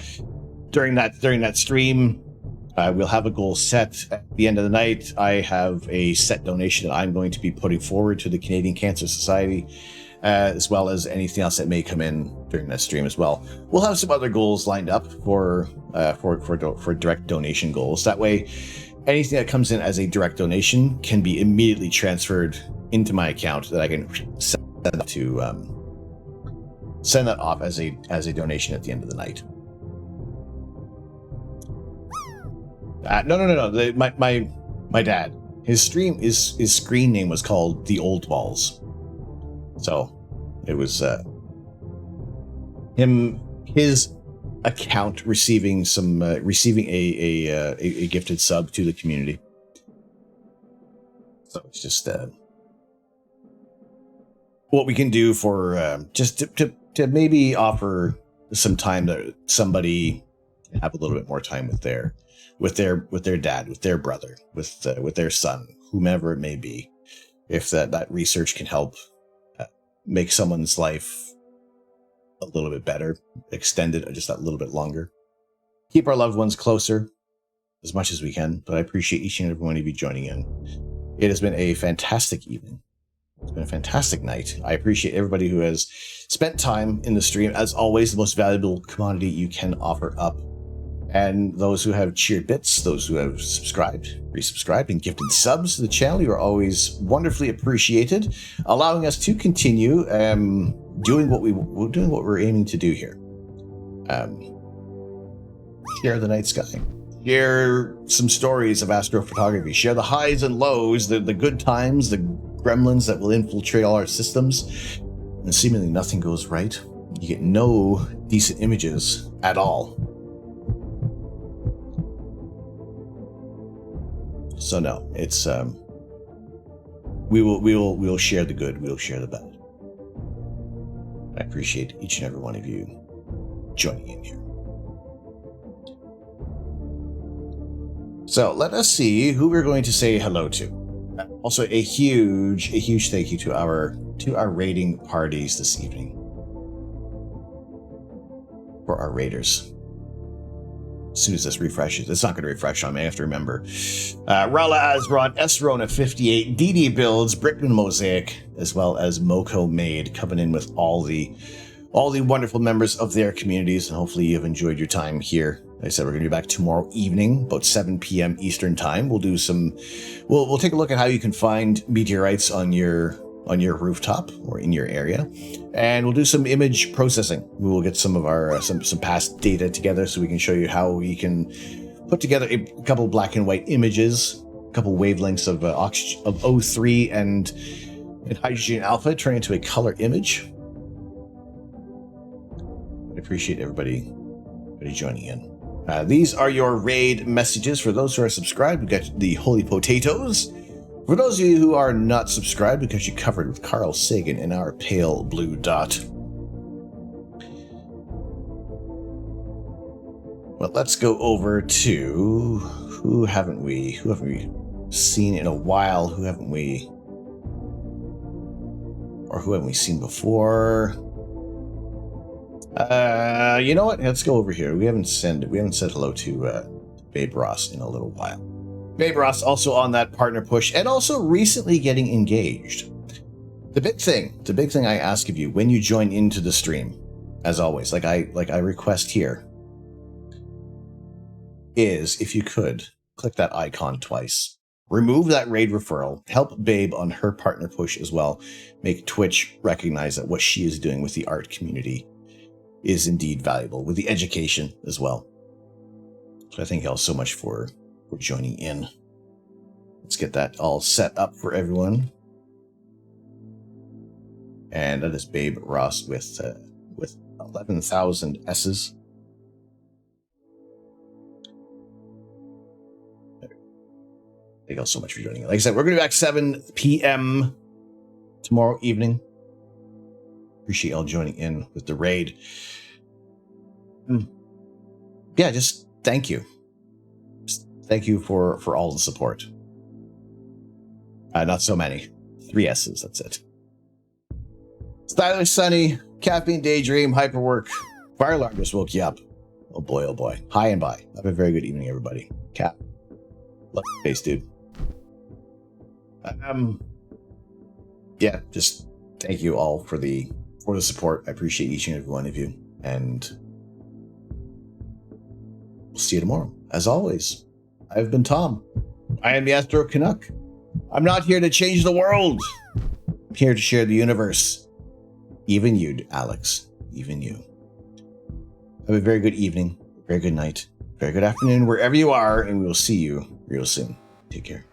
during that stream, we'll have a goal set at the end of the night. I have a set donation that I'm going to be putting forward to the Canadian Cancer Society, as well as anything else that may come in during that stream as well. We'll have some other goals lined up for direct donation goals. That way, anything that comes in as a direct donation can be immediately transferred into my account that I can send that off as a donation at the end of the night. No. My dad. His screen name was called The Old Balls. So it was his account receiving a gifted sub to the community. So it's just what we can do for just to maybe offer some time that somebody can have a little bit more time with their dad, with their brother, with their son, whomever it may be. If that research can help make someone's life a little bit better, extend it just that little bit longer, keep our loved ones closer as much as we can. But I appreciate each and every one of you joining in. It has been a fantastic evening. It's been a fantastic night. I appreciate everybody who has spent time in the stream. As always, the most valuable commodity you can offer up. And those who have cheered bits, those who have subscribed, resubscribed, and gifted subs to the channel, you are always wonderfully appreciated, allowing us to continue doing what we're aiming to do here. Share the night sky. Share some stories of astrophotography. Share the highs and lows, the good times, the gremlins that will infiltrate all our systems. And seemingly nothing goes right. You get no decent images at all. So no, it's we will share the good, we'll share the bad. I appreciate each and every one of you joining in here. So let us see who we're going to say hello to. Also, a huge thank you to our raiding parties this evening. For our raiders. As soon as this refreshes, it's not going to refresh on me. I have to remember. Rala Azron, Esrona 58, DD Builds, Brickman Mosaic, as well as Moko Maid coming in with all the wonderful members of their communities. And hopefully you've enjoyed your time here. Like I said, we're going to be back tomorrow evening, about 7 p.m. Eastern time. We'll do we'll take a look at how you can find meteorites on your rooftop or in your area, and we'll do some image processing. We will get some of our some past data together so we can show you how we can put together a couple black and white images, a couple wavelengths of O3 and hydrogen alpha turn into a color image. I appreciate everybody joining in. These are your raid messages. For those who are subscribed, we got the Holy Potatoes. For those of you who are not subscribed, we got you covered with Carl Sagan and our pale blue dot. Well, let's go over to who haven't we seen in a while? Who haven't we seen before? You know what? Let's go over here. We haven't said hello to Babe Ross in a little while. Babe Ross also on that partner push and also recently getting engaged. The big thing I ask of you when you join into the stream, as always, like I request here, is if you could click that icon twice. Remove that raid referral. Help Babe on her partner push as well. Make Twitch recognize that what she is doing with the art community is indeed valuable, with the education as well. So I thank you all so much for joining in. Let's get that all set up for everyone. And that is Babe Ross with 11,000 S's. Thank you all so much for joining in. Like I said, we're going to be back 7 p.m. tomorrow evening. Appreciate y'all joining in with the raid. Yeah, just thank you. Just thank you for all the support. Not so many. 3 S's, that's it. Stylish Sunny, Caffeine Daydream, Hyperwork, Fire Alarm just woke you up. Oh boy, oh boy. Hi and bye. Have a very good evening, everybody. Cap. Love your face, dude. Yeah, just thank you all for the support. I appreciate each and every one of you. And we'll see you tomorrow. As always, I've been Tom. I am the Astro Canuck. I'm not here to change the world. I'm here to share the universe. Even you, Alex. Even you. Have a very good evening, very good night, very good afternoon, wherever you are, and we will see you real soon. Take care.